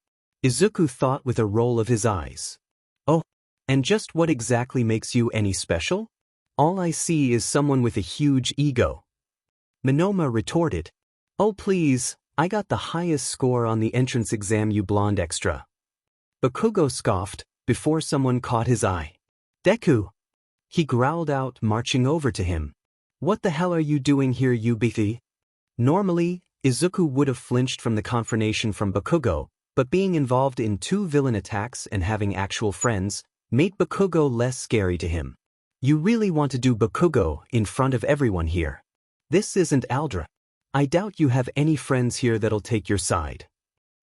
Izuku thought with a roll of his eyes. Oh, and just what exactly makes you any special? All I see is someone with a huge ego. Monoma retorted. Oh please, I got the highest score on the entrance exam, you blonde extra. Bakugo scoffed, before someone caught his eye. Deku! He growled out, marching over to him. What the hell are you doing here, you beefy? Normally, Izuku would have flinched from the confrontation from Bakugo, but being involved in 2 villain attacks and having actual friends made Bakugo less scary to him. You really want to do Bakugo in front of everyone here. This isn't Aldra. I doubt you have any friends here that'll take your side.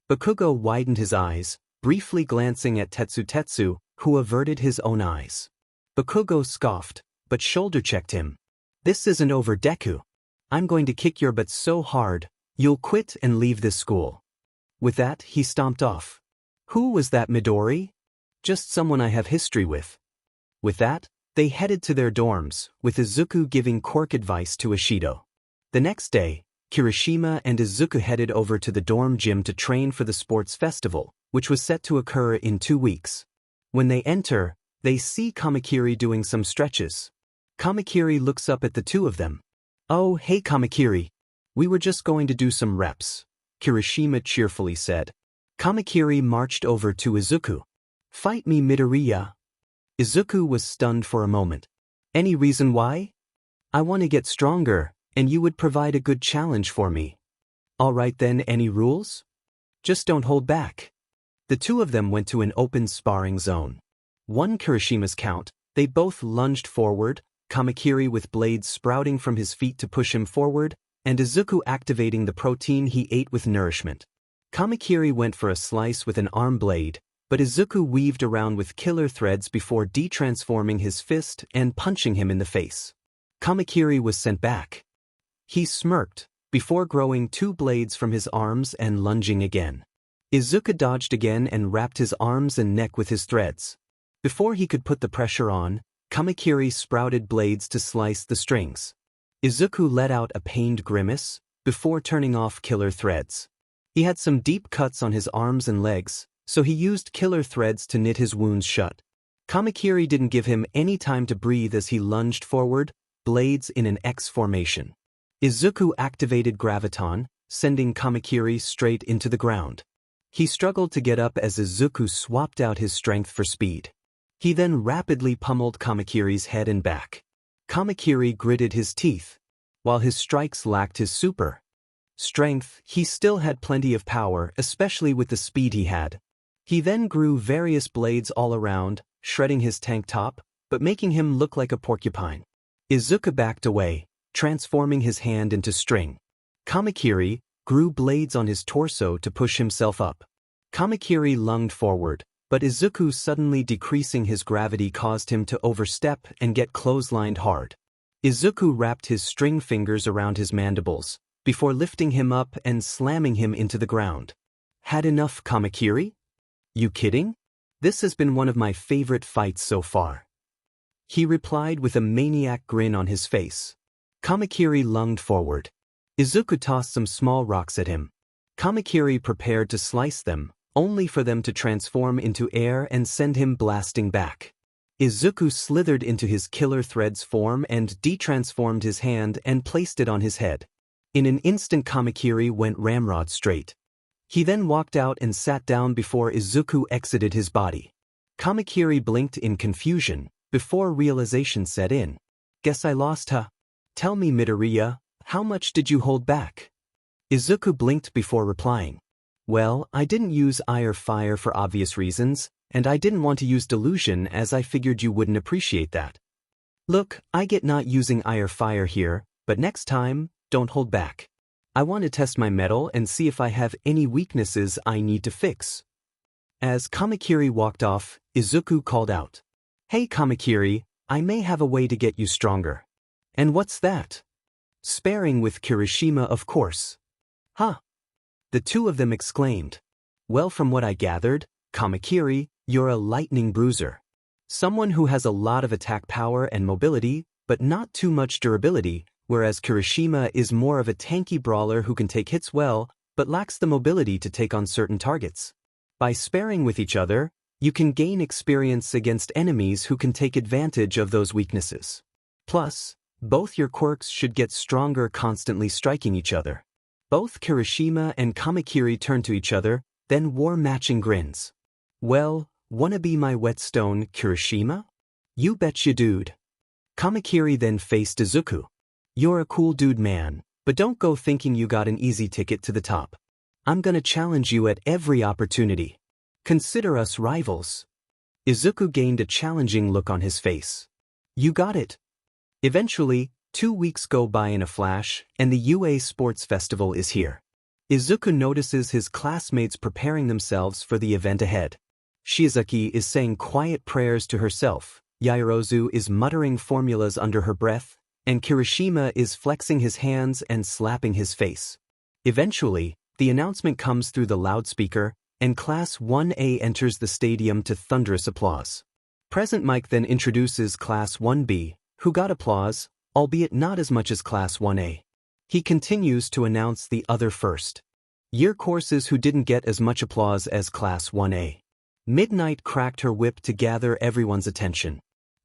Bakugo widened his eyes, briefly glancing at Tetsu, who averted his own eyes. Bakugo scoffed, but shoulder-checked him. This isn't over, Deku. I'm going to kick your butt so hard, you'll quit and leave this school. With that, he stomped off. Who was that, Midori? Just someone I have history with. With that, they headed to their dorms, with Izuku giving Quirk advice to Ashido. The next day, Kirishima and Izuku headed over to the dorm gym to train for the sports festival, which was set to occur in 2 weeks. When they enter, they see Kamakiri doing some stretches. Kamakiri looks up at the two of them. Oh, hey Kamakiri. We were just going to do some reps, Kirishima cheerfully said. Kamakiri marched over to Izuku. Fight me, Midoriya. Izuku was stunned for a moment. Any reason why? I want to get stronger, and you would provide a good challenge for me. All right then, any rules? Just don't hold back. The two of them went to an open sparring zone. One Kirishima's count, they both lunged forward, Kamakiri with blades sprouting from his feet to push him forward, and Izuku activating the protein he ate with nourishment. Kamakiri went for a slice with an arm blade, but Izuku weaved around with killer threads before de-transforming his fist and punching him in the face. Kamakiri was sent back. He smirked, before growing 2 blades from his arms and lunging again. Izuku dodged again and wrapped his arms and neck with his threads. Before he could put the pressure on, Kamakiri sprouted blades to slice the strings. Izuku let out a pained grimace, before turning off killer threads. He had some deep cuts on his arms and legs, so he used killer threads to knit his wounds shut. Kamakiri didn't give him any time to breathe as he lunged forward, blades in an X formation. Izuku activated Graviton, sending Kamakiri straight into the ground. He struggled to get up as Izuku swapped out his strength for speed. He then rapidly pummeled Kamakiri's head and back. Kamakiri gritted his teeth. While his strikes lacked his super strength, he still had plenty of power, especially with the speed he had. He then grew various blades all around, shredding his tank top, but making him look like a porcupine. Izuku backed away, transforming his hand into string. Kamakiri grew blades on his torso to push himself up. Kamakiri lunged forward, but Izuku suddenly decreasing his gravity caused him to overstep and get clotheslined hard. Izuku wrapped his string fingers around his mandibles, before lifting him up and slamming him into the ground. Had enough, Kamakiri? You kidding? This has been one of my favorite fights so far. He replied with a maniac grin on his face. Kamakiri lunged forward. Izuku tossed some small rocks at him. Kamakiri prepared to slice them, only for them to transform into air and send him blasting back. Izuku slithered into his killer thread's form and de-transformed his hand and placed it on his head. In an instant Kamakiri went ramrod straight. He then walked out and sat down before Izuku exited his body. Kamakiri blinked in confusion, before realization set in. Guess I lost, huh? Tell me, Midoriya, how much did you hold back? Izuku blinked before replying. Well, I didn't use Ire Fire for obvious reasons, and I didn't want to use Delusion as I figured you wouldn't appreciate that. Look, I get not using Ire Fire here, but next time, don't hold back. I want to test my mettle and see if I have any weaknesses I need to fix. As Kamakiri walked off, Izuku called out. Hey Kamakiri, I may have a way to get you stronger. And what's that? Sparring with Kirishima, of course. Huh? The two of them exclaimed. Well, from what I gathered, Kamakiri, you're a lightning bruiser. Someone who has a lot of attack power and mobility, but not too much durability, whereas Kirishima is more of a tanky brawler who can take hits well, but lacks the mobility to take on certain targets. By sparring with each other, you can gain experience against enemies who can take advantage of those weaknesses. Plus, both your quirks should get stronger constantly striking each other. Both Kirishima and Kamakiri turned to each other, then wore matching grins. Well, wanna be my whetstone, Kirishima? You betcha, dude. Kamakiri then faced Izuku. You're a cool dude, man, but don't go thinking you got an easy ticket to the top. I'm gonna challenge you at every opportunity. Consider us rivals. Izuku gained a challenging look on his face. You got it. Eventually, 2 weeks go by in a flash, and the UA Sports Festival is here. Izuku notices his classmates preparing themselves for the event ahead. Shizuki is saying quiet prayers to herself, Yaoyorozu is muttering formulas under her breath, and Kirishima is flexing his hands and slapping his face. Eventually, the announcement comes through the loudspeaker, and Class 1A enters the stadium to thunderous applause. Present Mike then introduces Class 1B, who got applause, albeit not as much as Class 1A. He continues to announce the other first-year courses who didn't get as much applause as Class 1A. Midnight cracked her whip to gather everyone's attention.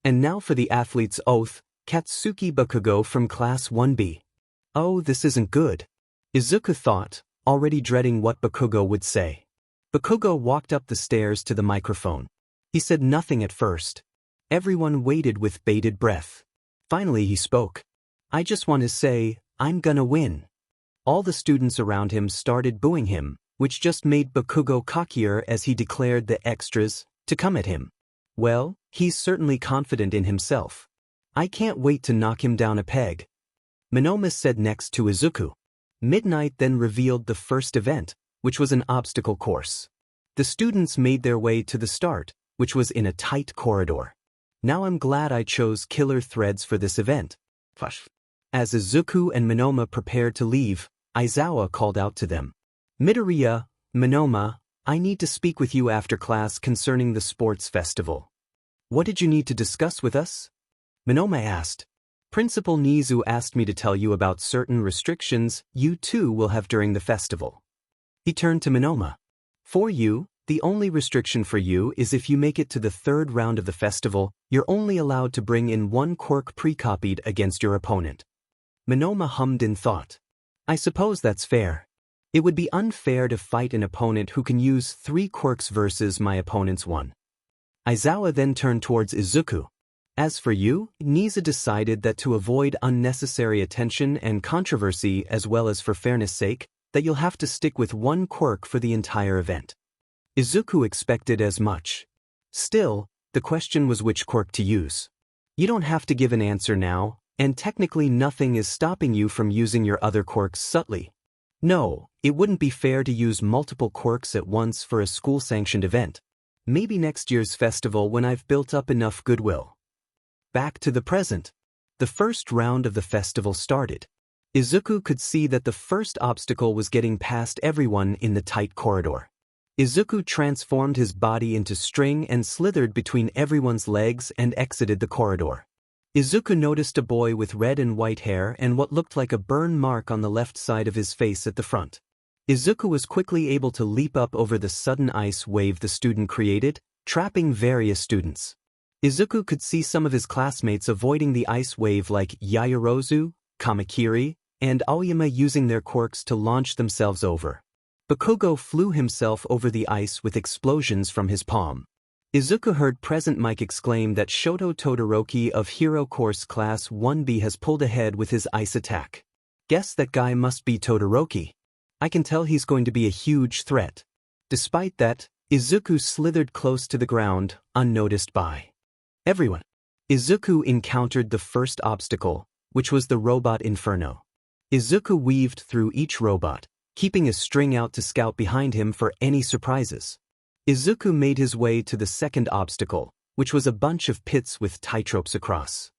And now for the athlete's oath, Katsuki Bakugo from Class 1B. Oh, this isn't good. Izuku thought, already dreading what Bakugo would say. Bakugo walked up the stairs to the microphone. He said nothing at first. Everyone waited with bated breath. Finally he spoke. I just want to say, I'm gonna win. All the students around him started booing him, which just made Bakugo cockier as he declared the extras to come at him. Well, he's certainly confident in himself. I can't wait to knock him down a peg. Monoma said next to Izuku. Midnight then revealed the first event, which was an obstacle course. The students made their way to the start, which was in a tight corridor. Now I'm glad I chose killer threads for this event. As Izuku and Monoma prepared to leave, Aizawa called out to them. Midoriya, Monoma, I need to speak with you after class concerning the sports festival. What did you need to discuss with us? Monoma asked. Principal Nizu asked me to tell you about certain restrictions you too will have during the festival. He turned to Monoma. For you, the only restriction for you is if you make it to the third round of the festival, you're only allowed to bring in one quirk pre-copied against your opponent. Monoma hummed in thought. I suppose that's fair. It would be unfair to fight an opponent who can use 3 quirks versus my opponent's 1. Aizawa then turned towards Izuku. As for you, Nisa decided that to avoid unnecessary attention and controversy as well as for fairness' sake, that you'll have to stick with 1 quirk for the entire event. Izuku expected as much. Still, the question was which quirk to use. You don't have to give an answer now, and technically nothing is stopping you from using your other quirks subtly. No, it wouldn't be fair to use multiple quirks at once for a school-sanctioned event. Maybe next year's festival when I've built up enough goodwill. Back to the present. The first round of the festival started. Izuku could see that the first obstacle was getting past everyone in the tight corridor. Izuku transformed his body into string and slithered between everyone's legs and exited the corridor. Izuku noticed a boy with red and white hair and what looked like a burn mark on the left side of his face at the front. Izuku was quickly able to leap up over the sudden ice wave the student created, trapping various students. Izuku could see some of his classmates avoiding the ice wave like Yaoyorozu, Kamakiri, and Aoyama using their quirks to launch themselves over. Bakugo flew himself over the ice with explosions from his palm. Izuku heard Present Mike exclaim that Shoto Todoroki of Hero Course Class 1B has pulled ahead with his ice attack. Guess that guy must be Todoroki. I can tell he's going to be a huge threat. Despite that, Izuku slithered close to the ground, unnoticed by everyone. Izuku encountered the first obstacle, which was the robot Inferno. Izuku weaved through each robot, keeping a string out to scout behind him for any surprises. Izuku made his way to the second obstacle, which was a bunch of pits with tightropes across.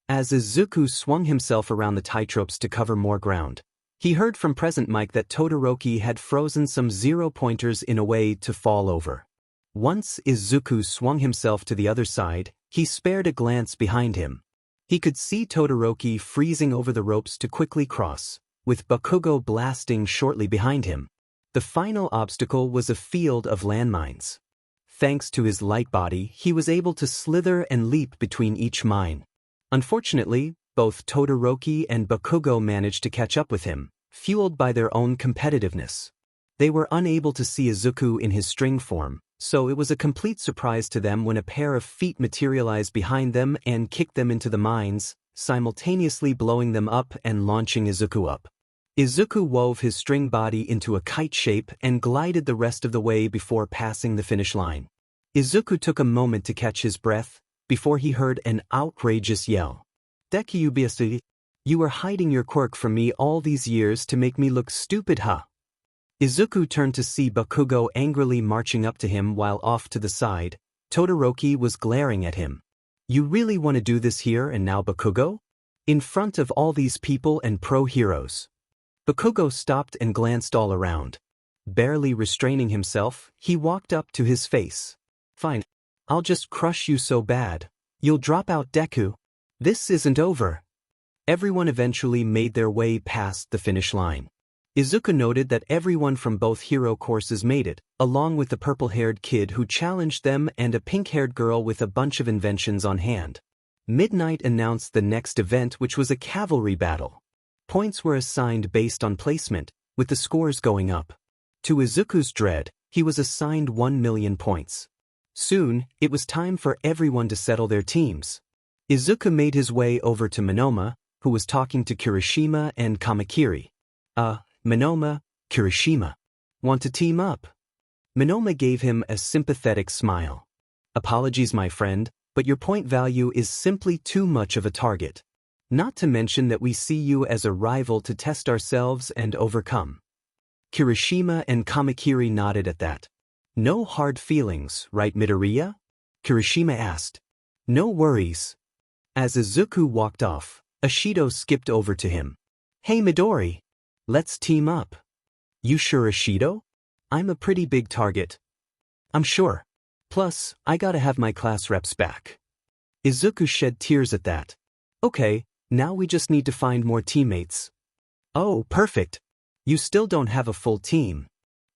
As Izuku swung himself around the tightropes to cover more ground, he heard from Present Mike that Todoroki had frozen some 0-pointers in a way to fall over. Once Izuku swung himself to the other side, he spared a glance behind him. He could see Todoroki freezing over the ropes to quickly cross, with Bakugo blasting shortly behind him. The final obstacle was a field of landmines. Thanks to his light body, he was able to slither and leap between each mine. Unfortunately, both Todoroki and Bakugo managed to catch up with him, fueled by their own competitiveness. They were unable to see Izuku in his string form, so it was a complete surprise to them when a pair of feet materialized behind them and kicked them into the mines, simultaneously blowing them up and launching Izuku up. Izuku wove his string body into a kite shape and glided the rest of the way before passing the finish line. Izuku took a moment to catch his breath, before he heard an outrageous yell. Deku, you were hiding your quirk from me all these years to make me look stupid, huh? Izuku turned to see Bakugo angrily marching up to him while off to the side. Todoroki was glaring at him. You really want to do this here and now, Bakugo? In front of all these people and pro-heroes? Bakugo stopped and glanced all around. Barely restraining himself, he walked up to his face. Fine. I'll just crush you so bad. You'll drop out, Deku. This isn't over. Everyone eventually made their way past the finish line. Izuku noted that everyone from both hero courses made it, along with the purple-haired kid who challenged them and a pink-haired girl with a bunch of inventions on hand. Midnight announced the next event, which was a cavalry battle. Points were assigned based on placement, with the scores going up. To Izuku's dread, he was assigned 1 million points. Soon, it was time for everyone to settle their teams. Izuku made his way over to Monoma, who was talking to Kirishima and Kamakiri. Monoma, Kirishima. Want to team up? Monoma gave him a sympathetic smile. Apologies, my friend, but your point value is simply too much of a target. Not to mention that we see you as a rival to test ourselves and overcome. Kirishima and Kamakiri nodded at that. No hard feelings, right, Midoriya? Kirishima asked. No worries. As Izuku walked off, Ashido skipped over to him. Hey Midori. Let's team up. You sure, Ashido? I'm a pretty big target. I'm sure. Plus, I gotta have my class reps back. Izuku shed tears at that. Okay, now we just need to find more teammates. Oh, perfect. You still don't have a full team.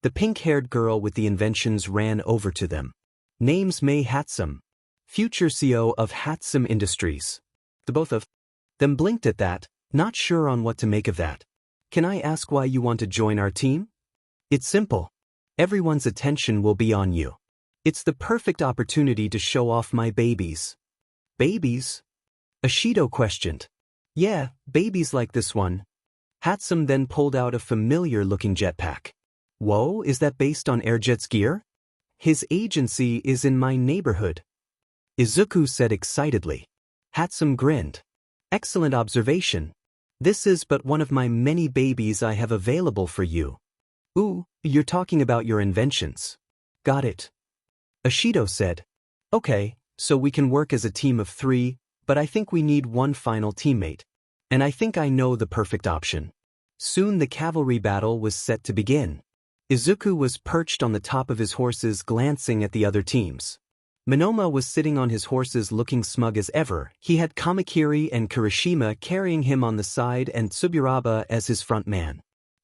The pink-haired girl with the inventions ran over to them. Name's Mei Hatsum, future CEO of Hatsum Industries. The both of them blinked at that, Not sure on what to make of that. Can I ask why you want to join our team? It's simple. Everyone's attention will be on you. It's the perfect opportunity to show off my babies. Babies? Ashido questioned. Yeah, babies like this one. Hatsum then pulled out a familiar-looking jetpack. Whoa, is that based on Airjet's gear? His agency is in my neighborhood. Izuku said excitedly. Hatsum grinned. Excellent observation. This is but one of my many babies I have available for you. Ooh, you're talking about your inventions. Got it. Ashido said. Okay, so we can work as a team of 3, but I think we need one final teammate. And I think I know the perfect option. Soon the cavalry battle was set to begin. Izuku was perched on the top of his horses glancing at the other teams. Monoma was sitting on his horses looking smug as ever. He had Kamakiri and Kirishima carrying him on the side and Tsuburaba as his front man.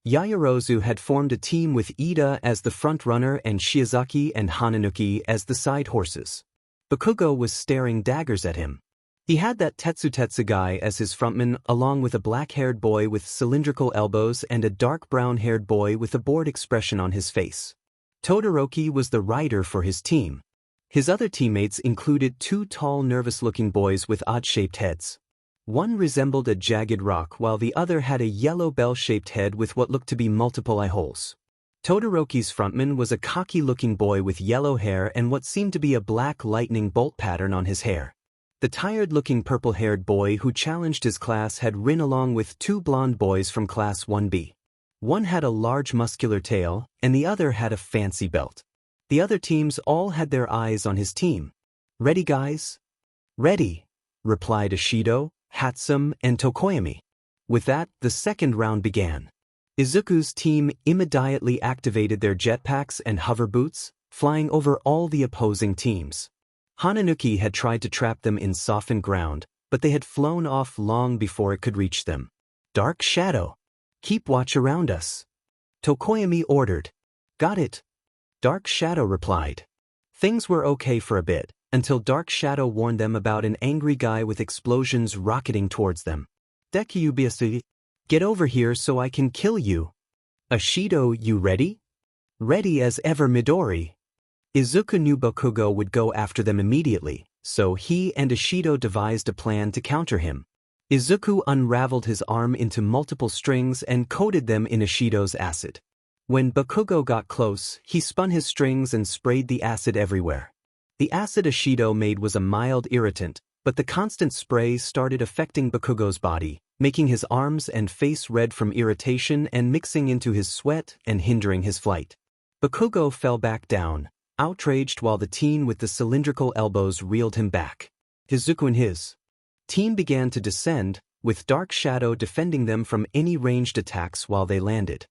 Yaoyorozu had formed a team with Ida as the front runner and Shiozaki and Hananuki as the side horses. Bakugo was staring daggers at him. He had that Tetsutetsu guy as his frontman along with a black-haired boy with cylindrical elbows and a dark brown-haired boy with a bored expression on his face. Todoroki was the rider for his team. His other teammates included 2 tall nervous-looking boys with odd-shaped heads. One resembled a jagged rock while the other had a yellow bell-shaped head with what looked to be multiple eye holes. Todoroki's frontman was a cocky-looking boy with yellow hair and what seemed to be a black lightning bolt pattern on his hair. The tired-looking purple-haired boy who challenged his class had ridden along with 2 blonde boys from Class 1B. One had a large muscular tail, and the other had a fancy belt. The other teams all had their eyes on his team. Ready, guys? Ready, replied Ashido, Hatsum, and Tokoyami. With that, the second round began. Izuku's team immediately activated their jetpacks and hover boots, flying over all the opposing teams. Hananuki had tried to trap them in softened ground, but they had flown off long before it could reach them. Dark Shadow. Keep watch around us. Tokoyami ordered. Got it. Dark Shadow replied. Things were okay for a bit, until Dark Shadow warned them about an angry guy with explosions rocketing towards them. Deku, get over here so I can kill you. Ashido, you ready? Ready as ever, Midori. Izuku knew Bakugo would go after them immediately, so he and Ashido devised a plan to counter him. Izuku unraveled his arm into multiple strings and coated them in Ashido's acid. When Bakugo got close, he spun his strings and sprayed the acid everywhere. The acid Ashido made was a mild irritant, but the constant spray started affecting Bakugo's body, making his arms and face red from irritation and mixing into his sweat and hindering his flight. Bakugo fell back down, outraged while the teen with the cylindrical elbows reeled him back. Izuku and his team began to descend, with Dark Shadow defending them from any ranged attacks while they landed.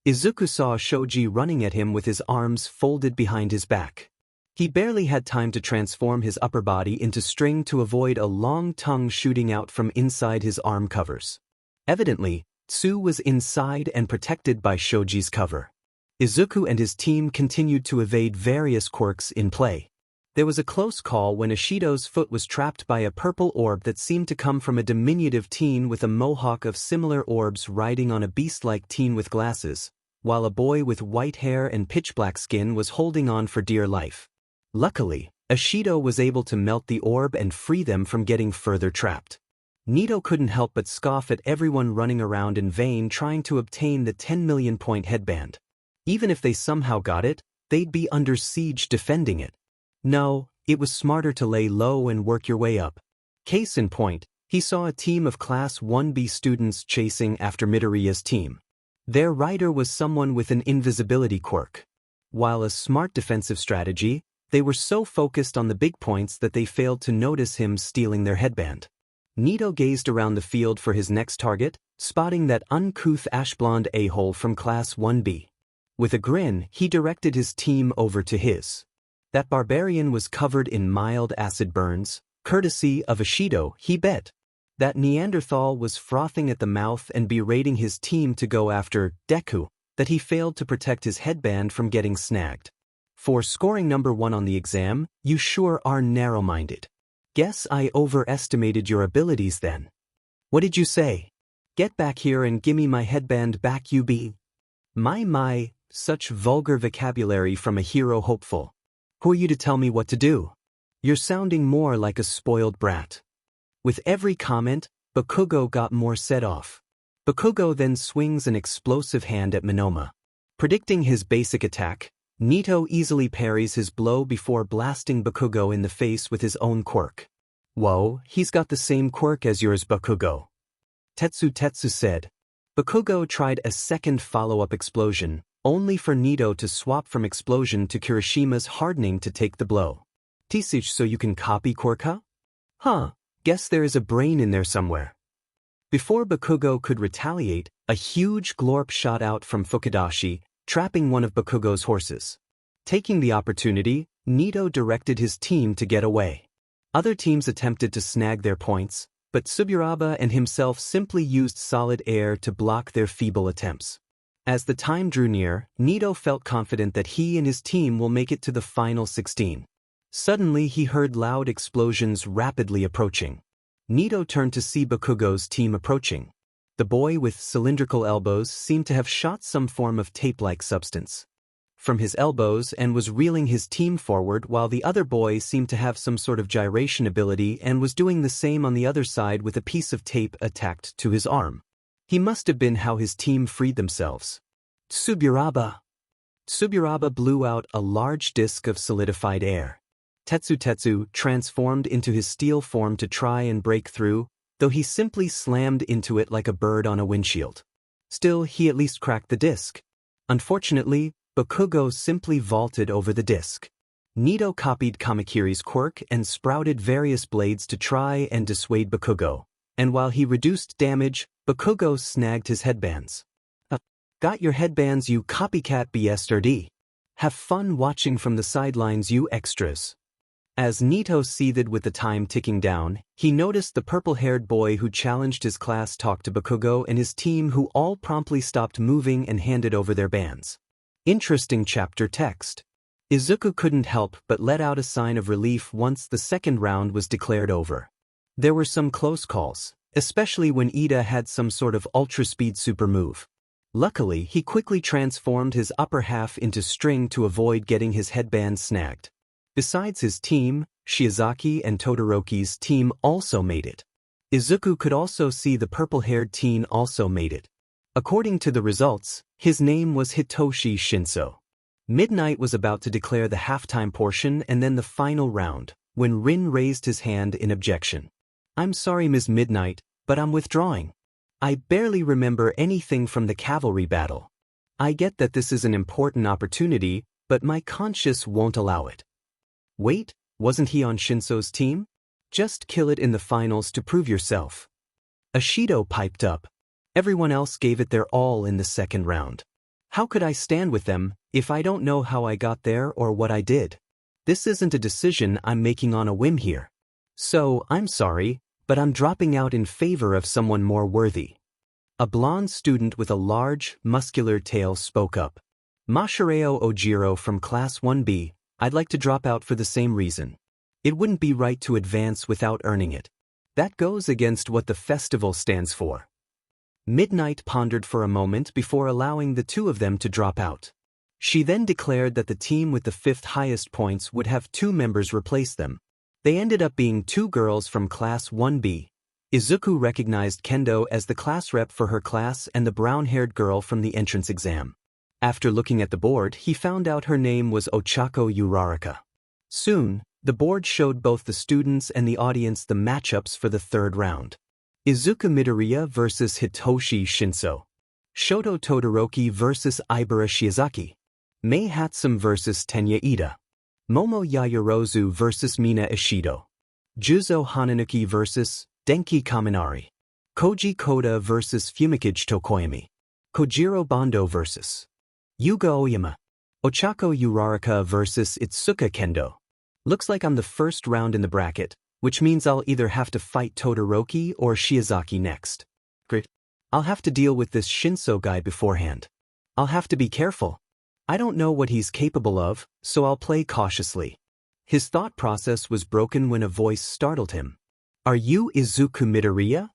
Izuku saw Shoji running at him with his arms folded behind his back. He barely had time to transform his upper body into string to avoid a long tongue shooting out from inside his arm covers. Evidently, Tsu was inside and protected by Shoji's cover. Izuku and his team continued to evade various quirks in play. There was a close call when Ashido's foot was trapped by a purple orb that seemed to come from a diminutive teen with a mohawk of similar orbs riding on a beast-like teen with glasses, while a boy with white hair and pitch-black skin was holding on for dear life. Luckily, Ashido was able to melt the orb and free them from getting further trapped. Nito couldn't help but scoff at everyone running around in vain trying to obtain the 10 million point headband. Even if they somehow got it, they'd be under siege defending it. No, it was smarter to lay low and work your way up. Case in point, he saw a team of Class 1B students chasing after Midoriya's team. Their rider was someone with an invisibility quirk. While a smart defensive strategy, they were so focused on the big points that they failed to notice him stealing their headband. Nito gazed around the field for his next target, spotting that uncouth ash-blonde a-hole from Class 1B. With a grin, he directed his team over to his. That barbarian was covered in mild acid burns, courtesy of Ashido, he bet. That Neanderthal was frothing at the mouth and berating his team to go after Deku, that he failed to protect his headband from getting snagged. For scoring number 1 on the exam, you sure are narrow-minded. Guess I overestimated your abilities then. What did you say? Get back here and gimme my headband back, you be. My, such vulgar vocabulary from a hero hopeful. Who are you to tell me what to do? You're sounding more like a spoiled brat. With every comment, Bakugo got more set off. Bakugo then swings an explosive hand at Monoma. Predicting his basic attack, Nito easily parries his blow before blasting Bakugo in the face with his own quirk. Whoa, he's got the same quirk as yours, Bakugo. Tetsu said. Bakugo tried a second follow-up explosion, only for Nito to swap from explosion to Kirishima's hardening to take the blow. Teach so you can copy Quirka? Huh, guess there is a brain in there somewhere. Before Bakugo could retaliate, a huge glorp shot out from Fukudashi, trapping one of Bakugo's horses. Taking the opportunity, Nito directed his team to get away. Other teams attempted to snag their points, but Suburaba and himself simply used solid air to block their feeble attempts. As the time drew near, Nito felt confident that he and his team will make it to the final 16. Suddenly he heard loud explosions rapidly approaching. Nito turned to see Bakugo's team approaching. The boy with cylindrical elbows seemed to have shot some form of tape-like substance from his elbows and was reeling his team forward, while the other boy seemed to have some sort of gyration ability and was doing the same on the other side with a piece of tape attached to his arm. He must have been how his team freed themselves. Suburaba blew out a large disk of solidified air. Tetsu transformed into his steel form to try and break through, though he simply slammed into it like a bird on a windshield. Still, he at least cracked the disk. Unfortunately, Bakugo simply vaulted over the disk. Nito copied Kamakiri's quirk and sprouted various blades to try and dissuade Bakugo, and while he reduced damage, Bakugo snagged his headbands. Got your headbands, you copycat bastard. Have fun watching from the sidelines, you extras. As Nito seethed with the time ticking down, he noticed the purple-haired boy who challenged his class talk to Bakugo and his team, who all promptly stopped moving and handed over their bands. Interesting chapter text. Izuku couldn't help but let out a sign of relief once the second round was declared over. There were some close calls, especially when Ida had some sort of ultra-speed super move. Luckily, he quickly transformed his upper half into string to avoid getting his headband snagged. Besides his team, Shiozaki and Todoroki's team also made it. Izuku could also see the purple-haired teen also made it. According to the results, his name was Hitoshi Shinszo. Midnight was about to declare the halftime portion and then the final round, when Rin raised his hand in objection. I'm sorry, Ms. Midnight, but I'm withdrawing. I barely remember anything from the cavalry battle. I get that this is an important opportunity, but my conscience won't allow it. Wait, wasn't he on Shinszo's team? Just kill it in the finals to prove yourself. Ashido piped up. Everyone else gave it their all in the second round. How could I stand with them if I don't know how I got there or what I did? This isn't a decision I'm making on a whim here. So, I'm sorry, but I'm dropping out in favor of someone more worthy. A blonde student with a large, muscular tail spoke up. Masahiro Ojiro from Class 1B, I'd like to drop out for the same reason. It wouldn't be right to advance without earning it. That goes against what the festival stands for. Midnight pondered for a moment before allowing the two of them to drop out. She then declared that the team with the fifth highest points would have two members replace them. They ended up being two girls from Class 1B. Izuku recognized Kendo as the class rep for her class and the brown-haired girl from the entrance exam. After looking at the board, he found out her name was Ochako Uraraka. Soon, the board showed both the students and the audience the matchups for the third round. Izuku Midoriya vs. Hitoshi Shinszo. Shoto Todoroki vs. Ibara Shiozaki. Mei Hatsum vs. Tenya Ida. Momo Yaoyorozu vs. Mina Ashido. Juzo Hananuki vs. Denki Kaminari. Koji Koda vs. Fumikage Tokoyami. Kojiro Bondo vs. Yuga Oyama. Ochako Uraraka vs. Itsuka Kendo. Looks like I'm the first round in the bracket, which means I'll either have to fight Todoroki or Shiozaki next. Great. I'll have to deal with this Shinszo guy beforehand. I'll have to be careful. I don't know what he's capable of, so I'll play cautiously. His thought process was broken when a voice startled him. Are you Izuku Midoriya?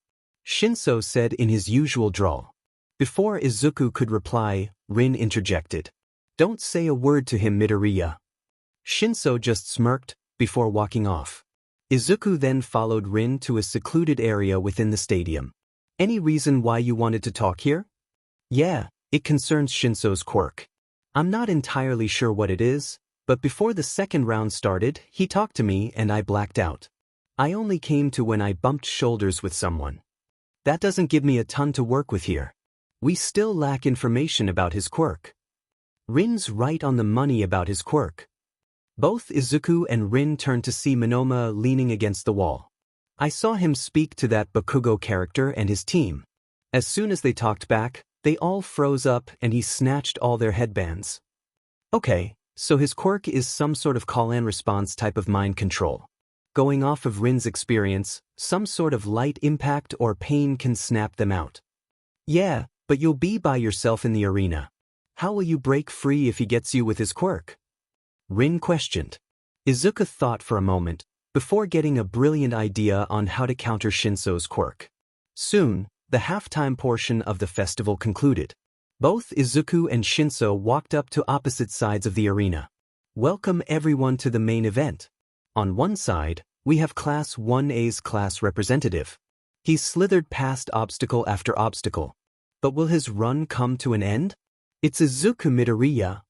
Shinszo said in his usual drawl. Before Izuku could reply, Rin interjected. Don't say a word to him, Midoriya. Shinszo just smirked, before walking off. Izuku then followed Rin to a secluded area within the stadium. Any reason why you wanted to talk here? Yeah, it concerns Shinszo's quirk. I'm not entirely sure what it is, but before the second round started, he talked to me and I blacked out. I only came to when I bumped shoulders with someone. That doesn't give me a ton to work with here. We still lack information about his quirk. Rin's right on the money about his quirk. Both Izuku and Rin turned to see Monoma leaning against the wall. I saw him speak to that Bakugo character and his team. As soon as they talked back, they all froze up and he snatched all their headbands. Okay, so his quirk is some sort of call-and-response type of mind control. Going off of Rin's experience, some sort of light impact or pain can snap them out. Yeah, but you'll be by yourself in the arena. How will you break free if he gets you with his quirk? Rin questioned. Izuku thought for a moment, before getting a brilliant idea on how to counter Shinszo's quirk. Soon, the halftime portion of the festival concluded. Both Izuku and Shinszo walked up to opposite sides of the arena. Welcome everyone to the main event. On one side, we have Class 1A's class representative. He slithered past obstacle after obstacle. But will his run come to an end? It's Izuku Midoriya.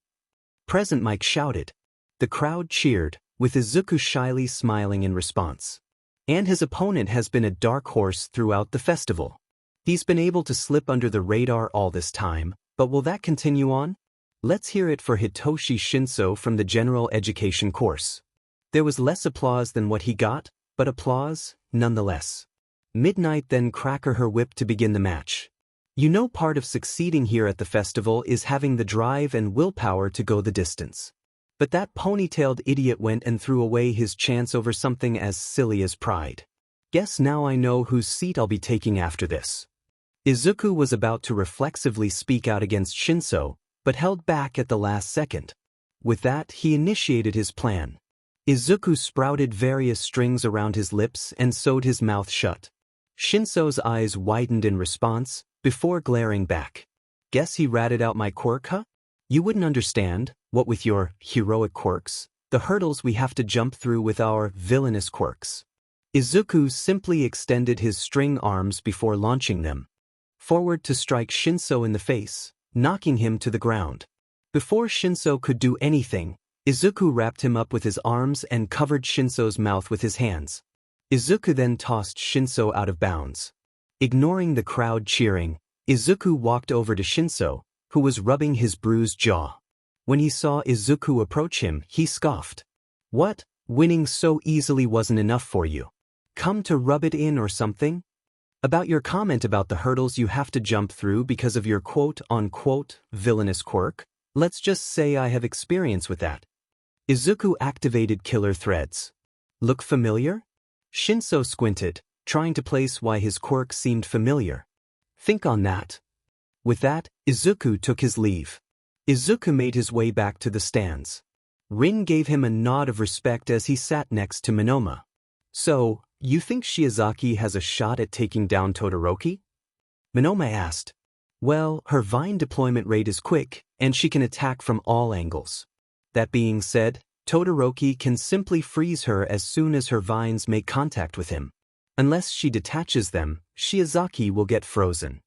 Present Mike shouted. The crowd cheered, with Izuku shyly smiling in response. And his opponent has been a dark horse throughout the festival. He's been able to slip under the radar all this time, but will that continue on? Let's hear it for Hitoshi Shinszo from the general education course. There was less applause than what he got, but applause, nonetheless. Midnight then cracker her whip to begin the match. You know, part of succeeding here at the festival is having the drive and willpower to go the distance. But that ponytailed idiot went and threw away his chance over something as silly as pride. Guess now I know whose seat I'll be taking after this. Izuku was about to reflexively speak out against Shinszo, but held back at the last second. With that, he initiated his plan. Izuku sprouted various strings around his lips and sewed his mouth shut. Shinszo's eyes widened in response, before glaring back. Guess he ratted out my quirk, huh? You wouldn't understand, what with your heroic quirks, the hurdles we have to jump through with our villainous quirks. Izuku simply extended his string arms before launching them forward to strike Shinszo in the face, knocking him to the ground. Before Shinszo could do anything, Izuku wrapped him up with his arms and covered Shinszo's mouth with his hands. Izuku then tossed Shinszo out of bounds. Ignoring the crowd cheering, Izuku walked over to Shinszo, who was rubbing his bruised jaw. When he saw Izuku approach him, he scoffed. What? Winning so easily wasn't enough for you? Come to rub it in or something? About your comment about the hurdles you have to jump through because of your quote-unquote villainous quirk, let's just say I have experience with that. Izuku activated killer threads. Look familiar? Shinszo squinted, trying to place why his quirk seemed familiar. Think on that. With that, Izuku took his leave. Izuku made his way back to the stands. Rin gave him a nod of respect as he sat next to Monoma. So, you think Shiozaki has a shot at taking down Todoroki? Monoma asked. Well, her vine deployment rate is quick, and she can attack from all angles. That being said, Todoroki can simply freeze her as soon as her vines make contact with him. Unless she detaches them, Shiozaki will get frozen.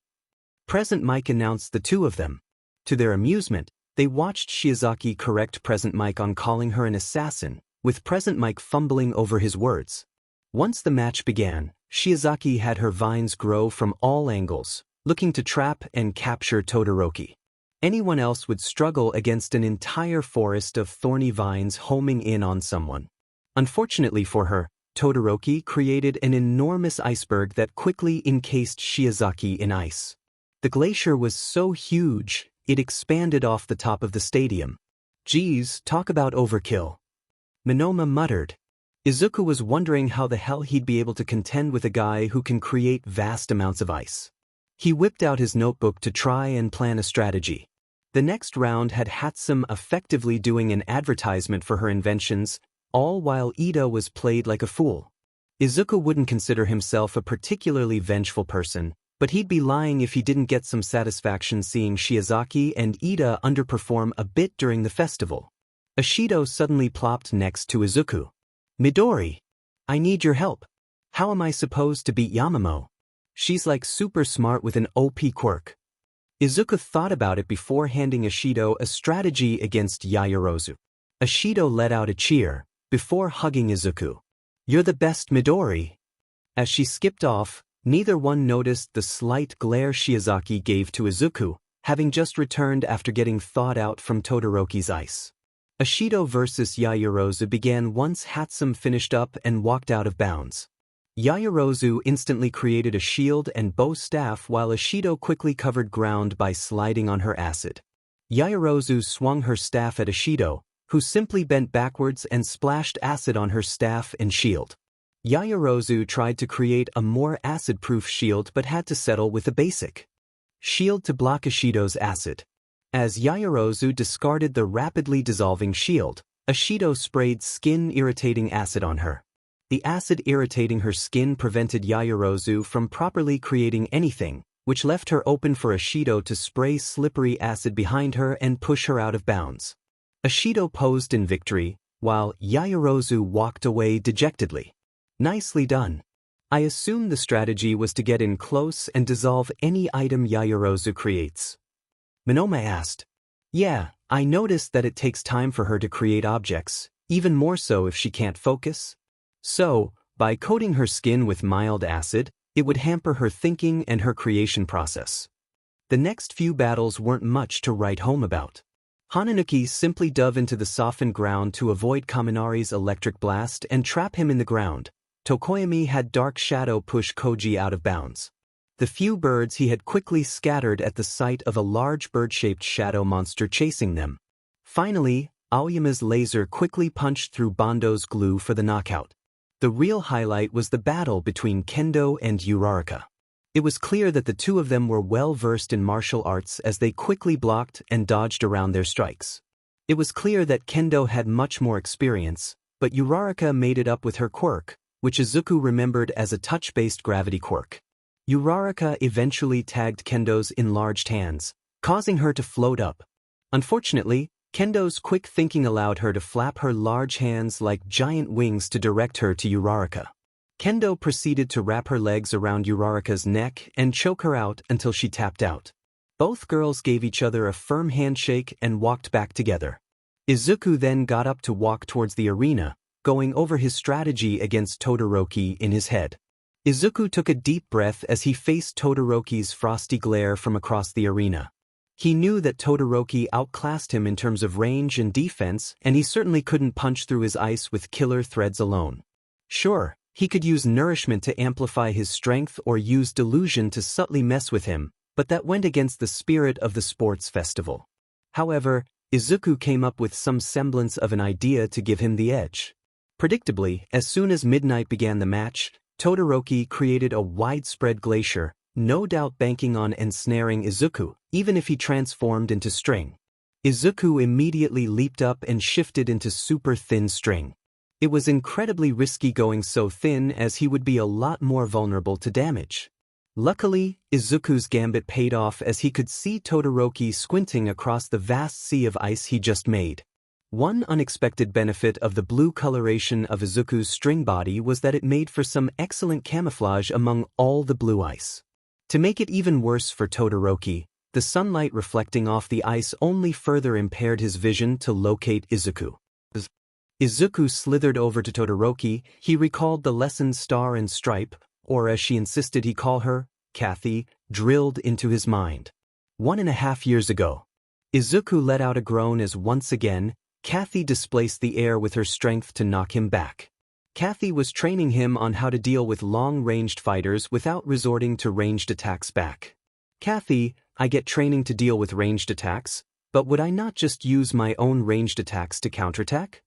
Present Mike announced the two of them. To their amusement, they watched Shiozaki correct Present Mike on calling her an assassin, with Present Mike fumbling over his words. Once the match began, Shiozaki had her vines grow from all angles, looking to trap and capture Todoroki. Anyone else would struggle against an entire forest of thorny vines homing in on someone. Unfortunately for her, Todoroki created an enormous iceberg that quickly encased Shiozaki in ice. The glacier was so huge, it expanded off the top of the stadium. Geez, talk about overkill. Monoma muttered. Izuku was wondering how the hell he'd be able to contend with a guy who can create vast amounts of ice. He whipped out his notebook to try and plan a strategy. The next round had Hatsum effectively doing an advertisement for her inventions, all while Ida was played like a fool. Izuku wouldn't consider himself a particularly vengeful person, but he'd be lying if he didn't get some satisfaction seeing Shiozaki and Ida underperform a bit during the festival. Ashido suddenly plopped next to Izuku. Midori, I need your help. How am I supposed to beat Yamamo? She's like super smart with an OP quirk. Izuku thought about it before handing Ashido a strategy against Yaoyorozu. Ashido let out a cheer, before hugging Izuku. You're the best, Midori. As she skipped off, neither one noticed the slight glare Shiozaki gave to Izuku, having just returned after getting thawed out from Todoroki's ice. Ashido versus Yaoyorozu began once Hatsum finished up and walked out of bounds. Yaoyorozu instantly created a shield and bow staff while Ashido quickly covered ground by sliding on her acid. Yaoyorozu swung her staff at Ashido, who simply bent backwards and splashed acid on her staff and shield. Yaoyorozu tried to create a more acid-proof shield but had to settle with a basic shield to block Ashido's acid. As Yaoyorozu discarded the rapidly dissolving shield, Ashido sprayed skin-irritating acid on her. The acid irritating her skin prevented Yaoyorozu from properly creating anything, which left her open for Ashido to spray slippery acid behind her and push her out of bounds. Ashido posed in victory, while Yaoyorozu walked away dejectedly. Nicely done. I assume the strategy was to get in close and dissolve any item Yaoyorozu creates. Monoma asked. Yeah, I noticed that it takes time for her to create objects, even more so if she can't focus. So, by coating her skin with mild acid, it would hamper her thinking and her creation process. The next few battles weren't much to write home about. Hananuki simply dove into the softened ground to avoid Kaminari's electric blast and trap him in the ground. Tokoyami had Dark Shadow push Koji out of bounds. The few birds he had quickly scattered at the sight of a large bird-shaped shadow monster chasing them. Finally, Aoyama's laser quickly punched through Bando's glue for the knockout. The real highlight was the battle between Kendo and Uraraka. It was clear that the two of them were well versed in martial arts as they quickly blocked and dodged around their strikes. It was clear that Kendo had much more experience, but Uraraka made it up with her quirk, which Izuku remembered as a touch-based gravity quirk. Uraraka eventually tagged Kendo's enlarged hands, causing her to float up. Unfortunately, Kendo's quick thinking allowed her to flap her large hands like giant wings to direct her to Uraraka. Kendo proceeded to wrap her legs around Uraraka's neck and choke her out until she tapped out. Both girls gave each other a firm handshake and walked back together. Izuku then got up to walk towards the arena, going over his strategy against Todoroki in his head. Izuku took a deep breath as he faced Todoroki's frosty glare from across the arena. He knew that Todoroki outclassed him in terms of range and defense, and he certainly couldn't punch through his ice with killer threads alone. Sure, he could use nourishment to amplify his strength or use delusion to subtly mess with him, but that went against the spirit of the sports festival. However, Izuku came up with some semblance of an idea to give him the edge. Predictably, as soon as midnight began the match, Todoroki created a widespread glacier, no doubt banking on ensnaring Izuku, even if he transformed into string. Izuku immediately leaped up and shifted into super thin string. It was incredibly risky going so thin as he would be a lot more vulnerable to damage. Luckily, Izuku's gambit paid off as he could see Todoroki squinting across the vast sea of ice he just made. One unexpected benefit of the blue coloration of Izuku's string body was that it made for some excellent camouflage among all the blue ice. To make it even worse for Todoroki, the sunlight reflecting off the ice only further impaired his vision to locate Izuku. Izuku slithered over to Todoroki. He recalled the lesson Star and Stripe, or as she insisted he call her, Kathy, drilled into his mind. 1.5 years ago. Izuku let out a groan as once again, Kathy displaced the air with her strength to knock him back. Kathy was training him on how to deal with long-ranged fighters without resorting to ranged attacks back. Kathy, I get training to deal with ranged attacks, but would I not just use my own ranged attacks to counterattack?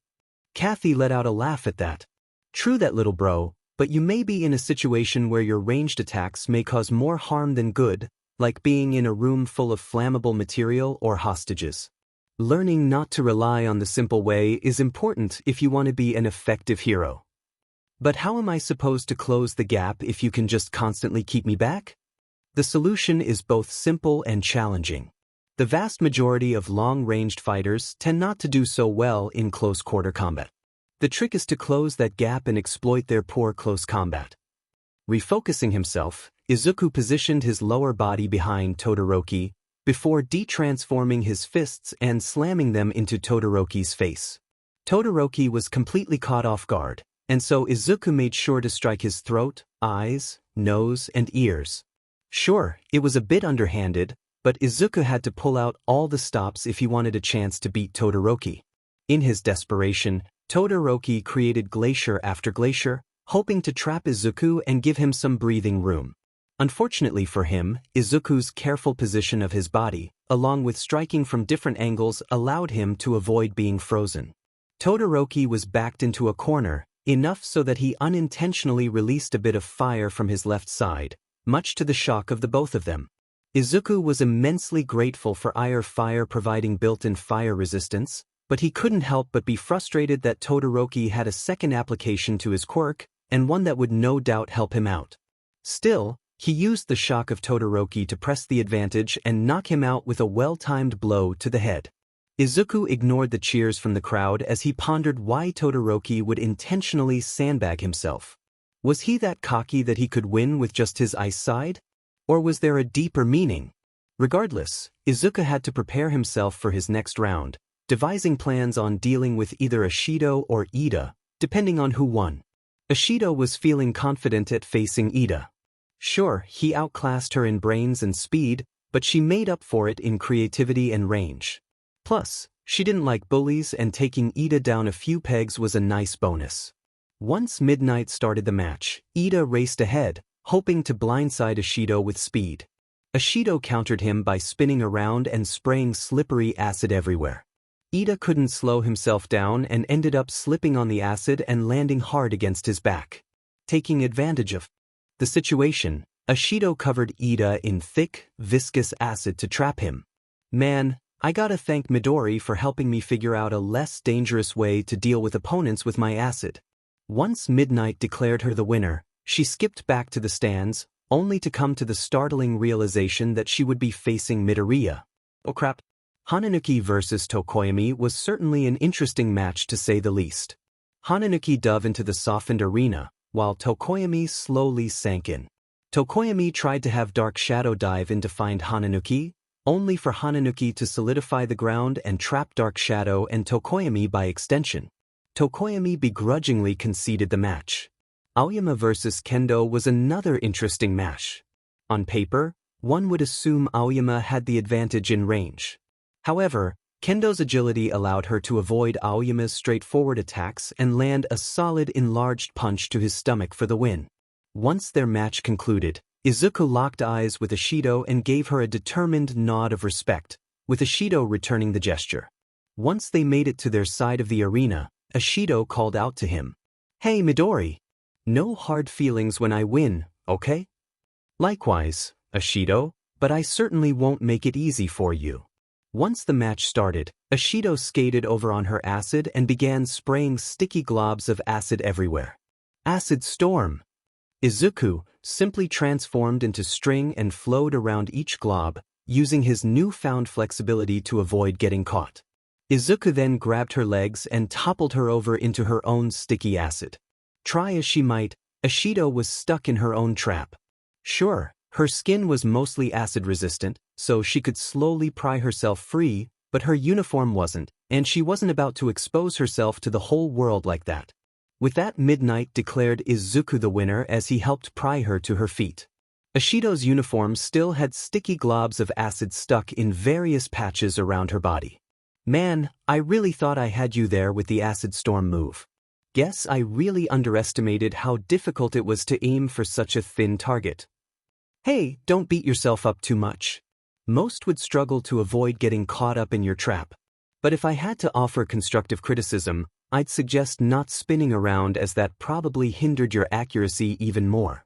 Kathy let out a laugh at that. True that, little bro, but you may be in a situation where your ranged attacks may cause more harm than good, like being in a room full of flammable material or hostages. Learning not to rely on the simple way is important if you want to be an effective hero. But how am I supposed to close the gap if you can just constantly keep me back? The solution is both simple and challenging. The vast majority of long-ranged fighters tend not to do so well in close-quarter combat. The trick is to close that gap and exploit their poor close combat. Refocusing himself, Izuku positioned his lower body behind Todoroki before de-transforming his fists and slamming them into Todoroki's face. Todoroki was completely caught off guard, and so Izuku made sure to strike his throat, eyes, nose, and ears. Sure, it was a bit underhanded, but Izuku had to pull out all the stops if he wanted a chance to beat Todoroki. In his desperation, Todoroki created glacier after glacier, hoping to trap Izuku and give him some breathing room. Unfortunately for him, Izuku's careful position of his body, along with striking from different angles, allowed him to avoid being frozen. Todoroki was backed into a corner, enough so that he unintentionally released a bit of fire from his left side, much to the shock of the both of them. Izuku was immensely grateful for fire providing built-in fire resistance, but he couldn't help but be frustrated that Todoroki had a second application to his quirk, and one that would no doubt help him out. Still, he used the shock of Todoroki to press the advantage and knock him out with a well-timed blow to the head. Izuku ignored the cheers from the crowd as he pondered why Todoroki would intentionally sandbag himself. Was he that cocky that he could win with just his ice side? Or was there a deeper meaning? Regardless, Izuku had to prepare himself for his next round, devising plans on dealing with either Ashido or Ida, depending on who won. Ashido was feeling confident at facing Ida. Sure, he outclassed her in brains and speed, but she made up for it in creativity and range. Plus, she didn't like bullies, and taking Ida down a few pegs was a nice bonus. Once midnight started the match, Ida raced ahead, hoping to blindside Ashido with speed. Ashido countered him by spinning around and spraying slippery acid everywhere. Ida couldn't slow himself down and ended up slipping on the acid and landing hard against his back. Taking advantage of the situation, Ashido covered Ida in thick, viscous acid to trap him. Man, I gotta thank Midori for helping me figure out a less dangerous way to deal with opponents with my acid. Once Midnight declared her the winner, she skipped back to the stands, only to come to the startling realization that she would be facing Midoriya. Oh crap. Hananuki vs Tokoyami was certainly an interesting match to say the least. Hananuki dove into the softened arena, while Tokoyami slowly sank in. Tokoyami tried to have Dark Shadow dive in to find Hananuki, only for Hananuki to solidify the ground and trap Dark Shadow and Tokoyami by extension. Tokoyami begrudgingly conceded the match. Aoyama vs Kendo was another interesting match. On paper, one would assume Aoyama had the advantage in range. However, Kendo's agility allowed her to avoid Aoyama's straightforward attacks and land a solid enlarged punch to his stomach for the win. Once their match concluded, Izuku locked eyes with Ashido and gave her a determined nod of respect, with Ashido returning the gesture. Once they made it to their side of the arena, Ashido called out to him. "Hey Midori! No hard feelings when I win, okay?" "Likewise, Ashido, but I certainly won't make it easy for you." Once the match started, Ashido skated over on her acid and began spraying sticky globs of acid everywhere. Acid storm! Izuku simply transformed into string and flowed around each glob, using his newfound flexibility to avoid getting caught. Izuku then grabbed her legs and toppled her over into her own sticky acid. Try as she might, Ashido was stuck in her own trap. Sure, her skin was mostly acid-resistant, so she could slowly pry herself free, but her uniform wasn't, and she wasn't about to expose herself to the whole world like that. With that, Midnight declared Izuku the winner as he helped pry her to her feet. Ashido's uniform still had sticky globs of acid stuck in various patches around her body. Man, I really thought I had you there with the acid storm move. Guess I really underestimated how difficult it was to aim for such a thin target. Hey, don't beat yourself up too much. Most would struggle to avoid getting caught up in your trap. But if I had to offer constructive criticism, I'd suggest not spinning around, as that probably hindered your accuracy even more.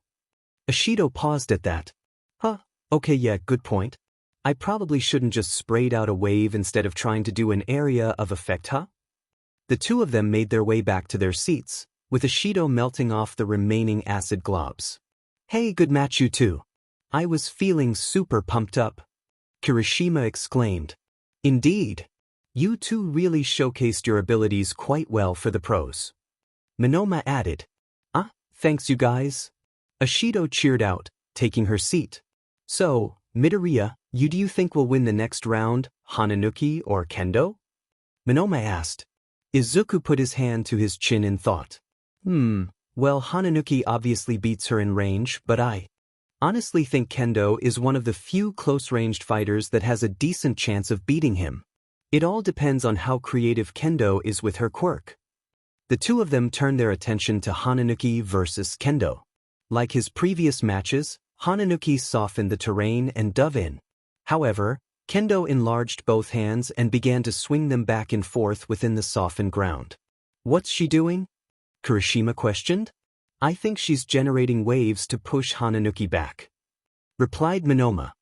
Ashido paused at that. Huh, okay, yeah, good point. I probably shouldn't just sprayed out a wave instead of trying to do an area of effect, huh? The two of them made their way back to their seats, with Ashido melting off the remaining acid globs. Hey, good match you two. I was feeling super pumped up. Kirishima exclaimed. Indeed. You two really showcased your abilities quite well for the pros. Monoma added. Thanks you guys. Ashido cheered out, taking her seat. So, Midoriya, do you think we'll win the next round, Hananuki or Kendo? Monoma asked. Izuku put his hand to his chin in thought. Well, Hananuki obviously beats her in range, but I honestly think Kendo is one of the few close-ranged fighters that has a decent chance of beating him. It all depends on how creative Kendo is with her quirk. The two of them turned their attention to Hananuki versus Kendo. Like his previous matches, Hananuki softened the terrain and dove in. However, Kendo enlarged both hands and began to swing them back and forth within the softened ground. What's she doing? Kirishima questioned. I think she's generating waves to push Hananuki back, replied Monoma.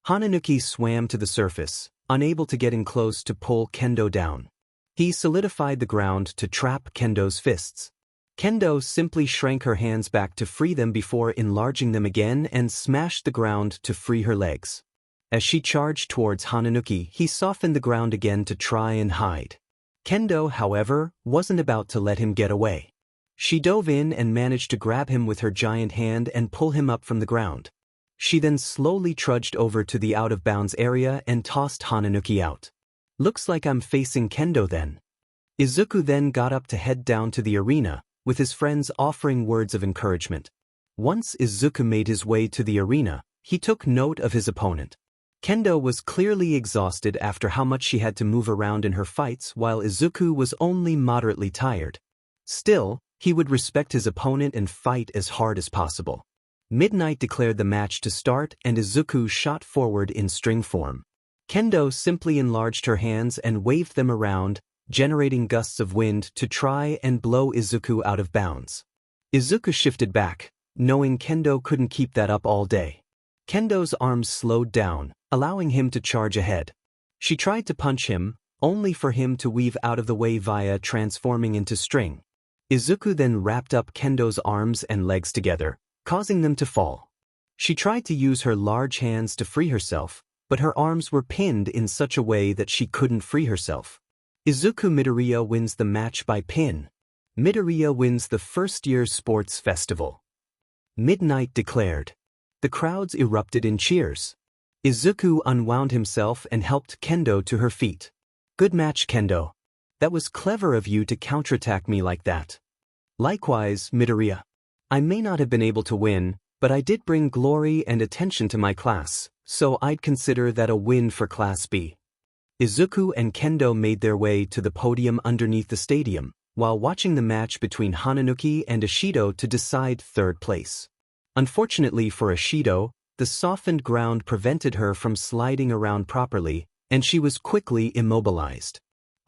Hananuki swam to the surface, unable to get in close to pull Kendo down. He solidified the ground to trap Kendo's fists. Kendo simply shrank her hands back to free them before enlarging them again and smashed the ground to free her legs. As she charged towards Hananuki, he softened the ground again to try and hide. Kendo, however, wasn't about to let him get away. She dove in and managed to grab him with her giant hand and pull him up from the ground. She then slowly trudged over to the out-of-bounds area and tossed Hananuki out. Looks like I'm facing Kendo then. Izuku then got up to head down to the arena, with his friends offering words of encouragement. Once Izuku made his way to the arena, he took note of his opponent. Kendo was clearly exhausted after how much she had to move around in her fights, while Izuku was only moderately tired. Still, he would respect his opponent and fight as hard as possible. Midnight declared the match to start and Izuku shot forward in string form. Kendo simply enlarged her hands and waved them around, generating gusts of wind to try and blow Izuku out of bounds. Izuku shifted back, knowing Kendo couldn't keep that up all day. Kendo's arms slowed down, allowing him to charge ahead. She tried to punch him, only for him to weave out of the way via transforming into string. Izuku then wrapped up Kendo's arms and legs together, causing them to fall. She tried to use her large hands to free herself, but her arms were pinned in such a way that she couldn't free herself. Izuku Midoriya wins the match by pin. Midoriya wins the first-year sports festival. Midnight declared. The crowds erupted in cheers. Izuku unwound himself and helped Kendo to her feet. Good match, Kendo. That was clever of you to counterattack me like that. Likewise, Midoriya. I may not have been able to win, but I did bring glory and attention to my class, so I'd consider that a win for Class B. Izuku and Kendo made their way to the podium underneath the stadium, while watching the match between Hananuki and Ashido to decide third place. Unfortunately for Ashido, the softened ground prevented her from sliding around properly, and she was quickly immobilized.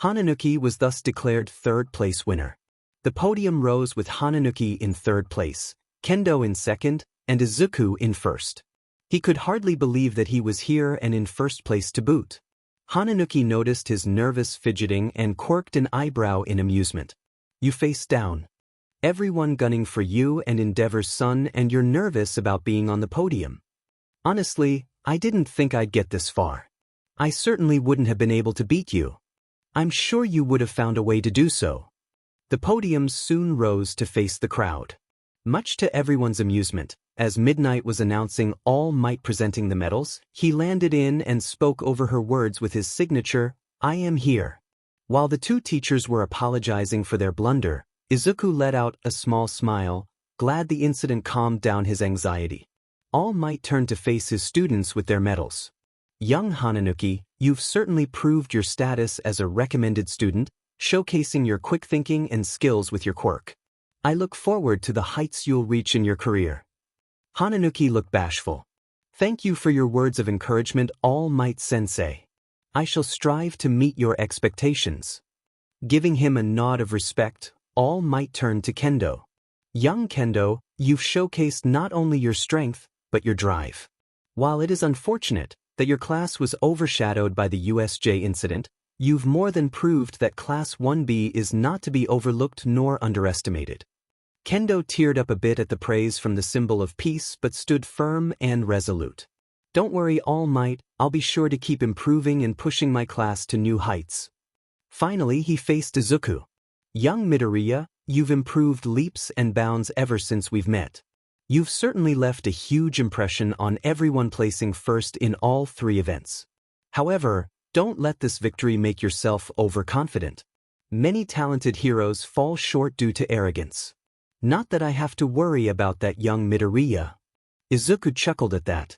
Hananuki was thus declared third-place winner. The podium rose with Hananuki in third place, Kendo in second, and Izuku in first. He could hardly believe that he was here and in first place to boot. Hananuki noticed his nervous fidgeting and quirked an eyebrow in amusement. You face down. Everyone gunning for you and Endeavor's son, and you're nervous about being on the podium. Honestly, I didn't think I'd get this far. I certainly wouldn't have been able to beat you. I'm sure you would have found a way to do so. The podium soon rose to face the crowd. Much to everyone's amusement, as Midnight was announcing All Might presenting the medals, he landed in and spoke over her words with his signature, I am here. While the two teachers were apologizing for their blunder, Izuku let out a small smile, glad the incident calmed down his anxiety. All Might turned to face his students with their medals. Young Hananuki, you've certainly proved your status as a recommended student, showcasing your quick thinking and skills with your quirk. I look forward to the heights you'll reach in your career. Hananuki looked bashful. Thank you for your words of encouragement, All Might Sensei. I shall strive to meet your expectations. Giving him a nod of respect, All Might turned to Kendo. Young Kendo, you've showcased not only your strength, but your drive. While it is unfortunate that your class was overshadowed by the USJ incident, you've more than proved that Class 1B is not to be overlooked nor underestimated. Kendo teared up a bit at the praise from the symbol of peace but stood firm and resolute. Don't worry, All Might, I'll be sure to keep improving and pushing my class to new heights. Finally, he faced Izuku. Young Midoriya, you've improved leaps and bounds ever since we've met. You've certainly left a huge impression on everyone, placing first in all 3 events. However, don't let this victory make yourself overconfident. Many talented heroes fall short due to arrogance. Not that I have to worry about that, young Midoriya. Izuku chuckled at that.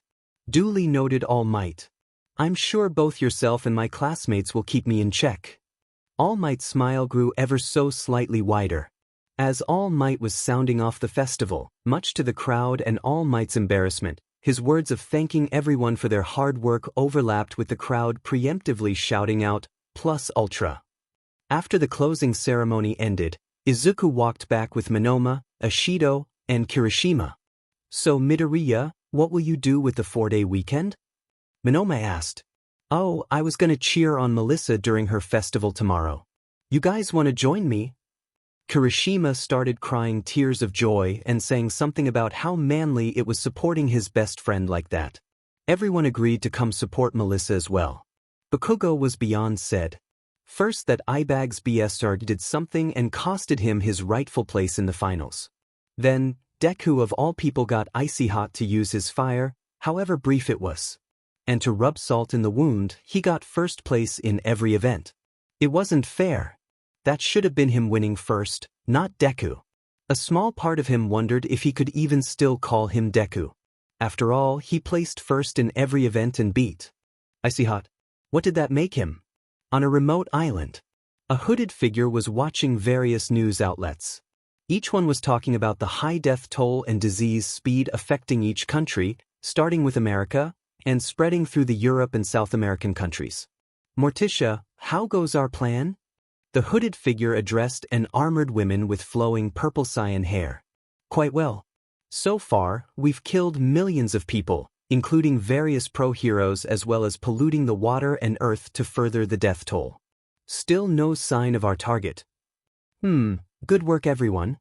Duly noted, All Might. I'm sure both yourself and my classmates will keep me in check. All Might's smile grew ever so slightly wider. As All Might was sounding off the festival, much to the crowd and All Might's embarrassment, his words of thanking everyone for their hard work overlapped with the crowd preemptively shouting out, "Plus Ultra." After the closing ceremony ended, Izuku walked back with Monoma, Ashido, and Kirishima. So Midoriya, what will you do with the 4-day weekend? Monoma asked. Oh, I was gonna cheer on Melissa during her festival tomorrow. You guys wanna join me? Kirishima started crying tears of joy and saying something about how manly it was supporting his best friend like that. Everyone agreed to come support Melissa as well. Bakugo was beyond sad. First, that Ibag's BSR did something and costed him his rightful place in the finals. Then, Deku of all people got icy hot to use his fire, however brief it was. And to rub salt in the wound, he got first place in every event. It wasn't fair. That should have been him winning first, not Deku. A small part of him wondered if he could even still call him Deku. After all, he placed first in every event and beat Icy Hot. What did that make him? On a remote island, a hooded figure was watching various news outlets. Each one was talking about the high death toll and disease speed affecting each country, starting with America, and spreading through the Europe and South American countries. Morticia, how goes our plan? The hooded figure addressed an armored woman with flowing purple cyan hair. Quite well. So far, we've killed millions of people, including various pro-heroes, as well as polluting the water and earth to further the death toll. Still no sign of our target. Good work, everyone.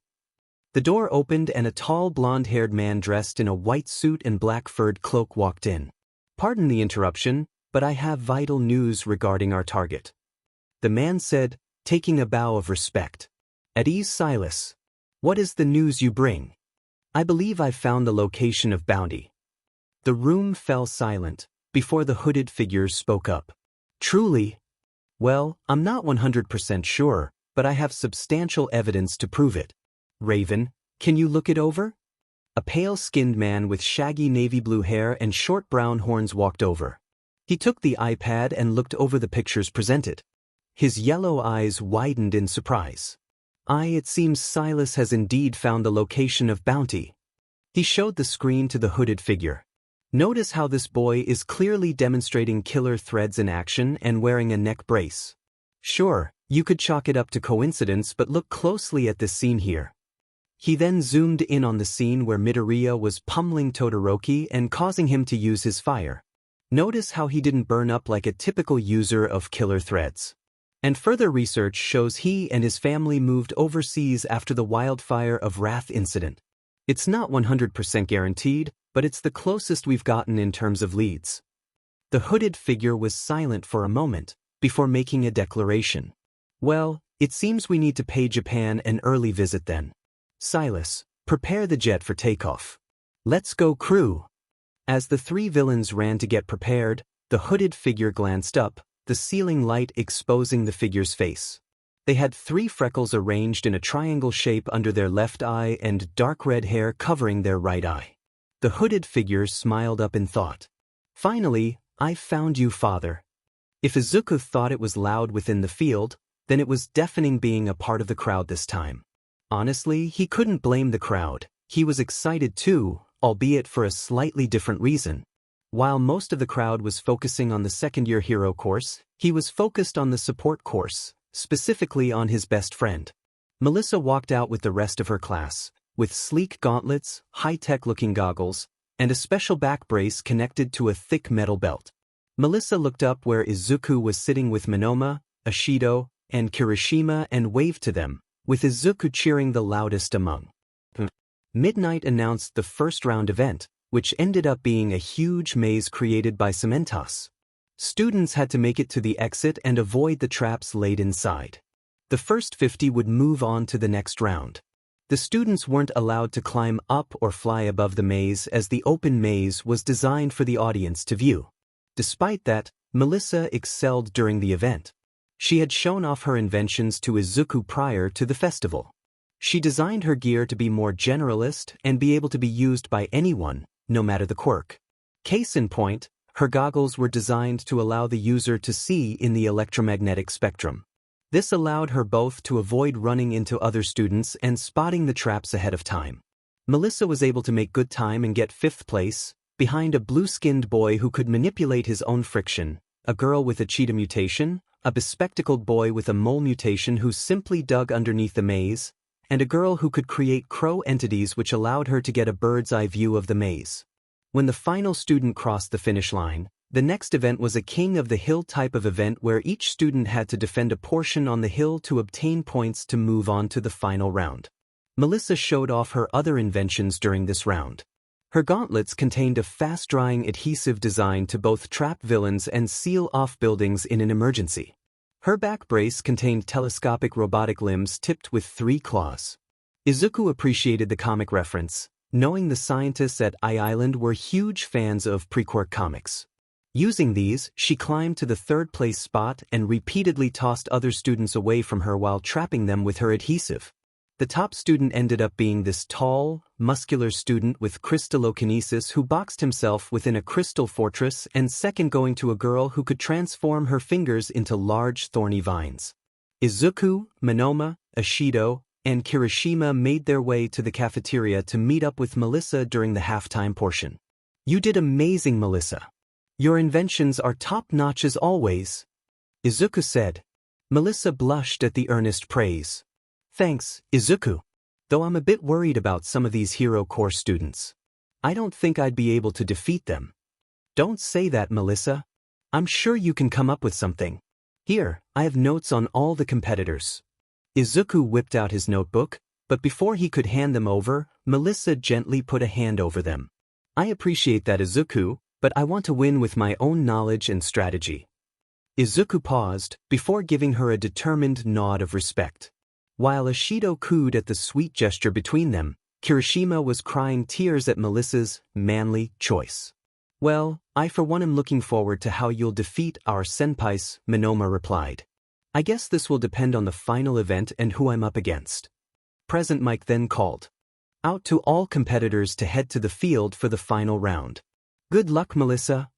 The door opened and a tall blonde-haired man dressed in a white suit and black furred cloak walked in. Pardon the interruption, but I have vital news regarding our target. The man said, taking a bow of respect. At ease, Silas. What is the news you bring? I believe I've found the location of bounty. The room fell silent before the hooded figure spoke up. Truly? Well, I'm not 100% sure, but I have substantial evidence to prove it. Raven, can you look it over? A pale-skinned man with shaggy navy blue hair and short brown horns walked over. He took the iPad and looked over the pictures presented. His yellow eyes widened in surprise. It seems Silas has indeed found the location of bounty. He showed the screen to the hooded figure. Notice how this boy is clearly demonstrating killer threads in action and wearing a neck brace. Sure, you could chalk it up to coincidence, but look closely at this scene here. He then zoomed in on the scene where Midoriya was pummeling Todoroki and causing him to use his fire. Notice how he didn't burn up like a typical user of killer threads. And further research shows he and his family moved overseas after the wildfire of Wrath incident. It's not 100% guaranteed, but it's the closest we've gotten in terms of leads. The hooded figure was silent for a moment before making a declaration. Well, it seems we need to pay Japan an early visit then. Silas, prepare the jet for takeoff. Let's go, crew. As the 3 villains ran to get prepared, the hooded figure glanced up, the ceiling light exposing the figure's face. They had 3 freckles arranged in a triangle shape under their left eye and dark red hair covering their right eye. The hooded figure smiled up in thought. Finally, I've found you, father. If Izuku thought it was loud within the field, then it was deafening being a part of the crowd this time. Honestly, he couldn't blame the crowd. He was excited too, albeit for a slightly different reason. While most of the crowd was focusing on the second-year hero course, he was focused on the support course, specifically on his best friend. Melissa walked out with the rest of her class, with sleek gauntlets, high-tech-looking goggles, and a special back brace connected to a thick metal belt. Melissa looked up where Izuku was sitting with Monoma, Ashido, and Kirishima and waved to them, with Izuku cheering the loudest among. Midnight announced the first round event, which ended up being a huge maze created by Cementos. Students had to make it to the exit and avoid the traps laid inside. The first 50 would move on to the next round. The students weren't allowed to climb up or fly above the maze as the open maze was designed for the audience to view. Despite that, Melissa excelled during the event. She had shown off her inventions to Izuku prior to the festival. She designed her gear to be more generalist and be able to be used by anyone, no matter the quirk. Case in point, her goggles were designed to allow the user to see in the electromagnetic spectrum. This allowed her both to avoid running into other students and spotting the traps ahead of time. Melissa was able to make good time and get 5th place, behind a blue-skinned boy who could manipulate his own friction, a girl with a cheetah mutation, a bespectacled boy with a mole mutation who simply dug underneath the maze, and a girl who could create crow entities which allowed her to get a bird's-eye view of the maze. When the final student crossed the finish line, the next event was a King of the Hill type of event where each student had to defend a portion on the hill to obtain points to move on to the final round. Melissa showed off her other inventions during this round. Her gauntlets contained a fast-drying adhesive designed to both trap villains and seal off buildings in an emergency. Her back brace contained telescopic robotic limbs tipped with 3 claws. Izuku appreciated the comic reference, knowing the scientists at I-Island were huge fans of pre-Quirk comics. Using these, she climbed to the 3rd place spot and repeatedly tossed other students away from her while trapping them with her adhesive. The top student ended up being this tall, muscular student with crystallokinesis who boxed himself within a crystal fortress, and second going to a girl who could transform her fingers into large thorny vines. Izuku, Monoma, Ashido, and Kirishima made their way to the cafeteria to meet up with Melissa during the halftime portion. "You did amazing, Melissa. Your inventions are top-notch as always," Izuku said. Melissa blushed at the earnest praise. "Thanks, Izuku. Though I'm a bit worried about some of these hero course students. I don't think I'd be able to defeat them." "Don't say that, Melissa. I'm sure you can come up with something. Here, I have notes on all the competitors." Izuku whipped out his notebook, but before he could hand them over, Melissa gently put a hand over them. "I appreciate that, Izuku, but I want to win with my own knowledge and strategy." Izuku paused, before giving her a determined nod of respect. While Ashido cooed at the sweet gesture between them, Kirishima was crying tears at Melissa's manly choice. "Well, I for one am looking forward to how you'll defeat our senpais," Monoma replied. "I guess this will depend on the final event and who I'm up against." Present Mike then called out to all competitors to head to the field for the final round. "Good luck, Melissa."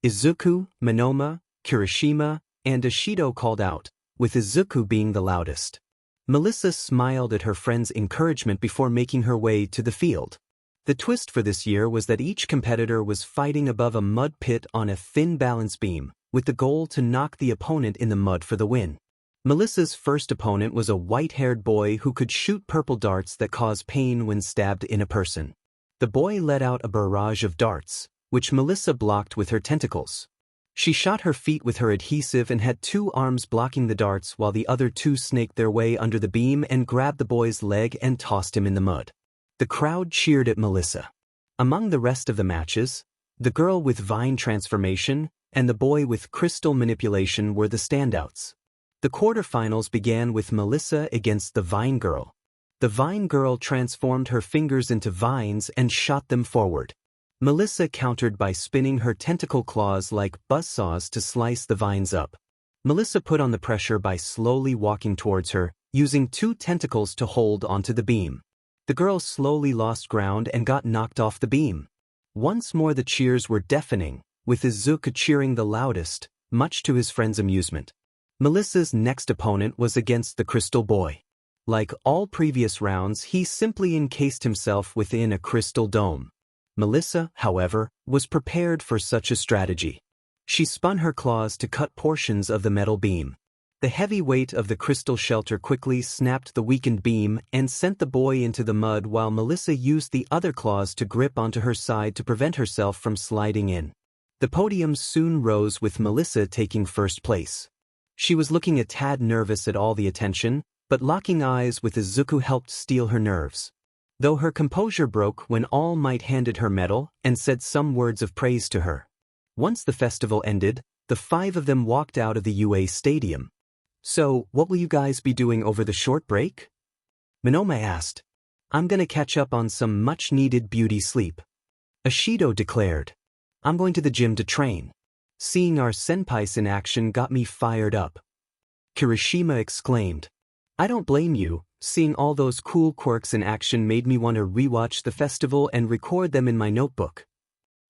Izuku, Monoma, Kirishima, and Ashido called out, with Izuku being the loudest. Melissa smiled at her friend's encouragement before making her way to the field. The twist for this year was that each competitor was fighting above a mud pit on a thin balance beam, with the goal to knock the opponent in the mud for the win. Melissa's first opponent was a white-haired boy who could shoot purple darts that cause pain when stabbed in a person. The boy let out a barrage of darts, which Melissa blocked with her tentacles. She shot her feet with her adhesive and had 2 arms blocking the darts while the other 2 snaked their way under the beam and grabbed the boy's leg and tossed him in the mud. The crowd cheered at Melissa. Among the rest of the matches, the girl with vine transformation and the boy with crystal manipulation were the standouts. The quarterfinals began with Melissa against the Vine Girl. The Vine Girl transformed her fingers into vines and shot them forward. Melissa countered by spinning her tentacle claws like buzzsaws to slice the vines up. Melissa put on the pressure by slowly walking towards her, using 2 tentacles to hold onto the beam. The girl slowly lost ground and got knocked off the beam. Once more the cheers were deafening, with Izuku cheering the loudest, much to his friend's amusement. Melissa's next opponent was against the Crystal Boy. Like all previous rounds, he simply encased himself within a crystal dome. Melissa, however, was prepared for such a strategy. She spun her claws to cut portions of the metal beam. The heavy weight of the crystal shelter quickly snapped the weakened beam and sent the boy into the mud while Melissa used the other claws to grip onto her side to prevent herself from sliding in. The podium soon rose with Melissa taking first place. She was looking a tad nervous at all the attention, but locking eyes with Izuku helped steel her nerves. though her composure broke when All Might handed her medal and said some words of praise to her. Once the festival ended, the 5 of them walked out of the UA stadium. "So, what will you guys be doing over the short break?" Monoma asked. "I'm gonna catch up on some much-needed beauty sleep." Ashido declared. "I'm going to the gym to train. Seeing our senpais in action got me fired up." Kirishima exclaimed. "I don't blame you. Seeing all those cool quirks in action made me want to rewatch the festival and record them in my notebook."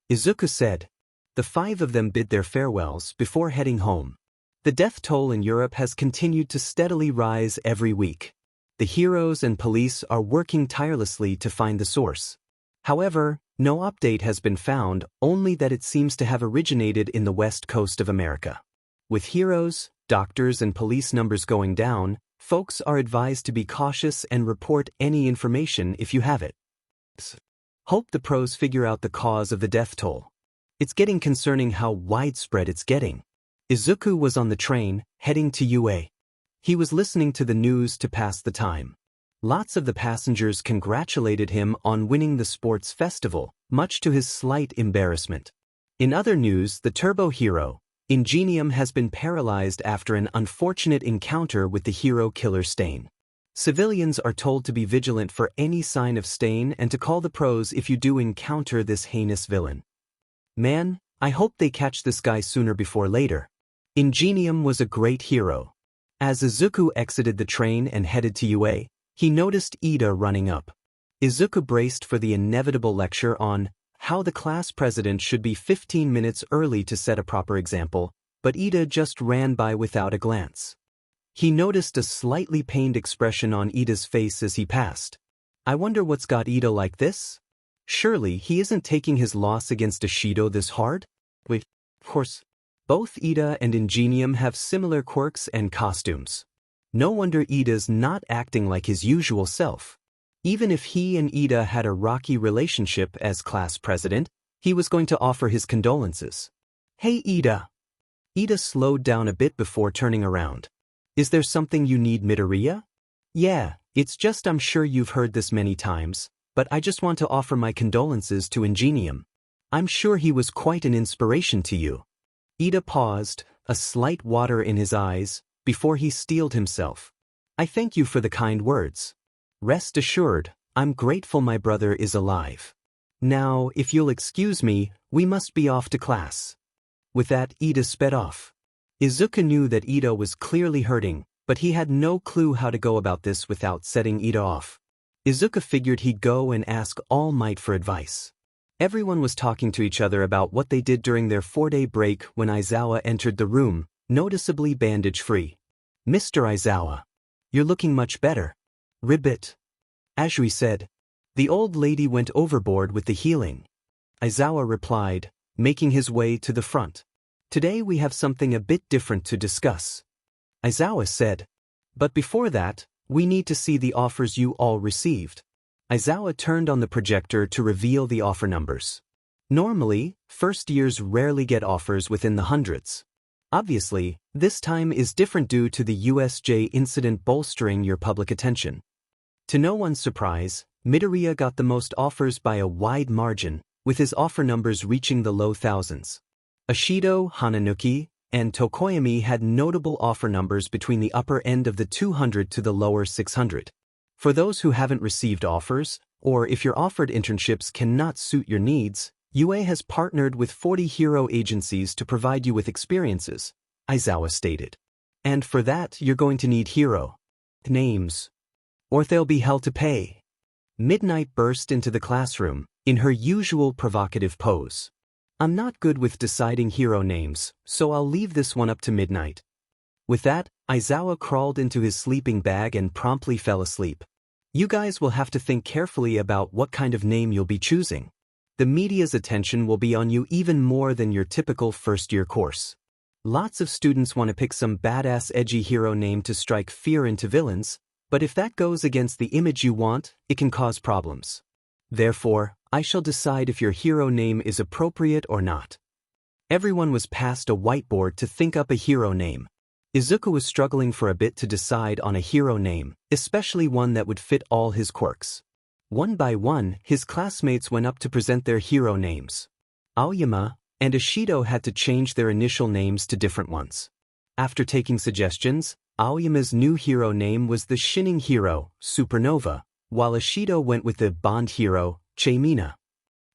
Izuku said. The 5 of them bid their farewells before heading home. The death toll in Europe has continued to steadily rise every week. The heroes and police are working tirelessly to find the source. However, no update has been found, only that it seems to have originated in the west coast of America. With heroes, doctors and police numbers going down, folks are advised to be cautious and report any information if you have it. Hope the pros figure out the cause of the death toll. It's getting concerning how widespread it's getting. Izuku was on the train, heading to UA. He was listening to the news to pass the time. Lots of the passengers congratulated him on winning the sports festival, much to his slight embarrassment. In other news, the turbo hero, Ingenium, has been paralyzed after an unfortunate encounter with the hero killer Stain. Civilians are told to be vigilant for any sign of Stain and to call the pros if you do encounter this heinous villain. Man, I hope they catch this guy sooner before later. Ingenium was a great hero. As Izuku exited the train and headed to UA, he noticed Ida running up. Izuku braced for the inevitable lecture on how the class president should be 15 minutes early to set a proper example, but Ida just ran by without a glance. He noticed a slightly pained expression on Ida's face as he passed. I wonder what's got Ida like this? Surely he isn't taking his loss against Ashido this hard? Wait, of course. Both Ida and Ingenium have similar quirks and costumes. No wonder Ida's not acting like his usual self. Even if he and Ida had a rocky relationship as class president, he was going to offer his condolences. Hey Ida. Ida slowed down a bit before turning around. Is there something you need, Midoriya? Yeah, it's just I'm sure you've heard this many times, but I just want to offer my condolences to Ingenium. I'm sure he was quite an inspiration to you. Ida paused, a slight water in his eyes, before he steeled himself. I thank you for the kind words. Rest assured, I'm grateful my brother is alive. Now, if you'll excuse me, we must be off to class. With that, Ida sped off. Izuku knew that Ida was clearly hurting, but he had no clue how to go about this without setting Ida off. Izuku figured he'd go and ask All Might for advice. Everyone was talking to each other about what they did during their 4-day break when Aizawa entered the room, noticeably bandage-free. Mr. Aizawa, you're looking much better. Ribbit. Ashui said. The old lady went overboard with the healing. Aizawa replied, making his way to the front. Today we have something a bit different to discuss. Aizawa said. But before that, we need to see the offers you all received. Aizawa turned on the projector to reveal the offer numbers. Normally, first years rarely get offers within the hundreds. Obviously, this time is different due to the USJ incident bolstering your public attention. To no one's surprise, Midoriya got the most offers by a wide margin, with his offer numbers reaching the low thousands. Ashido, Hananuki, and Tokoyami had notable offer numbers between the upper end of the 200 to the lower 600. For those who haven't received offers, or if your offered internships cannot suit your needs, UA has partnered with 40 hero agencies to provide you with experiences, Aizawa stated. And for that, you're going to need hero names, or they'll be hell to pay. Midnight burst into the classroom, in her usual provocative pose. I'm not good with deciding hero names, so I'll leave this one up to Midnight. With that, Aizawa crawled into his sleeping bag and promptly fell asleep. You guys will have to think carefully about what kind of name you'll be choosing. The media's attention will be on you even more than your typical first-year course. Lots of students want to pick some badass edgy hero name to strike fear into villains, but if that goes against the image you want, it can cause problems. Therefore, I shall decide if your hero name is appropriate or not. Everyone was passed a whiteboard to think up a hero name. Izuku was struggling for a bit to decide on a hero name, especially one that would fit all his quirks. One by one, his classmates went up to present their hero names. Aoyama and Ashido had to change their initial names to different ones. After taking suggestions, Aoyama's new hero name was the Shining Hero, Supernova, while Ashido went with the Bond Hero, Chaemina.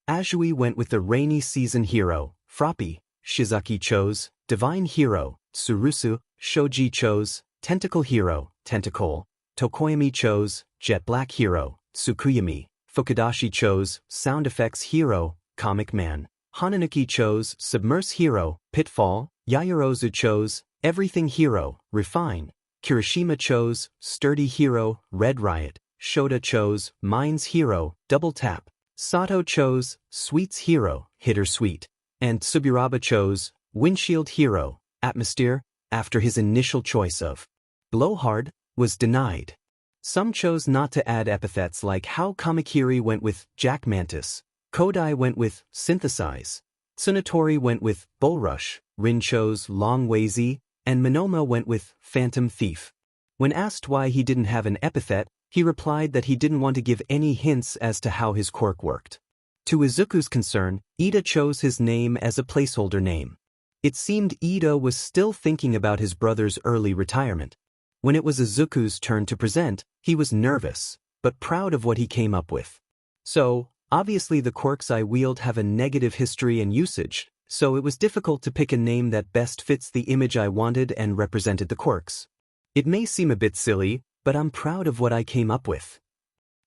Azui went with the Rainy Season Hero, Froppy. Shizuki chose Divine Hero, Tsurusu. Shoji chose Tentacle Hero, Tentacle. Tokoyami chose Jet Black Hero, Tsukuyami. Fukudashi chose Sound Effects Hero, Comic Man. Hananuki chose Submerse Hero, Pitfall. Yayorozu chose Everything Hero, Refine. Kirishima chose Sturdy Hero, Red Riot. Shota chose Mind's Hero, Double Tap. Sato chose Sweet's Hero, Hitter Sweet. And Tsuburaba chose Windshield Hero, Atmosphere, after his initial choice of Blowhard was denied. Some chose not to add epithets like how Kamakiri went with Jack Mantis, Kodai went with Synthesize, Tsunatori went with Bullrush, Rin chose Long Wazy, and Monoma went with Phantom Thief. When asked why he didn't have an epithet, he replied that he didn't want to give any hints as to how his quirk worked. To Izuku's concern, Ida chose his name as a placeholder name. It seemed Ida was still thinking about his brother's early retirement. When it was Izuku's turn to present, he was nervous, but proud of what he came up with. So, obviously the quirks I wield have a negative history and usage, so it was difficult to pick a name that best fits the image I wanted and represented the quirks. It may seem a bit silly, but I'm proud of what I came up with.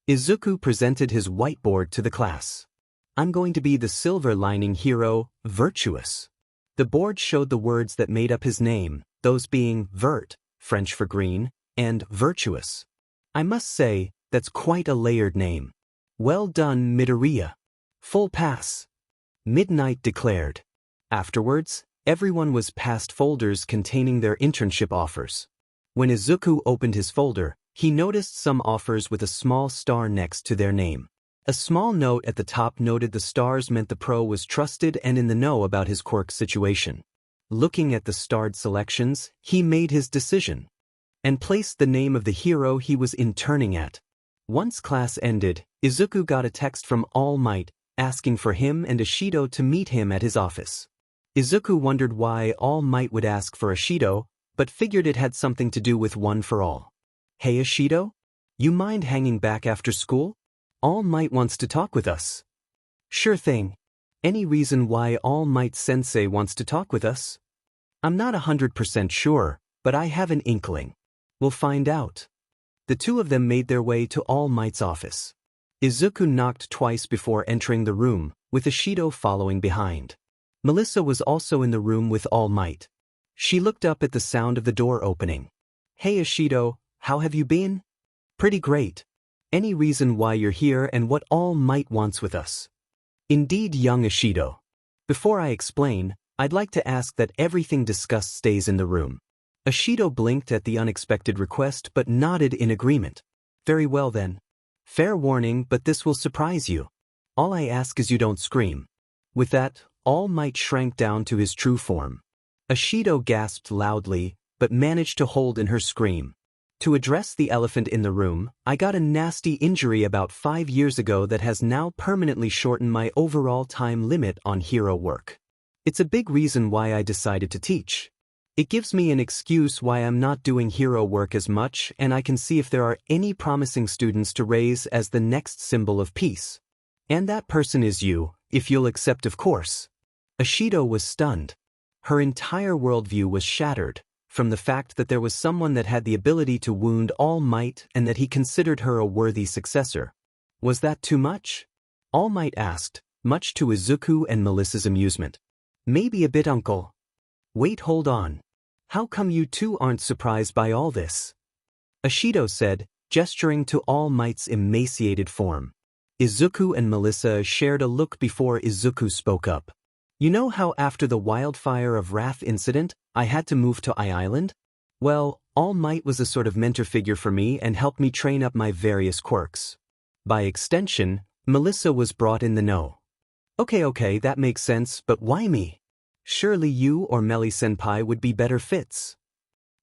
Izuku presented his whiteboard to the class. I'm going to be the silver lining hero, Virtuous. The board showed the words that made up his name, those being vert, French for green, and virtuous. I must say, that's quite a layered name. Well done, Midoriya. Full pass. Midnight declared. Afterwards, everyone was passed folders containing their internship offers. When Izuku opened his folder, he noticed some offers with a small star next to their name. A small note at the top noted the stars meant the pro was trusted and in the know about his quirk situation. Looking at the starred selections, he made his decision and placed the name of the hero he was interning at. Once class ended, Izuku got a text from All Might asking for him and Ashido to meet him at his office. Izuku wondered why All Might would ask for Ashido, but figured it had something to do with One for All. Hey Ashido? You mind hanging back after school? All Might wants to talk with us. Sure thing. Any reason why All Might Sensei wants to talk with us? I'm not 100% sure, but I have an inkling. We'll find out. The two of them made their way to All Might's office. Izuku knocked twice before entering the room, with Ashido following behind. Melissa was also in the room with All Might. She looked up at the sound of the door opening. Hey Ashido, how have you been? Pretty great. Any reason why you're here and what All Might wants with us? Indeed, young Ashido. Before I explain, I'd like to ask that everything discussed stays in the room. Ashido blinked at the unexpected request but nodded in agreement. Very well then. Fair warning, but this will surprise you. All I ask is you don't scream. With that, All Might shrank down to his true form. Ashido gasped loudly, but managed to hold in her scream. To address the elephant in the room, I got a nasty injury about 5 years ago that has now permanently shortened my overall time limit on hero work. It's a big reason why I decided to teach. It gives me an excuse why I'm not doing hero work as much, and I can see if there are any promising students to raise as the next symbol of peace. And that person is you, if you'll accept of course. Ashido was stunned. Her entire worldview was shattered, from the fact that there was someone that had the ability to wound All Might and that he considered her a worthy successor. Was that too much? All Might asked, much to Izuku and Melissa's amusement. Maybe a bit, uncle. Wait, hold on. How come you two aren't surprised by all this? Ashido said, gesturing to All Might's emaciated form. Izuku and Melissa shared a look before Izuku spoke up. You know how after the Wildfire of Wrath incident, I had to move to Island? Well, All Might was a sort of mentor figure for me and helped me train up my various quirks. By extension, Melissa was brought in the know. Okay, that makes sense, but why me? Surely you or Meli-senpai would be better fits.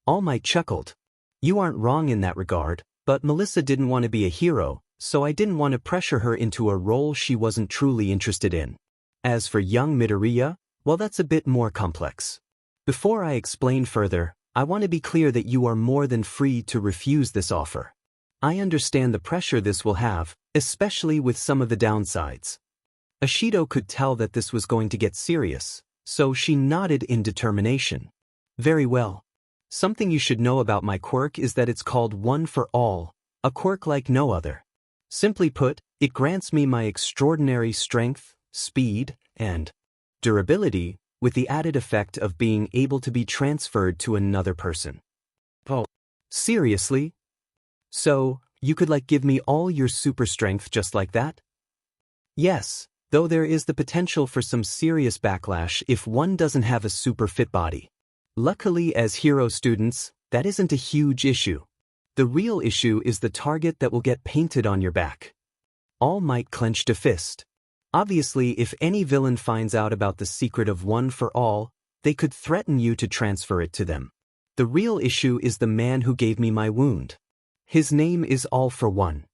All Might chuckled. You aren't wrong in that regard, but Melissa didn't want to be a hero, so I didn't want to pressure her into a role she wasn't truly interested in. As for young Midoriya, well, that's a bit more complex. Before I explain further, I want to be clear that you are more than free to refuse this offer. I understand the pressure this will have, especially with some of the downsides. Ashido could tell that this was going to get serious, so she nodded in determination. Very well. Something you should know about my quirk is that it's called One for All, a quirk like no other. Simply put, it grants me my extraordinary strength, speed, and durability, with the added effect of being able to be transferred to another person. Oh, seriously? So, you could give me all your super strength just like that? Yes, though there is the potential for some serious backlash if one doesn't have a super fit body. Luckily, as hero students, that isn't a huge issue. The real issue is the target that will get painted on your back. All Might clenched a fist. Obviously, if any villain finds out about the secret of One for All, they could threaten you to transfer it to them. The real issue is the man who gave me my wound. His name is All for One.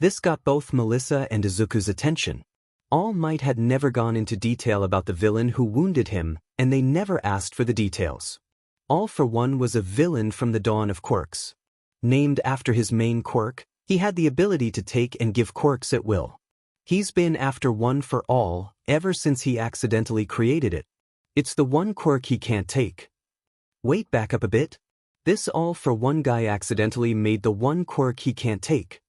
This got both Melissa and Izuku's attention. All Might had never gone into detail about the villain who wounded him, and they never asked for the details. All for One was a villain from the dawn of quirks. Named after his main quirk, he had the ability to take and give quirks at will. He's been after One for All ever since he accidentally created it. It's the one quirk he can't take. Wait, back up a bit. This All for One guy accidentally made the one quirk he can't take.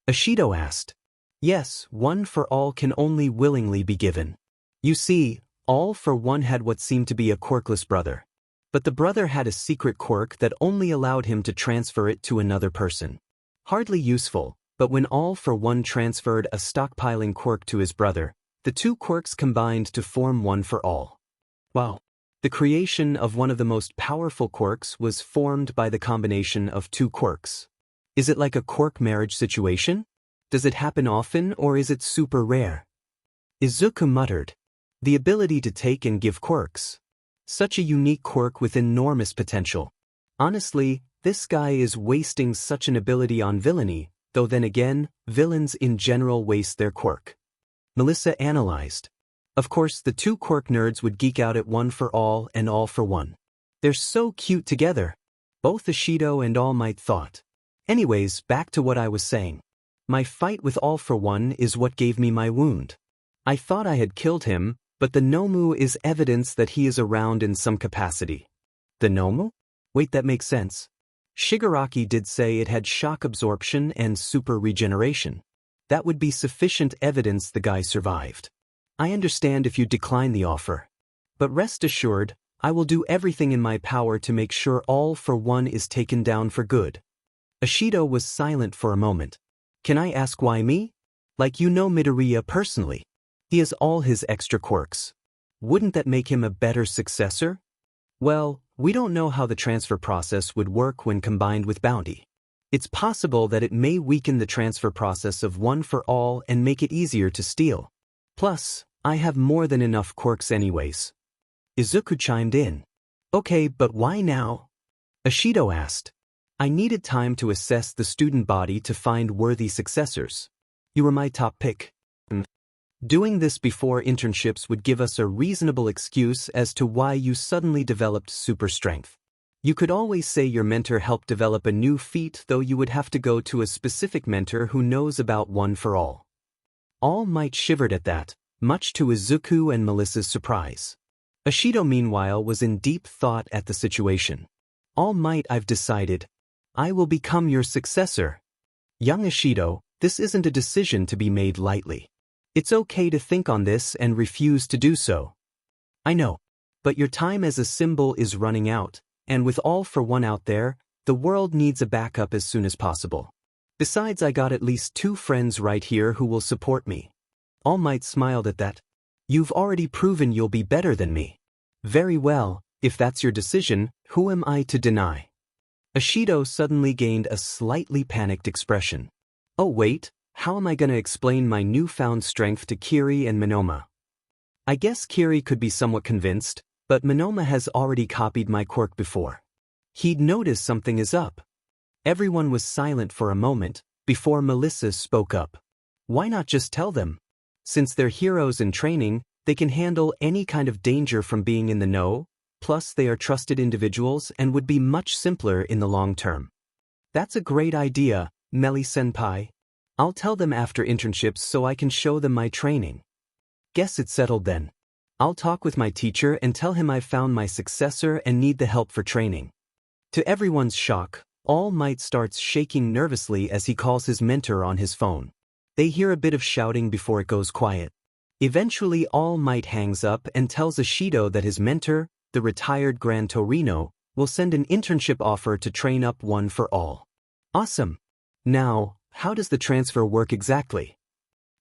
Ashido asked. Yes, One for All can only willingly be given. You see, All for One had what seemed to be a quirkless brother. But the brother had a secret quirk that only allowed him to transfer it to another person. Hardly useful, but when All for One transferred a stockpiling quirk to his brother, the two quirks combined to form One for All. Wow. The creation of one of the most powerful quirks was formed by the combination of two quirks. Is it like a quirk marriage situation? Does it happen often, or is it super rare? Izuku muttered. The ability to take and give quirks. Such a unique quirk with enormous potential. Honestly, this guy is wasting such an ability on villainy, though then again, villains in general waste their quirk. Melissa analyzed. Of course, the two quirk nerds would geek out at One for All and All for One. They're so cute together. Both Ashido and All Might thought. Anyways, back to what I was saying. My fight with All for One is what gave me my wound. I thought I had killed him, but the Nomu is evidence that he is around in some capacity. The Nomu? Wait, that makes sense. Shigaraki did say it had shock absorption and super regeneration. That would be sufficient evidence the guy survived. I understand if you decline the offer. But rest assured, I will do everything in my power to make sure All for One is taken down for good. Ashido was silent for a moment. Can I ask why me? Like you know Midoriya personally. He has all his extra quirks. Wouldn't that make him a better successor? Well, we don't know how the transfer process would work when combined with bounty. It's possible that it may weaken the transfer process of One for All and make it easier to steal. Plus, I have more than enough quirks anyways. Izuku chimed in. Okay, but why now? Ashido asked. I needed time to assess the student body to find worthy successors. You were my top pick. Doing this before internships would give us a reasonable excuse as to why you suddenly developed super strength. You could always say your mentor helped develop a new feat, though you would have to go to a specific mentor who knows about One for All. All Might shivered at that, much to Izuku and Melissa's surprise. Ashido meanwhile was in deep thought at the situation. All Might, I've decided. I will become your successor. Young Ashido, this isn't a decision to be made lightly. It's okay to think on this and refuse to do so. I know. But your time as a symbol is running out, and with All for One out there, the world needs a backup as soon as possible. Besides, I got at least 2 friends right here who will support me. All Might smiled at that. You've already proven you'll be better than me. Very well, if that's your decision, who am I to deny? Ashido suddenly gained a slightly panicked expression. Oh wait, how am I gonna explain my newfound strength to Kiri and Monoma? I guess Kiri could be somewhat convinced, but Monoma has already copied my quirk before. He'd notice something is up. Everyone was silent for a moment, Before Melissa spoke up. Why not just tell them? Since they're heroes in training, they can handle any kind of danger from being in the know, plus they are trusted individuals and would be much simpler in the long term. That's a great idea, Meli-senpai. I'll tell them after internships so I can show them my training. Guess it's settled then. I'll talk with my teacher and tell him I've found my successor and need the help for training. To everyone's shock, All Might starts shaking nervously as he calls his mentor on his phone. They hear a bit of shouting before it goes quiet. Eventually All Might hangs up and tells Ashido that his mentor, the retired Grand Torino, will send an internship offer to train up one for all. Awesome! Now, how does the transfer work exactly?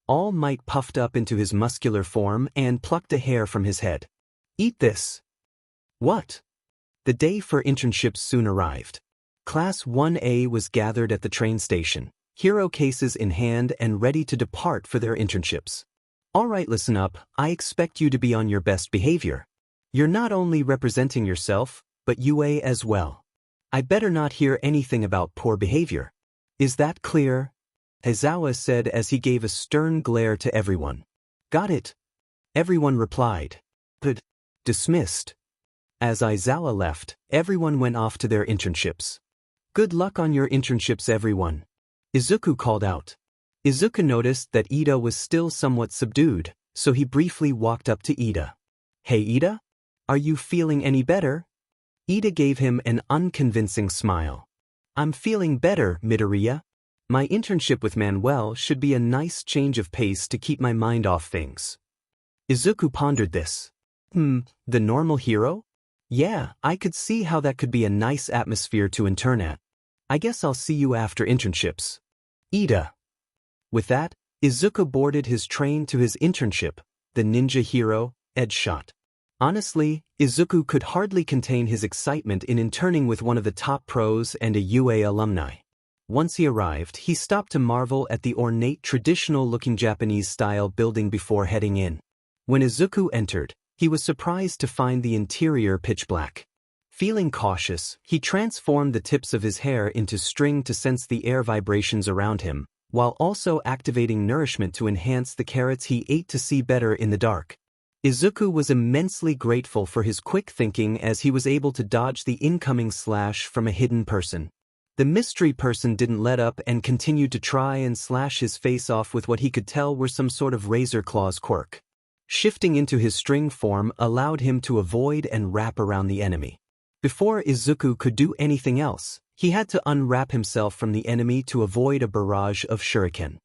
All Might puffed up into his muscular form and plucked a hair from his head. Eat this. What? The day for internships soon arrived. Class 1A was gathered at the train station, hero cases in hand and ready to depart for their internships. Alright, listen up, I expect you to be on your best behavior. You're not only representing yourself, but UA as well. I better not hear anything about poor behavior. Is that clear? Aizawa said as he gave a stern glare to everyone. Got it. Everyone replied. Good. Dismissed. As Aizawa left, everyone went off to their internships. Good luck on your internships, everyone. Izuku called out. Izuku noticed that Ida was still somewhat subdued, so he briefly walked up to Ida. Hey Ida? Are you feeling any better? Ida gave him an unconvincing smile. I'm feeling better, Midoriya. My internship with Manuel should be a nice change of pace to keep my mind off things. Izuku pondered this. The normal hero? Yeah, I could see how that could be a nice atmosphere to intern at. I guess I'll see you after internships. Ida. With that, Izuku boarded his train to his internship, the ninja hero, Edgeshot. Honestly, Izuku could hardly contain his excitement in interning with one of the top pros and a UA alumni. Once he arrived, he stopped to marvel at the ornate traditional-looking Japanese-style building before heading in. When Izuku entered, he was surprised to find the interior pitch black. Feeling cautious, he transformed the tips of his hair into string to sense the air vibrations around him, while also activating nourishment to enhance the carrots he ate to see better in the dark. Izuku was immensely grateful for his quick thinking as he was able to dodge the incoming slash from a hidden person. The mystery person didn't let up and continued to try and slash his face off with what he could tell were some sort of razor claws quirk. Shifting into his string form allowed him to avoid and wrap around the enemy. Before Izuku could do anything else, he had to unwrap himself from the enemy to avoid a barrage of shuriken.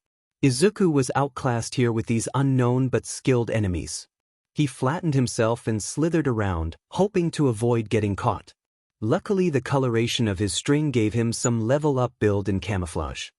Izuku was outclassed here with these unknown but skilled enemies. He flattened himself and slithered around, hoping to avoid getting caught. Luckily, the coloration of his string gave him some level-up build in camouflage.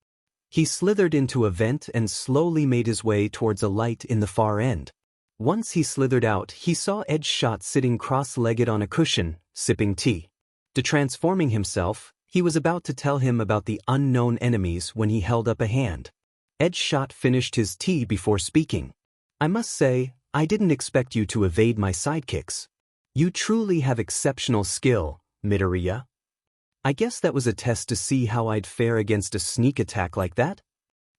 He slithered into a vent and slowly made his way towards a light in the far end. Once he slithered out, he saw Edgeshot sitting cross-legged on a cushion, sipping tea. Transforming himself, he was about to tell him about the unknown enemies when he held up a hand. Edgeshot finished his tea before speaking. I must say, I didn't expect you to evade my sidekicks. You truly have exceptional skill, Midoriya. I guess that was a test to see how I'd fare against a sneak attack like that?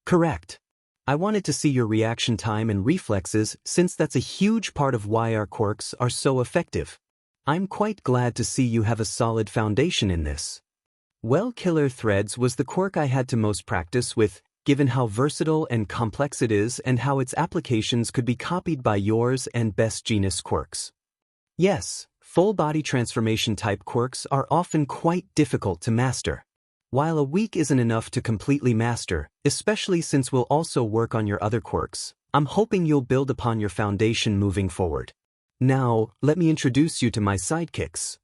Correct. I wanted to see your reaction time and reflexes since that's a huge part of why our quirks are so effective. I'm quite glad to see you have a solid foundation in this. Well, Killer Threads was the quirk I had to most practice with, given how versatile and complex it is and how its applications could be copied by yours and best genus quirks. Yes, full-body transformation type quirks are often quite difficult to master. While a week isn't enough to completely master, especially since we'll also work on your other quirks, I'm hoping you'll build upon your foundation moving forward. Now, let me introduce you to my sidekicks.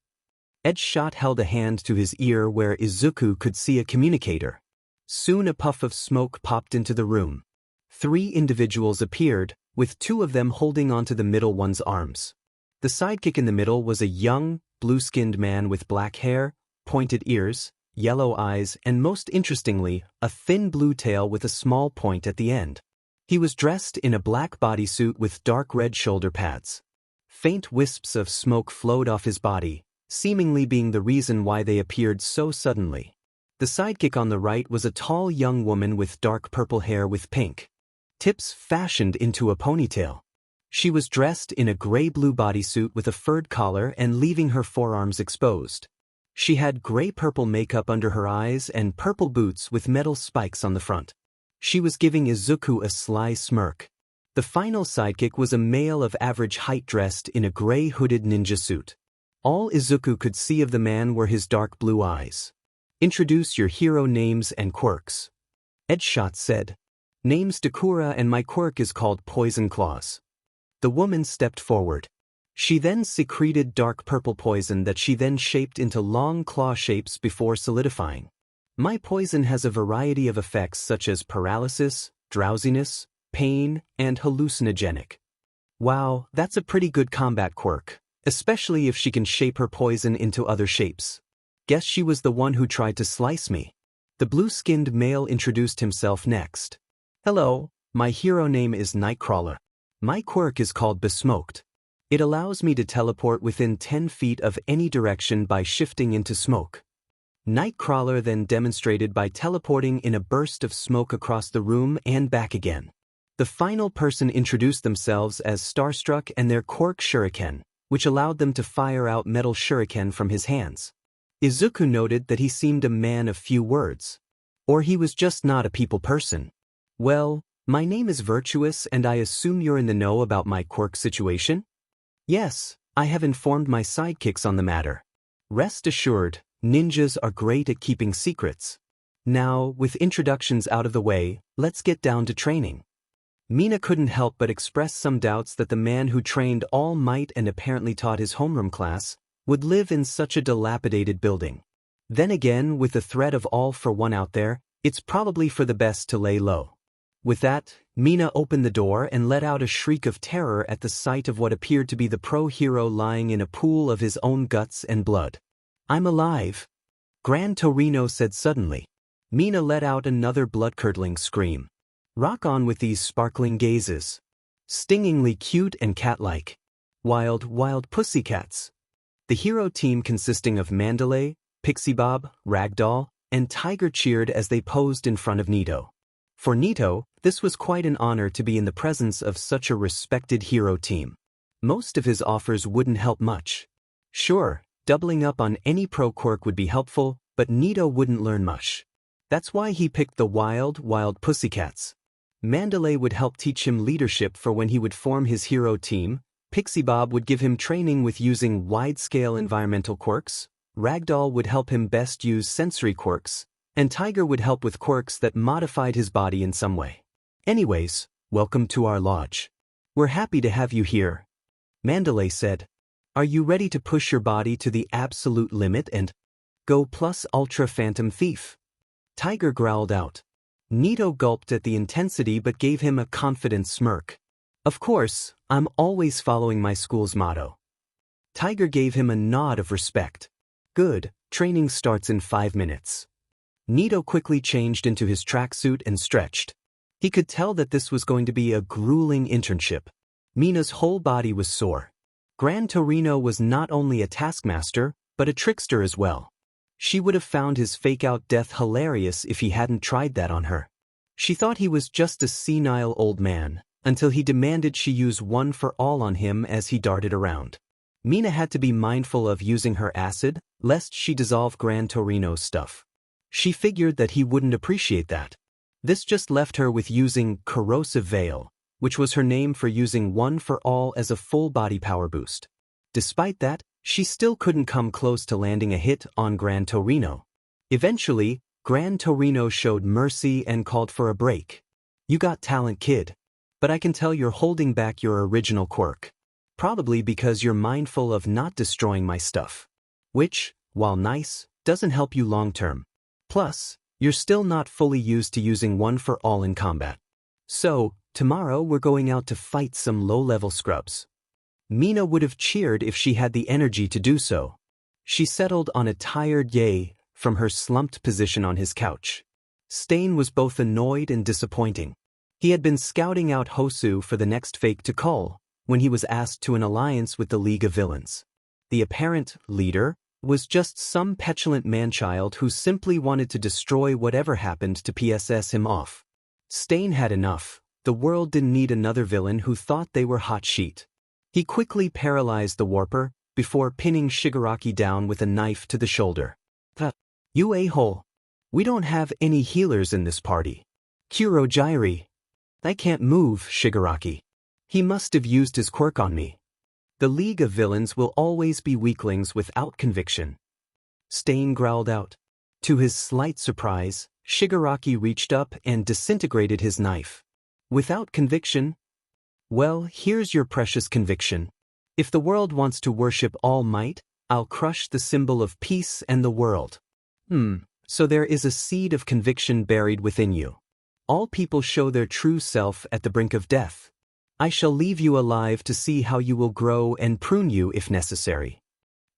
Edgeshot held a hand to his ear where Izuku could see a communicator. Soon a puff of smoke popped into the room. 3 individuals appeared, with 2 of them holding onto the middle one's arms. The sidekick in the middle was a young, blue-skinned man with black hair, pointed ears, yellow eyes, and most interestingly, a thin blue tail with a small point at the end. He was dressed in a black bodysuit with dark red shoulder pads. Faint wisps of smoke flowed off his body, seemingly being the reason why they appeared so suddenly. The sidekick on the right was a tall young woman with dark purple hair with pink tips fashioned into a ponytail. She was dressed in a gray-blue bodysuit with a furred collar and leaving her forearms exposed. She had gray-purple makeup under her eyes and purple boots with metal spikes on the front. She was giving Izuku a sly smirk. The final sidekick was a male of average height dressed in a gray hooded ninja suit. All Izuku could see of the man were his dark blue eyes. Introduce your hero names and quirks. Edshot said. Name's Dekura and my quirk is called Poison Claws. The woman stepped forward. She then secreted dark purple poison that she then shaped into long claw shapes before solidifying. My poison has a variety of effects such as paralysis, drowsiness, pain, and hallucinogenic. Wow, that's a pretty good combat quirk, especially if she can shape her poison into other shapes. Guess she was the one who tried to slice me. The blue-skinned male introduced himself next. Hello, my hero name is Nightcrawler. My quirk is called Besmoked. It allows me to teleport within 10 feet of any direction by shifting into smoke. Nightcrawler then demonstrated by teleporting in a burst of smoke across the room and back again. The final person introduced themselves as Starstruck and their quirk Shuriken, which allowed them to fire out metal shuriken from his hands. Izuku noted that he seemed a man of few words. Or he was just not a people person. Well, my name is Virtuous and I assume you're in the know about my quirk situation? Yes, I have informed my sidekicks on the matter. Rest assured, ninjas are great at keeping secrets. Now, with introductions out of the way, let's get down to training. Mina couldn't help but express some doubts that the man who trained All Might and apparently taught his homeroom class would live in such a dilapidated building. Then again, with the threat of All for One out there, it's probably for the best to lay low. With that, Mina opened the door and let out a shriek of terror at the sight of what appeared to be the pro-hero lying in a pool of his own guts and blood. I'm alive, Gran Torino said suddenly. Mina let out another blood-curdling scream. Rock on with these sparkling gazes. Stingingly cute and cat-like. Wild pussycats. The hero team consisting of Mandalay, Pixie Bob, Ragdoll, and Tiger cheered as they posed in front of Nito. For Nito, this was quite an honor to be in the presence of such a respected hero team. Most of his offers wouldn't help much. Sure, doubling up on any pro quirk would be helpful, but Nito wouldn't learn much. That's why he picked the wild pussycats. Mandalay would help teach him leadership for when he would form his hero team, Pixie Bob would give him training with using wide-scale environmental quirks, Ragdoll would help him best use sensory quirks, and Tiger would help with quirks that modified his body in some way. Anyways, welcome to our lodge. We're happy to have you here. Mandalay said. Are you ready to push your body to the absolute limit and go plus ultra phantom thief? Tiger growled out. Nito gulped at the intensity but gave him a confident smirk. Of course, I'm always following my school's motto. Tiger gave him a nod of respect. Good, training starts in 5 minutes. Nito quickly changed into his tracksuit and stretched. He could tell that this was going to be a grueling internship. Mina's whole body was sore. Gran Torino was not only a taskmaster, but a trickster as well. She would have found his fake-out death hilarious if he hadn't tried that on her. She thought he was just a senile old man, until he demanded she use one for all on him as he darted around. Mina had to be mindful of using her acid, lest she dissolve Gran Torino's stuff. She figured that he wouldn't appreciate that. This just left her with using Corrosive Veil, which was her name for using one for all as a full body power boost. Despite that, she still couldn't come close to landing a hit on Gran Torino. Eventually, Gran Torino showed mercy and called for a break. You got talent, kid. But I can tell you're holding back your original quirk. Probably because you're mindful of not destroying my stuff. Which, while nice, doesn't help you long term. Plus, you're still not fully used to using one for all in combat. So, tomorrow we're going out to fight some low-level scrubs. Mina would have cheered if she had the energy to do so. She settled on a tired yay from her slumped position on his couch. Stain was both annoyed and disappointing. He had been scouting out Hosu for the next fake to cull when he was asked to an alliance with the League of Villains. The apparent leader was just some petulant manchild who simply wanted to destroy whatever happened to PSS him off. Stain had enough. The world didn't need another villain who thought they were hot sheet. He quickly paralyzed the Warper, before pinning Shigaraki down with a knife to the shoulder. You a-hole. We don't have any healers in this party. Kurogyri. I can't move, Shigaraki. He must have used his quirk on me. The League of Villains will always be weaklings without conviction. Stain growled out. To his slight surprise, Shigaraki reached up and disintegrated his knife. Without conviction? Well, here's your precious conviction. If the world wants to worship All Might, I'll crush the symbol of peace and the world. So there is a seed of conviction buried within you. All people show their true self at the brink of death. I shall leave you alive to see how you will grow and prune you if necessary.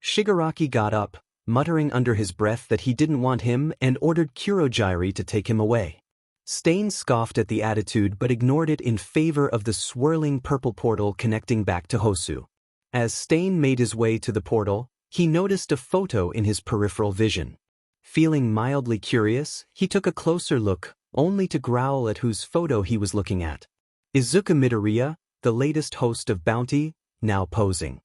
Shigaraki got up, muttering under his breath that he didn't want him and ordered Kurogyri to take him away. Stain scoffed at the attitude but ignored it in favor of the swirling purple portal connecting back to Hosu. As Stain made his way to the portal, he noticed a photo in his peripheral vision. Feeling mildly curious, he took a closer look, only to growl at whose photo he was looking at. Izuku Midoriya, the latest host of Bounty, now posing.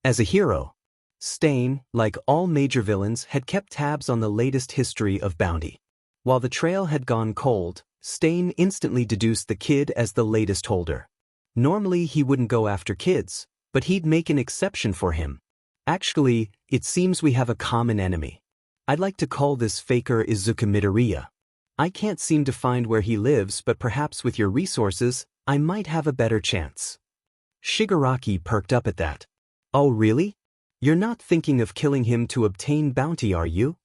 As a hero, Stain, like all major villains, had kept tabs on the latest history of Bounty. While the trail had gone cold, Stain instantly deduced the kid as the latest holder. Normally he wouldn't go after kids, but he'd make an exception for him. Actually, it seems we have a common enemy. I'd like to call this faker Izuku Midoriya. I can't seem to find where he lives, but perhaps with your resources, I might have a better chance. Shigaraki perked up at that. Oh really? You're not thinking of killing him to obtain bounty, are you?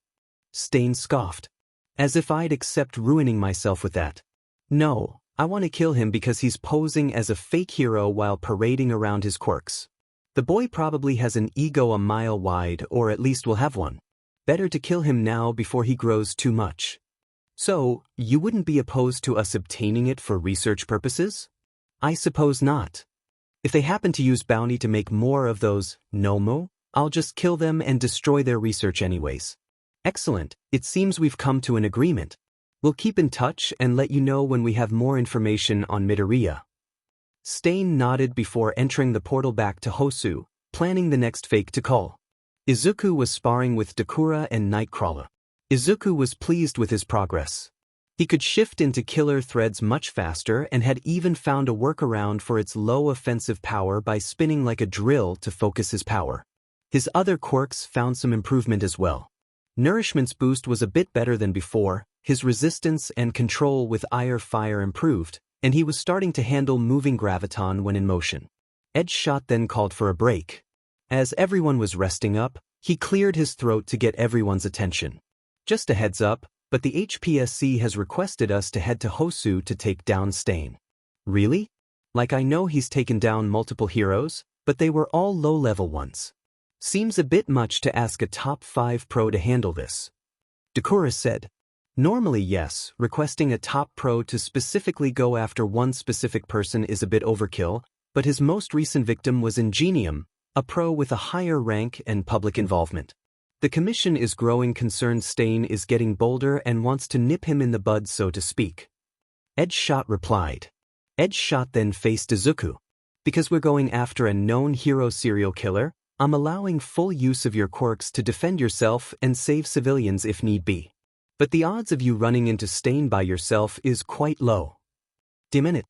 Stain scoffed. As if I'd accept ruining myself with that. No, I want to kill him because he's posing as a fake hero while parading around his quirks. The boy probably has an ego a mile wide, or at least will have one. Better to kill him now before he grows too much. So, you wouldn't be opposed to us obtaining it for research purposes? I suppose not. If they happen to use bounty to make more of those Nomu, I'll just kill them and destroy their research anyways. Excellent, it seems we've come to an agreement. We'll keep in touch and let you know when we have more information on Midoriya. Stain nodded before entering the portal back to Hosu, planning the next fake to call. Izuku was sparring with Dakura and Nightcrawler. Izuku was pleased with his progress. He could shift into killer threads much faster and had even found a workaround for its low offensive power by spinning like a drill to focus his power. His other quirks found some improvement as well. Nourishment's boost was a bit better than before, his resistance and control with Ire Fire improved, and he was starting to handle moving graviton when in motion. Edge Shot then called for a break. As everyone was resting up, he cleared his throat to get everyone's attention. Just a heads up, but the HPSC has requested us to head to Hosu to take down Stain. Really? Like I know he's taken down multiple heroes, but they were all low-level ones. Seems a bit much to ask a top 5 pro to handle this. Dakura said. Normally yes, requesting a top pro to specifically go after one specific person is a bit overkill, but his most recent victim was Ingenium, a pro with a higher rank and public involvement. The commission is growing concerned Stain is getting bolder and wants to nip him in the bud, so to speak. Edge Shot replied. Edge Shot then faced Izuku. Because we're going after a known hero serial killer, I'm allowing full use of your quirks to defend yourself and save civilians if need be. But the odds of you running into Stain by yourself is quite low. Damn it.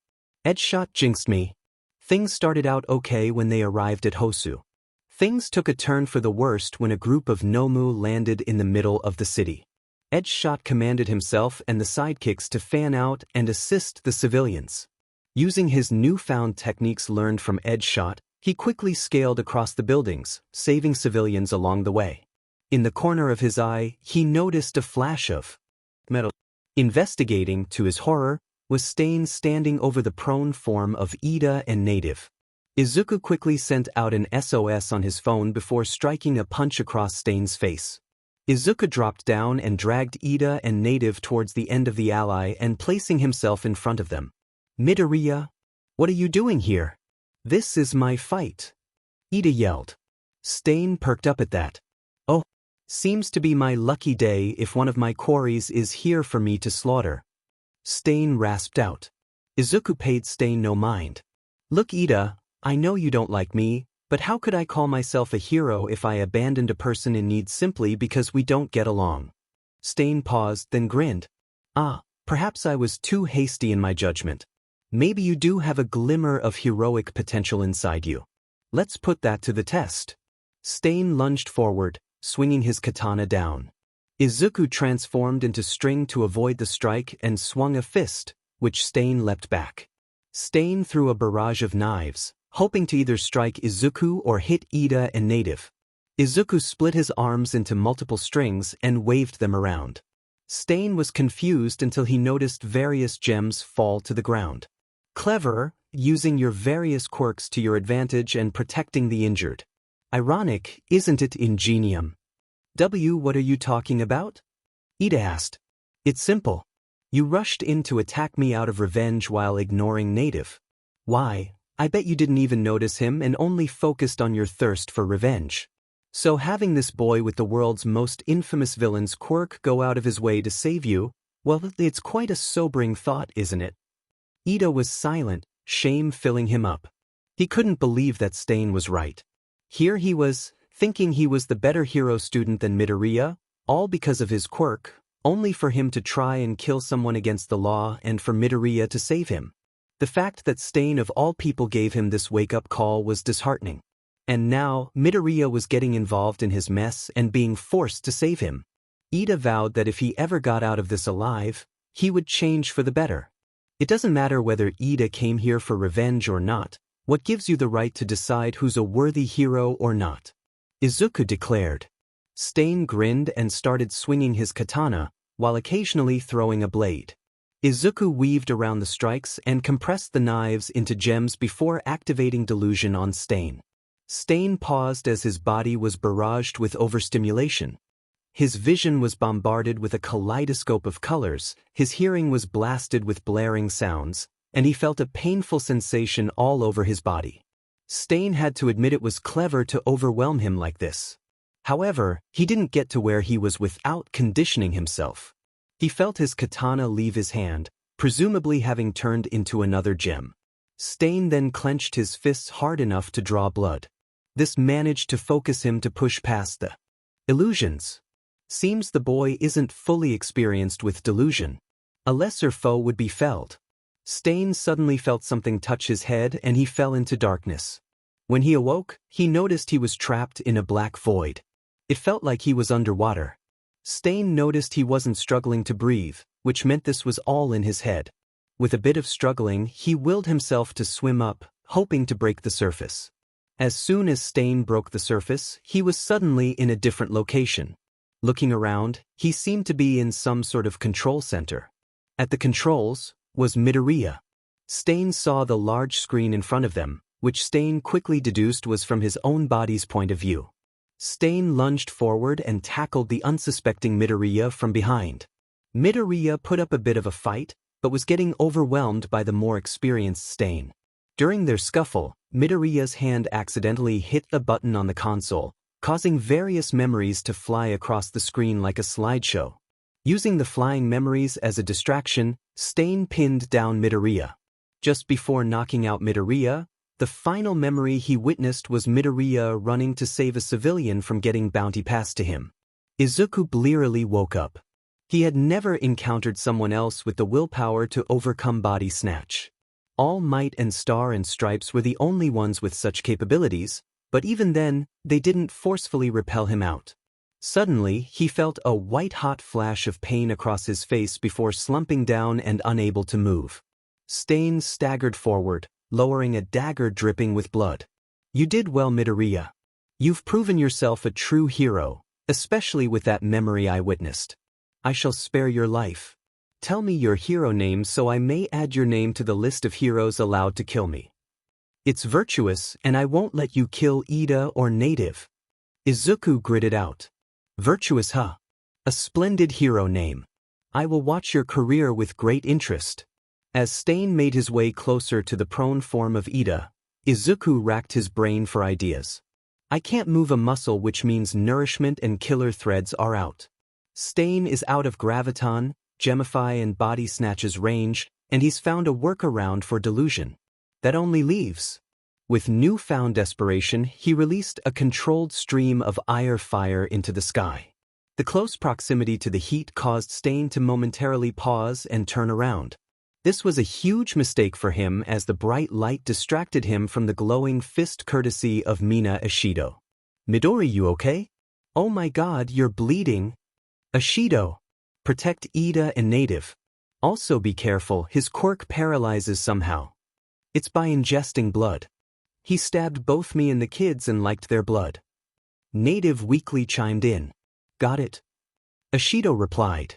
Edge Shot jinxed me. Things started out okay when they arrived at Hosu. Things took a turn for the worst when a group of Nomu landed in the middle of the city. Edge Shot commanded himself and the sidekicks to fan out and assist the civilians. Using his newfound techniques learned from Edge Shot, he quickly scaled across the buildings, saving civilians along the way. In the corner of his eye, he noticed a flash of metal. Investigating, to his horror, was Stain standing over the prone form of Ida and Native. Izuku quickly sent out an SOS on his phone before striking a punch across Stain's face. Izuku dropped down and dragged Ida and Native towards the end of the ally and placing himself in front of them. Midoriya, what are you doing here? This is my fight. Ida yelled. Stain perked up at that. Oh, Seems to be my lucky day if one of my quarries is here for me to slaughter. Stain rasped out. Izuku paid Stain no mind. Look, Ida, I know you don't like me, but how could I call myself a hero if I abandoned a person in need simply because we don't get along? Stain paused, then grinned. Ah, perhaps I was too hasty in my judgment. Maybe you do have a glimmer of heroic potential inside you. Let's put that to the test. Stain lunged forward, swinging his katana down. Izuku transformed into string to avoid the strike and swung a fist, which Stain leapt back. Stain threw a barrage of knives, hoping to either strike Izuku or hit Ida and Native. Izuku split his arms into multiple strings and waved them around. Stain was confused until he noticed various gems fall to the ground. Clever, using your various quirks to your advantage and protecting the injured. Ironic, isn't it, ingenium? What are you talking about? Ida asked. It's simple. You rushed in to attack me out of revenge while ignoring Native. Why, I bet you didn't even notice him and only focused on your thirst for revenge. So having this boy with the world's most infamous villain's quirk go out of his way to save you, well, it's quite a sobering thought, isn't it? Ida was silent, shame filling him up. He couldn't believe that Stain was right. Here he was, thinking he was the better hero student than Midoriya, all because of his quirk, only for him to try and kill someone against the law and for Midoriya to save him. The fact that Stain of all people gave him this wake-up call was disheartening. And now, Midoriya was getting involved in his mess and being forced to save him. Ida vowed that if he ever got out of this alive, he would change for the better. It doesn't matter whether Ida came here for revenge or not, what gives you the right to decide who's a worthy hero or not? Izuku declared. Stain grinned and started swinging his katana, while occasionally throwing a blade. Izuku weaved around the strikes and compressed the knives into gems before activating delusion on Stain. Stain paused as his body was barraged with overstimulation. His vision was bombarded with a kaleidoscope of colors, his hearing was blasted with blaring sounds, and he felt a painful sensation all over his body. Stain had to admit it was clever to overwhelm him like this. However, he didn't get to where he was without conditioning himself. He felt his katana leave his hand, presumably having turned into another gem. Stain then clenched his fists hard enough to draw blood. This managed to focus him to push past the illusions. Seems the boy isn't fully experienced with delusion. A lesser foe would be felled. Stain suddenly felt something touch his head and he fell into darkness. When he awoke, he noticed he was trapped in a black void. It felt like he was underwater. Stain noticed he wasn't struggling to breathe, which meant this was all in his head. With a bit of struggling, he willed himself to swim up, hoping to break the surface. As soon as Stain broke the surface, he was suddenly in a different location. Looking around, he seemed to be in some sort of control center. At the controls was Midoriya. Stain saw the large screen in front of them, which Stain quickly deduced was from his own body's point of view. Stain lunged forward and tackled the unsuspecting Midoriya from behind. Midoriya put up a bit of a fight, but was getting overwhelmed by the more experienced Stain. During their scuffle, Midoriya's hand accidentally hit a button on the console, causing various memories to fly across the screen like a slideshow. Using the flying memories as a distraction, Stain pinned down Midoriya. Just before knocking out Midoriya, the final memory he witnessed was Midoriya running to save a civilian from getting bounty passed to him. Izuku blearily woke up. He had never encountered someone else with the willpower to overcome body snatch. All Might and Star and Stripes were the only ones with such capabilities, but even then, they didn't forcefully repel him out. Suddenly, he felt a white-hot flash of pain across his face before slumping down and unable to move. Stain staggered forward, lowering a dagger dripping with blood. You did well, Midoriya. You've proven yourself a true hero, especially with that memory I witnessed. I shall spare your life. Tell me your hero name so I may add your name to the list of heroes allowed to kill me. It's virtuous, and I won't let you kill Ida or Native. Izuku gritted out. Virtuous, huh? A splendid hero name. I will watch your career with great interest. As Stain made his way closer to the prone form of Ida, Izuku racked his brain for ideas. I can't move a muscle, which means nourishment and killer threads are out. Stain is out of graviton, gemify and body snatches range, and he's found a workaround for delusion. That only leaves. With newfound desperation, he released a controlled stream of ire fire into the sky. The close proximity to the heat caused Stain to momentarily pause and turn around. This was a huge mistake for him, as the bright light distracted him from the glowing fist courtesy of Mina Ashido. Midori, you okay? Oh my god, you're bleeding. Ashido. Protect Ida and Native. Also be careful, his quirk paralyzes somehow. It's by ingesting blood. He stabbed both me and the kids and liked their blood. Native weakly chimed in. Got it. Ashido replied.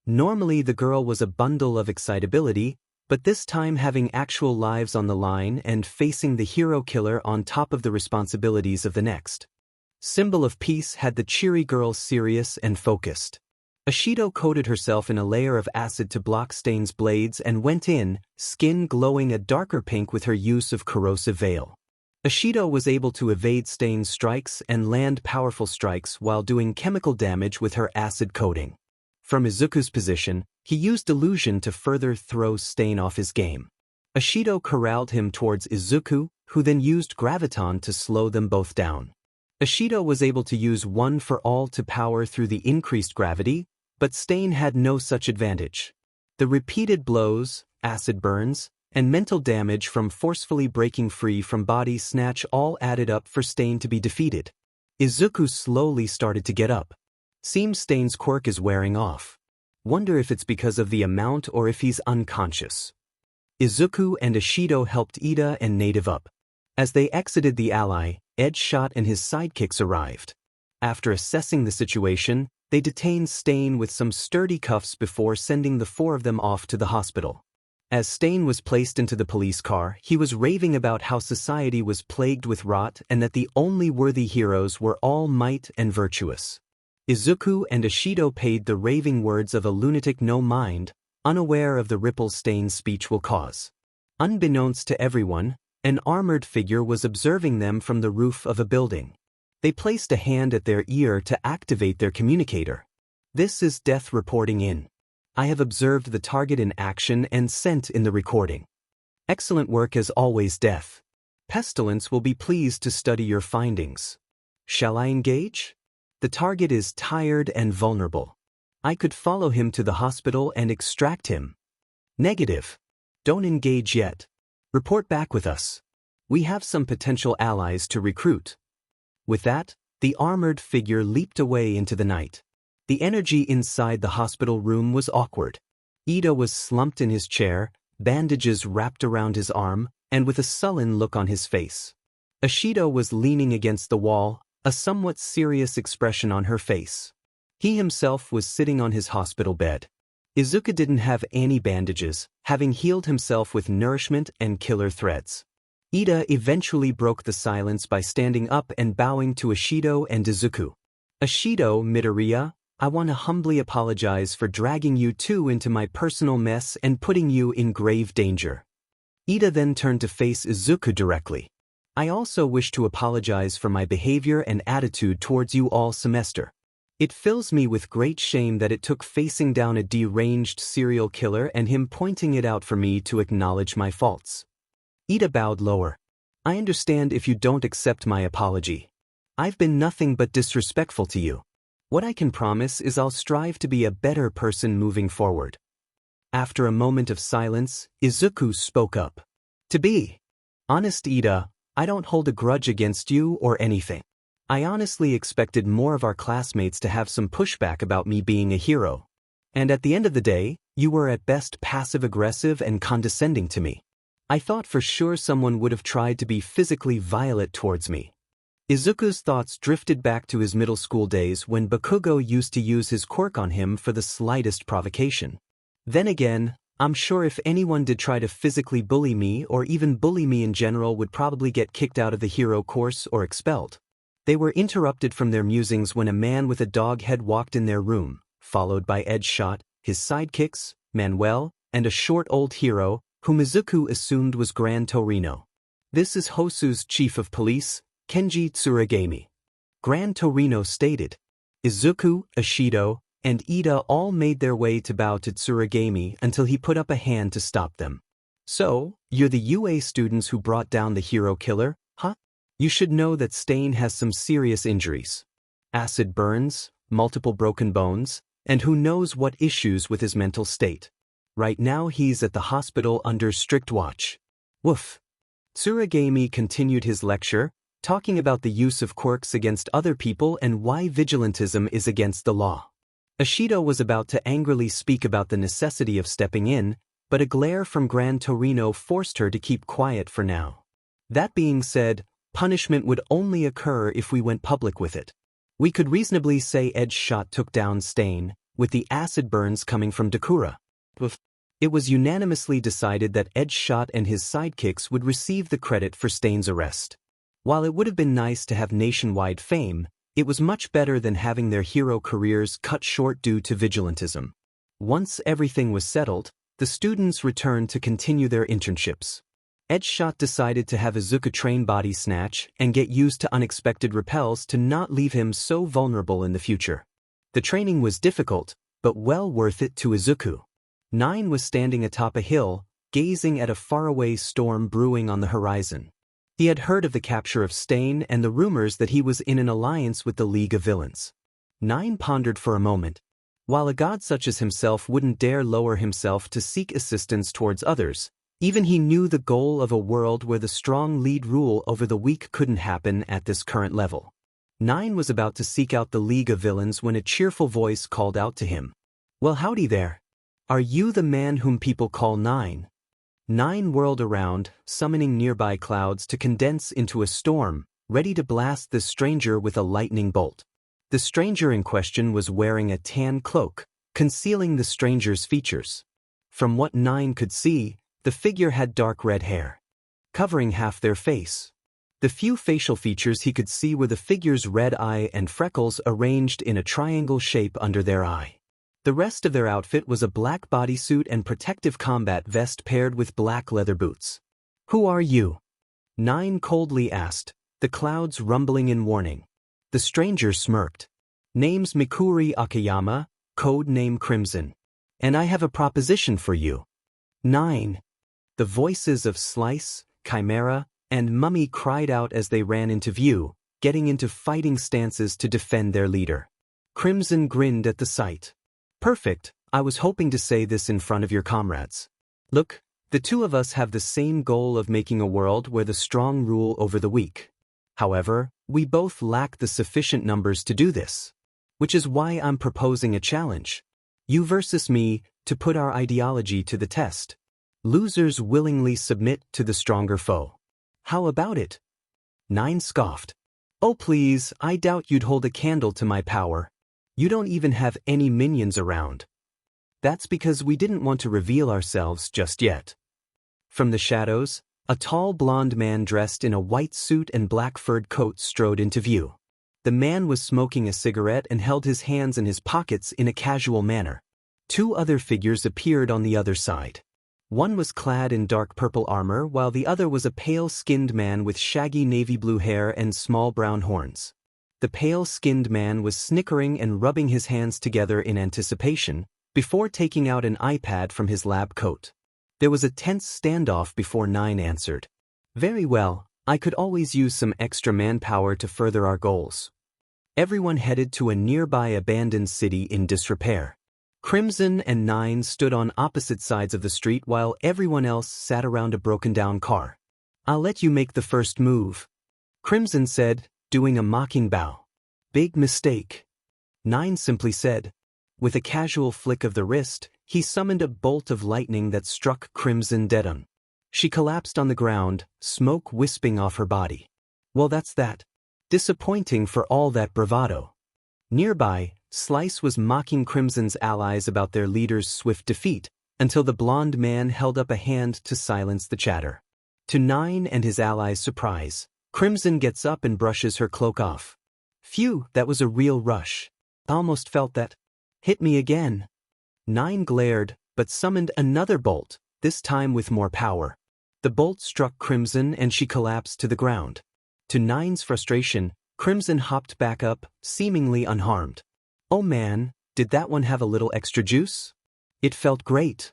Normally the girl was a bundle of excitability, but this time having actual lives on the line and facing the hero killer on top of the responsibilities of the next. Symbol of Peace had the cheery girl serious and focused. Ashido coated herself in a layer of acid to block Stain's blades and went in, skin glowing a darker pink with her use of corrosive veil. Ashido was able to evade Stain's strikes and land powerful strikes while doing chemical damage with her acid coating. From Izuku's position, he used delusion to further throw Stain off his game. Ashido corralled him towards Izuku, who then used graviton to slow them both down. Ashido was able to use One for All to power through the increased gravity, but Stain had no such advantage. The repeated blows, acid burns, and mental damage from forcefully breaking free from body snatch all added up for Stain to be defeated. Izuku slowly started to get up. Seems Stain's quirk is wearing off. Wonder if it's because of the amount or if he's unconscious. Izuku and Ashido helped Ida and Native up. As they exited the ally, Edgeshot and his sidekicks arrived. After assessing the situation, they detained Stain with some sturdy cuffs before sending the four of them off to the hospital. As Stain was placed into the police car, he was raving about how society was plagued with rot and that the only worthy heroes were all might and virtuous. Izuku and Ashido paid the raving words of a lunatic no mind, unaware of the ripples Stain's speech will cause. Unbeknownst to everyone, an armored figure was observing them from the roof of a building. They placed a hand at their ear to activate their communicator. This is Death reporting in. I have observed the target in action and sent in the recording. Excellent work as always, Death. Pestilence will be pleased to study your findings. Shall I engage? The target is tired and vulnerable. I could follow him to the hospital and extract him. Negative. Don't engage yet. Report back with us. We have some potential allies to recruit. With that, the armored figure leaped away into the night. The energy inside the hospital room was awkward. Ida was slumped in his chair, bandages wrapped around his arm, and with a sullen look on his face. Ashido was leaning against the wall, a somewhat serious expression on her face. He himself was sitting on his hospital bed. Izuku didn't have any bandages, having healed himself with nourishment and killer threads. Ida eventually broke the silence by standing up and bowing to Ashido and Izuku. Ashido, Midoriya, I want to humbly apologize for dragging you two into my personal mess and putting you in grave danger. Ida then turned to face Izuku directly. I also wish to apologize for my behavior and attitude towards you all semester. It fills me with great shame that it took facing down a deranged serial killer and him pointing it out for me to acknowledge my faults. Ida bowed lower. I understand if you don't accept my apology. I've been nothing but disrespectful to you. What I can promise is I'll strive to be a better person moving forward. After a moment of silence, Izuku spoke up. To be honest, Ida, I don't hold a grudge against you or anything. I honestly expected more of our classmates to have some pushback about me being a hero. And at the end of the day, you were at best passive-aggressive and condescending to me. I thought for sure someone would have tried to be physically violent towards me. Izuku's thoughts drifted back to his middle school days when Bakugo used to use his quirk on him for the slightest provocation. Then again, I'm sure if anyone did try to physically bully me or even bully me in general would probably get kicked out of the hero course or expelled. They were interrupted from their musings when a man with a dog head walked in their room, followed by Edgeshot, his sidekicks, Manuel, and a short old hero, whom Izuku assumed was Gran Torino. This is Hosu's chief of police, Kenji Tsuragami. Grand Torino stated. Izuku, Ashido, and Ida all made their way to bow to Tsuragami until he put up a hand to stop them. So, you're the UA students who brought down the hero killer, huh? You should know that Stain has some serious injuries. Acid burns, multiple broken bones, and who knows what issues with his mental state. Right now he's at the hospital under strict watch. Woof. Tsuragami continued his lecture, talking about the use of quirks against other people and why vigilantism is against the law. Ashido was about to angrily speak about the necessity of stepping in, but a glare from Gran Torino forced her to keep quiet for now. That being said, punishment would only occur if we went public with it. We could reasonably say Edge Shot took down Stain, with the acid burns coming from Dakura. It was unanimously decided that Edge Shot and his sidekicks would receive the credit for Stain's arrest. While it would have been nice to have nationwide fame, it was much better than having their hero careers cut short due to vigilantism. Once everything was settled, the students returned to continue their internships. Edge Shot decided to have Izuku train body snatch and get used to unexpected repels to not leave him so vulnerable in the future. The training was difficult, but well worth it to Izuku. 9 was standing atop a hill, gazing at a faraway storm brewing on the horizon. He had heard of the capture of Stain and the rumors that he was in an alliance with the League of Villains. 9 pondered for a moment. While a god such as himself wouldn't dare lower himself to seek assistance towards others, even he knew the goal of a world where the strong lead rule over the weak couldn't happen at this current level. 9 was about to seek out the League of Villains when a cheerful voice called out to him. Well, howdy there. Are you the man whom people call 9? 9 whirled around, summoning nearby clouds to condense into a storm, ready to blast the stranger with a lightning bolt. The stranger in question was wearing a tan cloak, concealing the stranger's features. From what 9 could see, the figure had dark red hair, covering half their face. The few facial features he could see were the figure's red eye and freckles arranged in a triangle shape under their eye. The rest of their outfit was a black bodysuit and protective combat vest paired with black leather boots. Who are you? 9 coldly asked, the clouds rumbling in warning. The stranger smirked. Name's Mikuri Akiyama, code name Crimson. And I have a proposition for you. 9. The voices of Slice, Chimera, and Mummy cried out as they ran into view, getting into fighting stances to defend their leader. Crimson grinned at the sight. Perfect, I was hoping to say this in front of your comrades. Look, the two of us have the same goal of making a world where the strong rule over the weak. However, we both lack the sufficient numbers to do this. Which is why I'm proposing a challenge. You versus me, to put our ideology to the test. Losers willingly submit to the stronger foe. How about it? 9 scoffed. Oh please, I doubt you'd hold a candle to my power. You don't even have any minions around. That's because we didn't want to reveal ourselves just yet. From the shadows, a tall blonde man dressed in a white suit and black furred coat strode into view. The man was smoking a cigarette and held his hands in his pockets in a casual manner. 2 other figures appeared on the other side. One was clad in dark purple armor while the other was a pale-skinned man with shaggy navy blue hair and small brown horns. The pale-skinned man was snickering and rubbing his hands together in anticipation, before taking out an iPad from his lab coat. There was a tense standoff before 9 answered. Very well, I could always use some extra manpower to further our goals. Everyone headed to a nearby abandoned city in disrepair. Crimson and 9 stood on opposite sides of the street while everyone else sat around a broken-down car. I'll let you make the first move, Crimson said, doing a mocking bow. Big mistake, 9 simply said. With a casual flick of the wrist, he summoned a bolt of lightning that struck Crimson dead on. She collapsed on the ground, smoke wisping off her body. Well, that's that. Disappointing for all that bravado. Nearby, Slice was mocking Crimson's allies about their leader's swift defeat, until the blonde man held up a hand to silence the chatter. To 9 and his allies' surprise, Crimson gets up and brushes her cloak off. Phew, that was a real rush. Almost felt that. Hit me again. 9 glared, but summoned another bolt, this time with more power. The bolt struck Crimson and she collapsed to the ground. To Nine's frustration, Crimson hopped back up, seemingly unharmed. Oh man, did that one have a little extra juice? It felt great.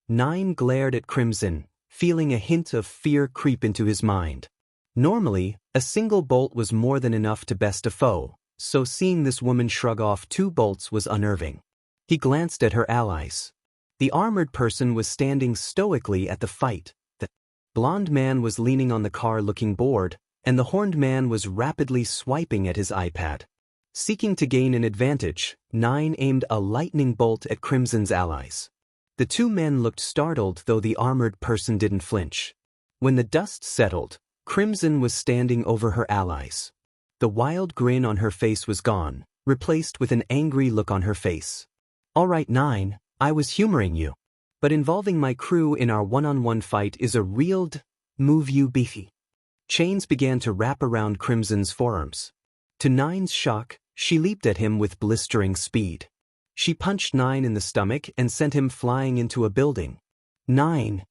Nine glared at Crimson, feeling a hint of fear creep into his mind. Normally, a single bolt was more than enough to best a foe, so seeing this woman shrug off 2 bolts was unnerving. He glanced at her allies. The armored person was standing stoically at the fight. The blonde man was leaning on the car looking bored, and the horned man was rapidly swiping at his iPad. Seeking to gain an advantage, Nine aimed a lightning bolt at Crimson's allies. The 2 men looked startled, though the armored person didn't flinch. When the dust settled, Crimson was standing over her allies. The wild grin on her face was gone, replaced with an angry look on her face. All right, Nine, I was humoring you. But involving my crew in our one-on-one fight is a real move, you beefy. Chains began to wrap around Crimson's forearms. To Nine's shock, she leaped at him with blistering speed. She punched Nine in the stomach and sent him flying into a building. Nine!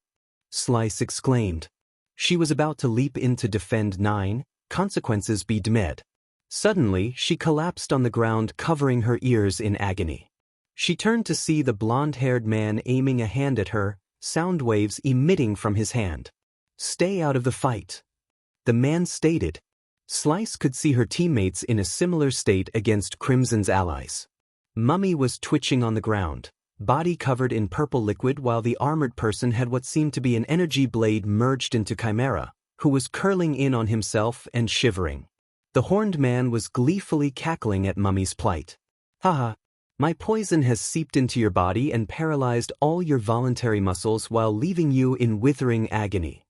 Slice exclaimed. She was about to leap in to defend Nine, consequences be damned. Suddenly, she collapsed on the ground, covering her ears in agony. She turned to see the blonde-haired man aiming a hand at her, sound waves emitting from his hand. Stay out of the fight. The man stated. Slice could see her teammates in a similar state against Crimson's allies. Mummy was twitching on the ground, body covered in purple liquid, while the armored person had what seemed to be an energy blade merged into Chimera, who was curling in on himself and shivering. The horned man was gleefully cackling at Mummy's plight. Haha. My poison has seeped into your body and paralyzed all your voluntary muscles while leaving you in withering agony.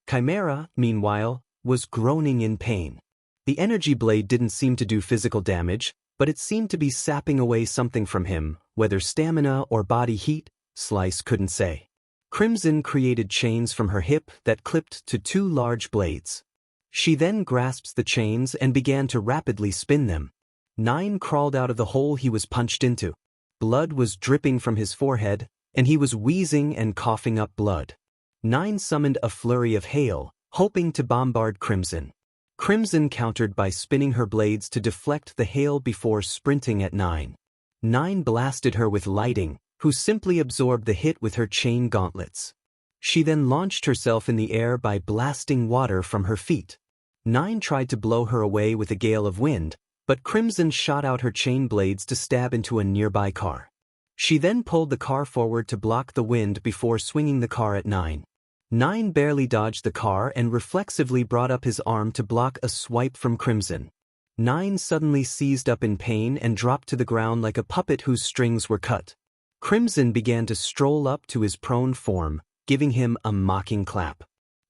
Chimera, meanwhile, was groaning in pain. The energy blade didn't seem to do physical damage, but it seemed to be sapping away something from him, whether stamina or body heat, Slice couldn't say. Crimson created chains from her hip that clipped to 2 large blades. She then grasped the chains and began to rapidly spin them. Nine crawled out of the hole he was punched into. Blood was dripping from his forehead, and he was wheezing and coughing up blood. Nine summoned a flurry of hail, hoping to bombard Crimson. Crimson countered by spinning her blades to deflect the hail before sprinting at Nine. Nine blasted her with lightning, who simply absorbed the hit with her chain gauntlets. She then launched herself in the air by blasting water from her feet. Nine tried to blow her away with a gale of wind, but Crimson shot out her chain blades to stab into a nearby car. She then pulled the car forward to block the wind before swinging the car at Nine. Nine barely dodged the car and reflexively brought up his arm to block a swipe from Crimson. Nine suddenly seized up in pain and dropped to the ground like a puppet whose strings were cut. Crimson began to stroll up to his prone form, giving him a mocking clap.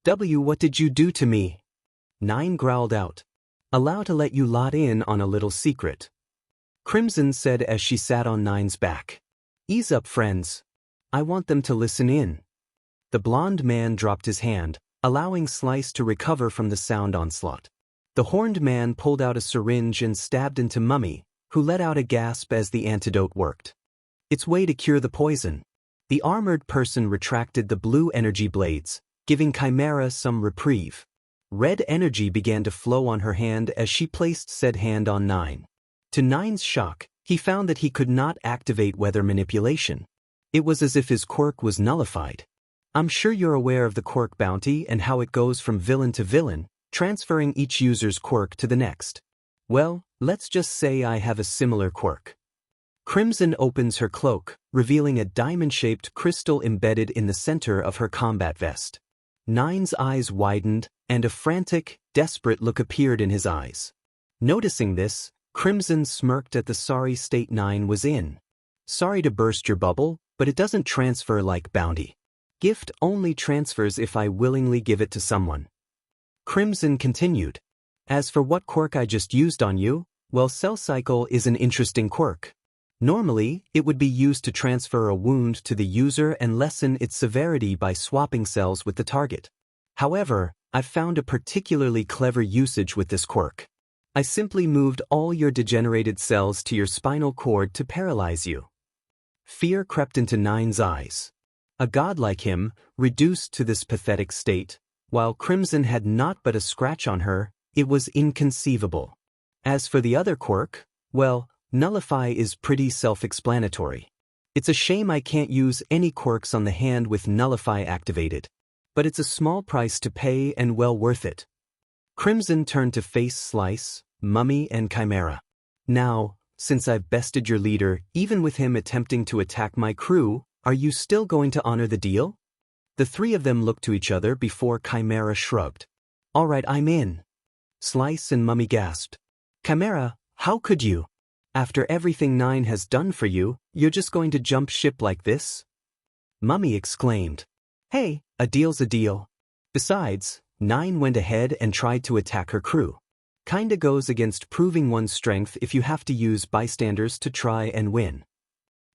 What did you do to me? Nine growled out. Allow to let you lot in on a little secret. Crimson said as she sat on Nine's back. Ease up, friends. I want them to listen in. The blonde man dropped his hand, allowing Slice to recover from the sound onslaught. The horned man pulled out a syringe and stabbed into Mummy, who let out a gasp as the antidote worked. Its way to cure the poison. The armored person retracted the blue energy blades, giving Chimera some reprieve. Red energy began to flow on her hand as she placed said hand on Nine. To Nine's shock, he found that he could not activate weather manipulation. It was as if his quirk was nullified. I'm sure you're aware of the quirk bounty and how it goes from villain to villain, transferring each user's quirk to the next. Well, let's just say I have a similar quirk. Crimson opens her cloak, revealing a diamond-shaped crystal embedded in the center of her combat vest. Nine's eyes widened, and a frantic, desperate look appeared in his eyes. Noticing this, Crimson smirked at the sorry state Nine was in. Sorry to burst your bubble, but it doesn't transfer like bounty. Gift only transfers if I willingly give it to someone. Crimson continued. As for what quirk I just used on you, well, Cell Cycle is an interesting quirk. Normally, it would be used to transfer a wound to the user and lessen its severity by swapping cells with the target. However, I've found a particularly clever usage with this quirk. I simply moved all your degenerated cells to your spinal cord to paralyze you. Fear crept into Nine's eyes. A god like him, reduced to this pathetic state, while Crimson had naught but a scratch on her, It was inconceivable. As for the other quirk, well, nullify is pretty self-explanatory. It's a shame I can't use any quirks on the hand with nullify activated. But it's a small price to pay and well worth it. Crimson turned to face Slice, Mummy and Chimera. Now, since I've bested your leader, even with him attempting to attack my crew, are you still going to honor the deal? The three of them looked to each other before Chimera shrugged. All right, I'm in. Slice and Mummy gasped. Chimera, how could you? After everything Nine has done for you, you're just going to jump ship like this? Mummy exclaimed. Hey, a deal's a deal. Besides, Nine went ahead and tried to attack her crew. Kinda goes against proving one's strength if you have to use bystanders to try and win.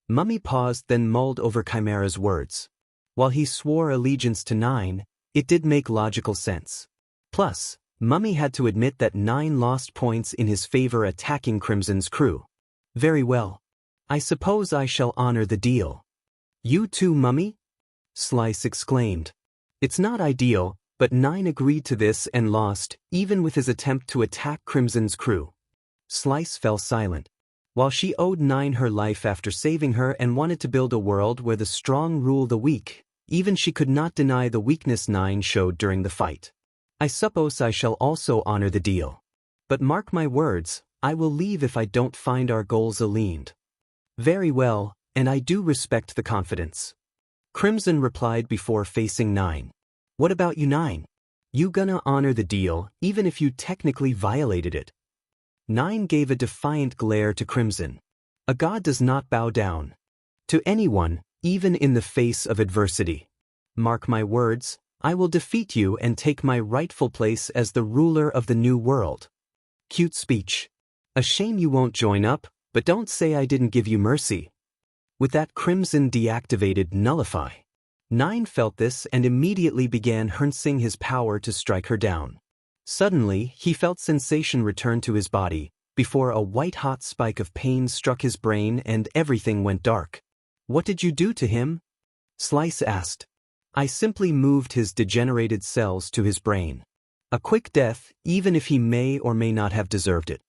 Mummy paused, then mulled over Chimera's words. While he swore allegiance to Nine, it did make logical sense. Plus, Mummy had to admit that Nine lost points in his favor attacking Crimson's crew. Very well. I suppose I shall honor the deal. You too, Mummy? Slice exclaimed. It's not ideal, but Nine agreed to this and lost, even with his attempt to attack Crimson's crew. Slice fell silent. While she owed Nine her life after saving her and wanted to build a world where the strong rule the weak, even she could not deny the weakness Nine showed during the fight. I suppose I shall also honor the deal. But mark my words, I will leave if I don't find our goals aligned. Very well, and I do respect the confidence. Crimson replied before facing Nine. What about you, Nine? You gonna honor the deal, even if you technically violated it? Nine gave a defiant glare to Crimson. A god does not bow down to anyone, even in the face of adversity. Mark my words, I will defeat you and take my rightful place as the ruler of the new world. Cute speech. A shame you won't join up, but don't say I didn't give you mercy. With that, Crimson deactivated Nullify. Nine felt this and immediately began harnessing his power to strike her down. Suddenly, he felt sensation return to his body, before a white-hot spike of pain struck his brain and everything went dark. What did you do to him? Slice asked. I simply moved his degenerated cells to his brain. A quick death, even if he may or may not have deserved it.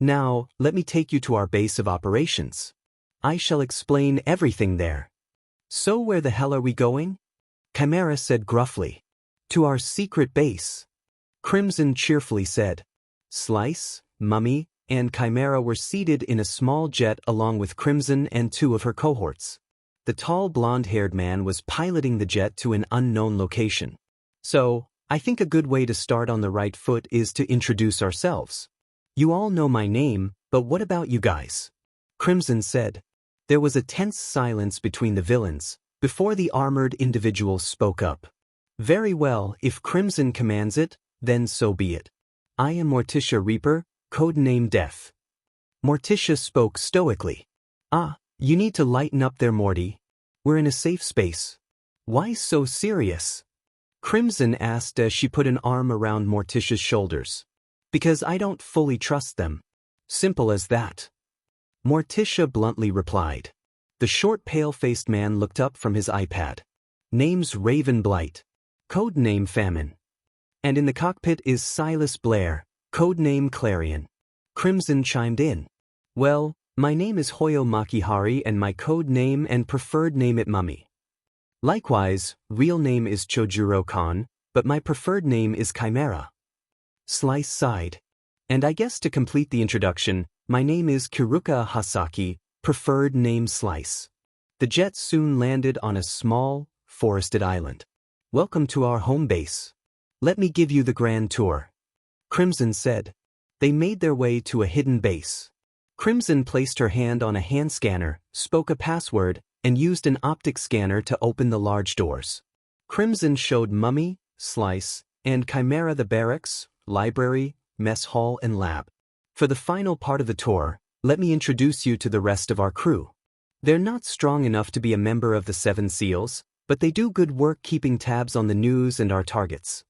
Now, let me take you to our base of operations. I shall explain everything there. So where the hell are we going? Chimera said gruffly. To our secret base. Crimson cheerfully said. Slice, Mummy, and Chimera were seated in a small jet along with Crimson and two of her cohorts. The tall blonde-haired man was piloting the jet to an unknown location. So, I think a good way to start on the right foot is to introduce ourselves. You all know my name, but what about you guys? Crimson said. There was a tense silence between the villains, before the armored individual spoke up. Very well, if Crimson commands it, then so be it. I am Morticia Reaper, codename Death. Morticia spoke stoically. Ah, you need to lighten up there, Morty. We're in a safe space. Why so serious? Crimson asked as she put an arm around Morticia's shoulders. Because I don't fully trust them. Simple as that. Morticia bluntly replied. The short pale-faced man looked up from his iPad. Name's Raven Blight. Codename Famine. And in the cockpit is Silas Blair, codename Clarion. Crimson chimed in. Well, my name is Hoyo Makihari and my code name and preferred name is Mummy. Likewise, real name is Chojuro-kan, but my preferred name is Chimera. Slice sighed. And I guess to complete the introduction, my name is Kiruka Hasaki, preferred name Slice. The jet soon landed on a small, forested island. Welcome to our home base. Let me give you the grand tour. Crimson said. They made their way to a hidden base. Crimson placed her hand on a hand scanner, spoke a password, and used an optic scanner to open the large doors. Crimson showed Mummy, Slice, and Chimera the barracks, library, mess hall, and lab. For the final part of the tour, let me introduce you to the rest of our crew. They're not strong enough to be a member of the Seven Seals, but they do good work keeping tabs on the news and our targets.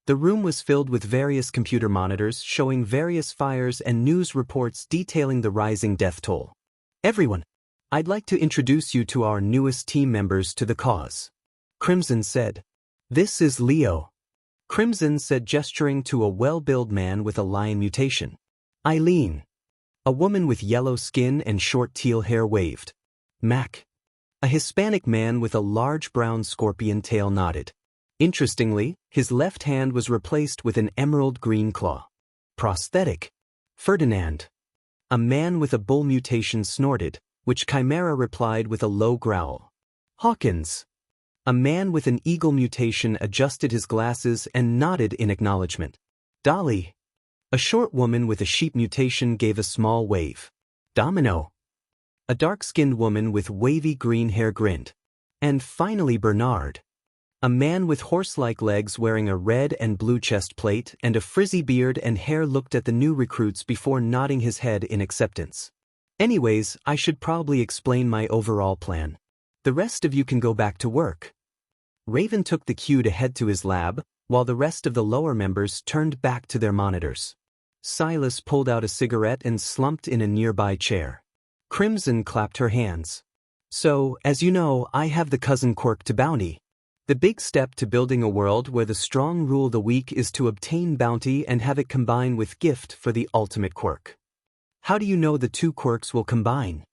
The room was filled with various computer monitors showing various fires and news reports detailing the rising death toll. Everyone, I'd like to introduce you to our newest team members to the cause. Crimson said. This is Leo. Crimson said, gesturing to a well-built man with a lion mutation. Eileen. A woman with yellow skin and short teal hair waved. Mac. A Hispanic man with a large brown scorpion tail nodded. Interestingly, his left hand was replaced with an emerald green claw. Prosthetic. Ferdinand. A man with a bull mutation snorted, which Chimera replied with a low growl. Hawkins. A man with an eagle mutation adjusted his glasses and nodded in acknowledgement. Dolly. A short woman with a sheep mutation gave a small wave. Domino. A dark-skinned woman with wavy green hair grinned. And finally Bernard. A man with horse-like legs wearing a red and blue chest plate and a frizzy beard and hair looked at the new recruits before nodding his head in acceptance. Anyways, I should probably explain my overall plan. The rest of you can go back to work. Raven took the cue to head to his lab, while the rest of the lower members turned back to their monitors. Silas pulled out a cigarette and slumped in a nearby chair. Crimson clapped her hands. So, as you know, I have the cousin Quirk to bounty. The big step to building a world where the strong rule the weak is to obtain bounty and have it combine with gift for the ultimate quirk. How do you know the two quirks will combine?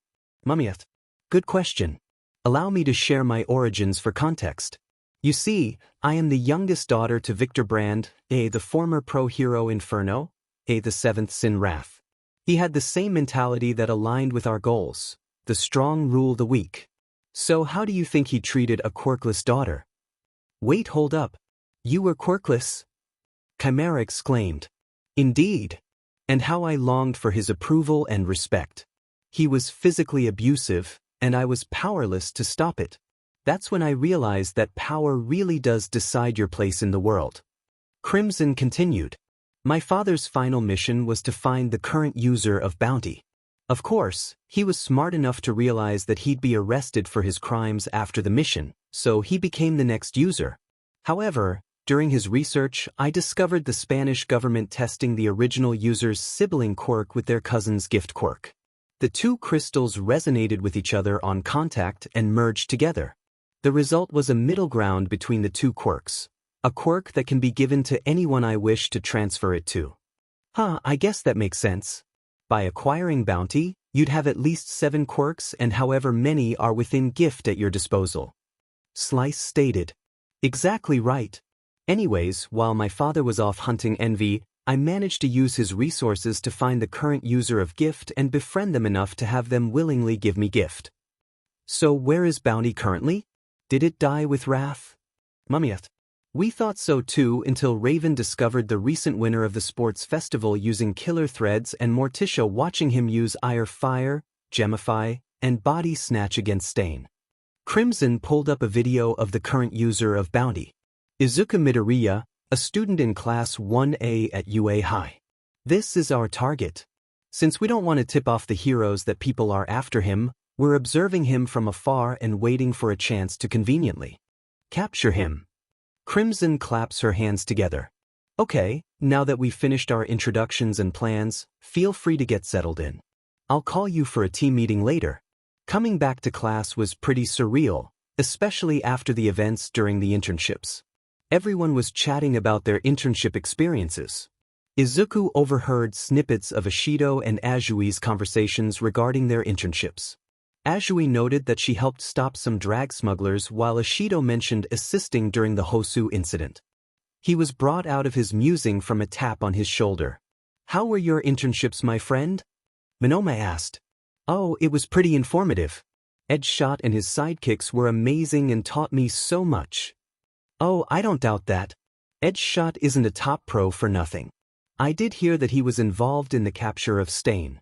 Mummieth. Good question. Allow me to share my origins for context. You see, I am the youngest daughter to Victor Brand, the former pro-hero Inferno, the seventh Sin Wrath. He had the same mentality that aligned with our goals. The strong rule the weak. So how do you think he treated a quirkless daughter? Wait, hold up. You were quirkless? Chimera exclaimed. Indeed. And how I longed for his approval and respect. He was physically abusive, and I was powerless to stop it. That's when I realized that power really does decide your place in the world. Crimson continued. My father's final mission was to find the current user of bounty. Of course, he was smart enough to realize that he'd be arrested for his crimes after the mission, so he became the next user. However, during his research, I discovered the Spanish government testing the original user's sibling quirk with their cousin's gift quirk. The two crystals resonated with each other on contact and merged together. The result was a middle ground between the two quirks, a quirk that can be given to anyone I wish to transfer it to. I guess that makes sense. By acquiring bounty, you'd have at least 7 quirks and however many are within gift at your disposal. Slice stated. Exactly right. Anyways, while my father was off hunting envy, I managed to use his resources to find the current user of gift and befriend them enough to have them willingly give me gift. So where is bounty currently? Did it die with wrath? Mummieth. We thought so too until Raven discovered the recent winner of the sports festival using killer threads and Morticia watching him use Ire Fire, Gemify, and Body Snatch against Stain. Crimson pulled up a video of the current user of bounty. Izuku Midoriya, a student in Class 1A at UA High. This is our target. Since we don't want to tip off the heroes that people are after him, we're observing him from afar and waiting for a chance to conveniently capture him. Crimson claps her hands together. Okay, now that we've finished our introductions and plans, feel free to get settled in. I'll call you for a team meeting later. Coming back to class was pretty surreal, especially after the events during the internships. Everyone was chatting about their internship experiences. Izuku overheard snippets of Ashido and Ajui's conversations regarding their internships. Ajui noted that she helped stop some drag smugglers while Ashido mentioned assisting during the Hosu incident. He was brought out of his musing from a tap on his shoulder. How were your internships, my friend? Minoma asked. Oh, it was pretty informative. Edgeshot and his sidekicks were amazing and taught me so much. Oh, I don't doubt that. Edgeshot isn't a top pro for nothing. I did hear that he was involved in the capture of Stain.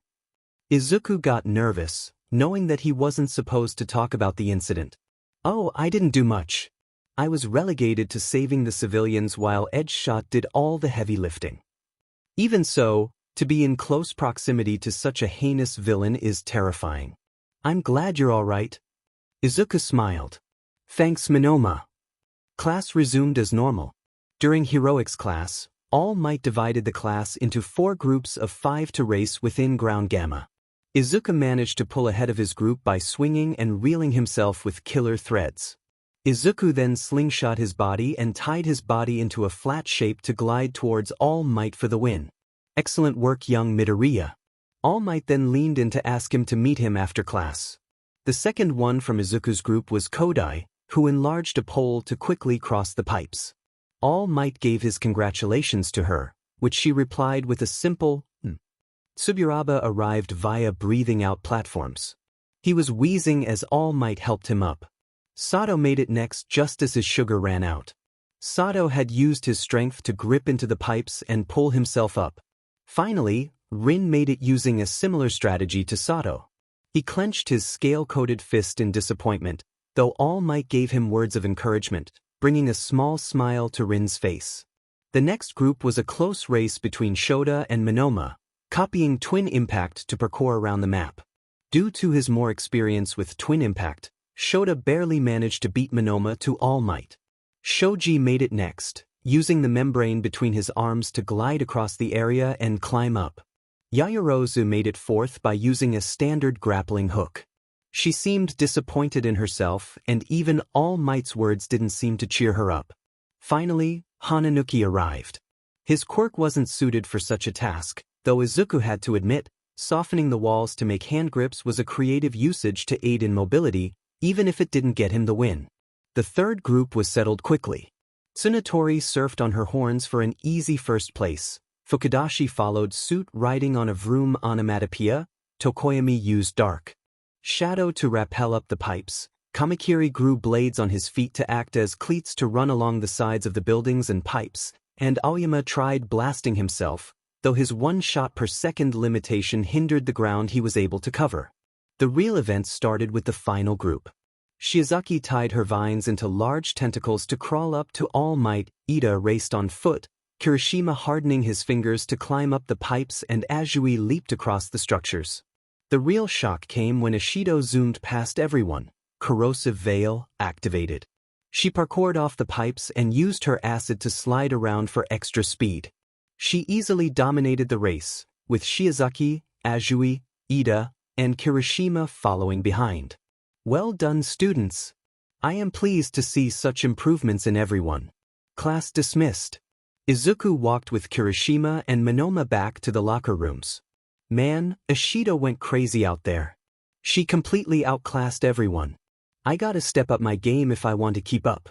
Izuku got nervous, knowing that he wasn't supposed to talk about the incident. Oh, I didn't do much. I was relegated to saving the civilians while Edgeshot did all the heavy lifting. Even so, to be in close proximity to such a heinous villain is terrifying. I'm glad you're all right. Izuku smiled. Thanks, Minoma. Class resumed as normal. During Heroics class, All Might divided the class into 4 groups of 5 to race within Ground Gamma. Izuku managed to pull ahead of his group by swinging and reeling himself with killer threads. Izuku then slingshot his body and tied his body into a flat shape to glide towards All Might for the win. Excellent work, young Midoriya. All Might then leaned in to ask him to meet him after class. The second one from Izuku's group was Kodai, who enlarged a pole to quickly cross the pipes. All Might gave his congratulations to her, which she replied with a simple Tsuburaba arrived via breathing out platforms. He was wheezing as All Might helped him up. Sato made it next just as his sugar ran out. Sato had used his strength to grip into the pipes and pull himself up. Finally, Rin made it using a similar strategy to Sato. He clenched his scale-coated fist in disappointment, though All Might gave him words of encouragement, bringing a small smile to Rin's face. The next group was a close race between Shota and Monoma, copying Twin Impact to parkour around the map. Due to his more experience with Twin Impact, Shota barely managed to beat Monoma to All Might. Shoji made it next, using the membrane between his arms to glide across the area and climb up. Yaoyorozu made it fourth by using a standard grappling hook. She seemed disappointed in herself, and even All Might's words didn't seem to cheer her up. Finally, Hananuki arrived. His quirk wasn't suited for such a task, though Izuku had to admit, softening the walls to make hand grips was a creative usage to aid in mobility, even if it didn't get him the win. The third group was settled quickly. Tsunatori surfed on her horns for an easy first place. Fukudashi followed suit riding on a vroom onomatopoeia. Tokoyami used dark shadow to rappel up the pipes. Kamakiri grew blades on his feet to act as cleats to run along the sides of the buildings and pipes, and Aoyama tried blasting himself, though his 1 shot per second limitation hindered the ground he was able to cover. The real event started with the final group. Shiozaki tied her vines into large tentacles to crawl up to All Might. Ida raced on foot, Kirishima hardening his fingers to climb up the pipes, and Azui leaped across the structures. The real shock came when Ashido zoomed past everyone. Corrosive Veil activated. She parkoured off the pipes and used her acid to slide around for extra speed. She easily dominated the race, with Shiozaki, Azui, Ida, and Kirishima following behind. Well done, students. I am pleased to see such improvements in everyone. Class dismissed. Izuku walked with Kirishima and Monoma back to the locker rooms. Man, Ashido went crazy out there. She completely outclassed everyone. I gotta step up my game if I want to keep up.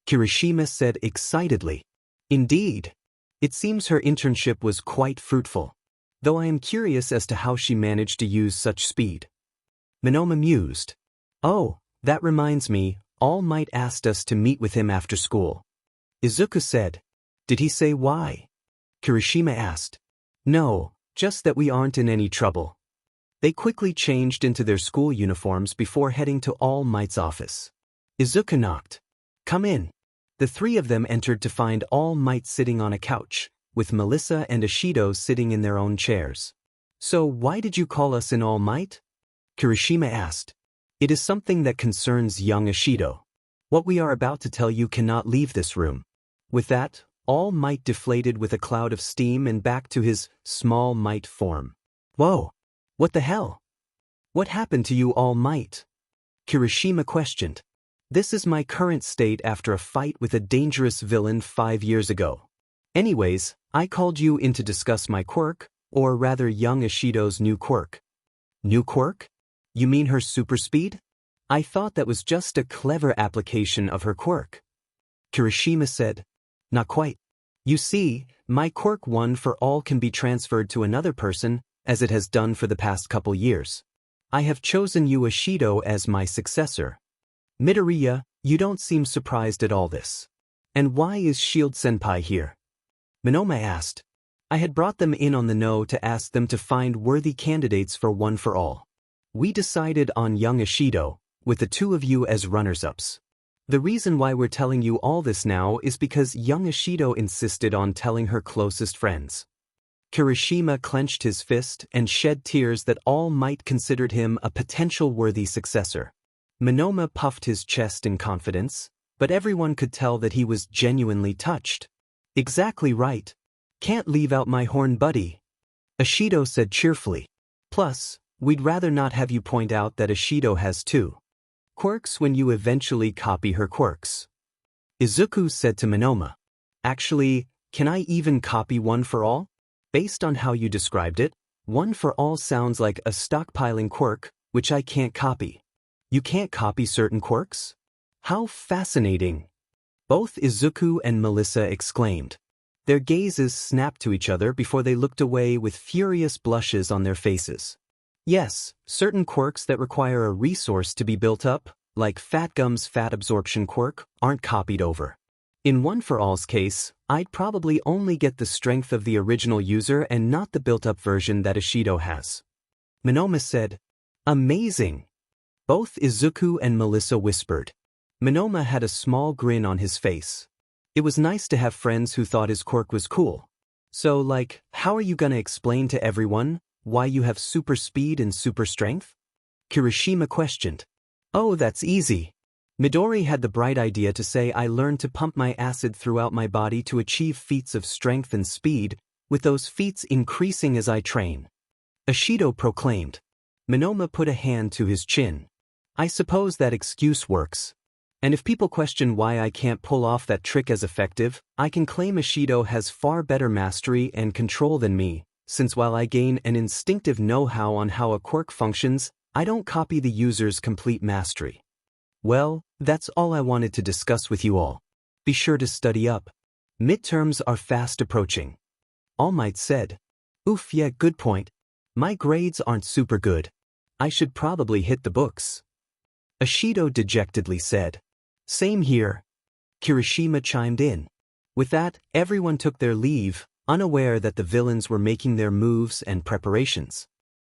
Kirishima said excitedly. Indeed. It seems her internship was quite fruitful. Though I am curious as to how she managed to use such speed. Monoma mused. Oh, that reminds me, All Might asked us to meet with him after school. Izuku said. Did he say why? Kirishima asked. No, just that we aren't in any trouble. They quickly changed into their school uniforms before heading to All Might's office. Izuku knocked. Come in. The three of them entered to find All Might sitting on a couch, with Melissa and Ashido sitting in their own chairs. So why did you call us in, All Might? Kirishima asked. It is something that concerns young Ashido. What we are about to tell you cannot leave this room. With that, All Might deflated with a cloud of steam and back to his small might form. Whoa! What the hell? What happened to you, All Might? Kirishima questioned. This is my current state after a fight with a dangerous villain 5 years ago. Anyways, I called you in to discuss my quirk, or rather young Ashido's new quirk. New quirk? You mean her super speed? I thought that was just a clever application of her quirk. Kirishima said. Not quite. You see, my quirk 1 for all can be transferred to another person, as it has done for the past couple years. I have chosen you, Ashido, as my successor. Midoriya, you don't seem surprised at all this. And why is Shield Senpai here? Monoma asked. I had brought them in on the know to ask them to find worthy candidates for 1 for all. We decided on young Ashido, with the 2 of you as runners-ups. The reason why we're telling you all this now is because young Ashido insisted on telling her closest friends. Kirishima clenched his fist and shed tears that All Might considered him a potential worthy successor. Monoma puffed his chest in confidence, but everyone could tell that he was genuinely touched. Exactly right. Can't leave out my horn buddy. Ashido said cheerfully. Plus, we'd rather not have you point out that Ashido has 2 Quirks when you eventually copy her quirks. Izuku said to Monoma. Actually, can I even copy one for all? Based on how you described it, one for all sounds like a stockpiling quirk, which I can't copy. You can't copy certain quirks? How fascinating! Both Izuku and Melissa exclaimed. Their gazes snapped to each other before they looked away with furious blushes on their faces. Yes, certain quirks that require a resource to be built up, like Fatgum's fat absorption quirk, aren't copied over. In One for All's case, I'd probably only get the strength of the original user and not the built-up version that Ashido has. Monoma said, Amazing! Both Izuku and Melissa whispered. Monoma had a small grin on his face. It was nice to have friends who thought his quirk was cool. So, like, how are you gonna explain to everyone why you have super speed and super strength? Kirishima questioned. Oh, that's easy. Midori had the bright idea to say I learned to pump my acid throughout my body to achieve feats of strength and speed, with those feats increasing as I train. Ashido proclaimed. Monoma put a hand to his chin. I suppose that excuse works. And if people question why I can't pull off that trick as effective, I can claim Ashido has far better mastery and control than me, since while I gain an instinctive know-how on how a quirk functions, I don't copy the user's complete mastery. Well, that's all I wanted to discuss with you all. Be sure to study up. Midterms are fast approaching. All Might said. Oof, yeah, good point. My grades aren't super good. I should probably hit the books. Ashido dejectedly said. Same here. Kirishima chimed in. With that, everyone took their leave, unaware that the villains were making their moves and preparations.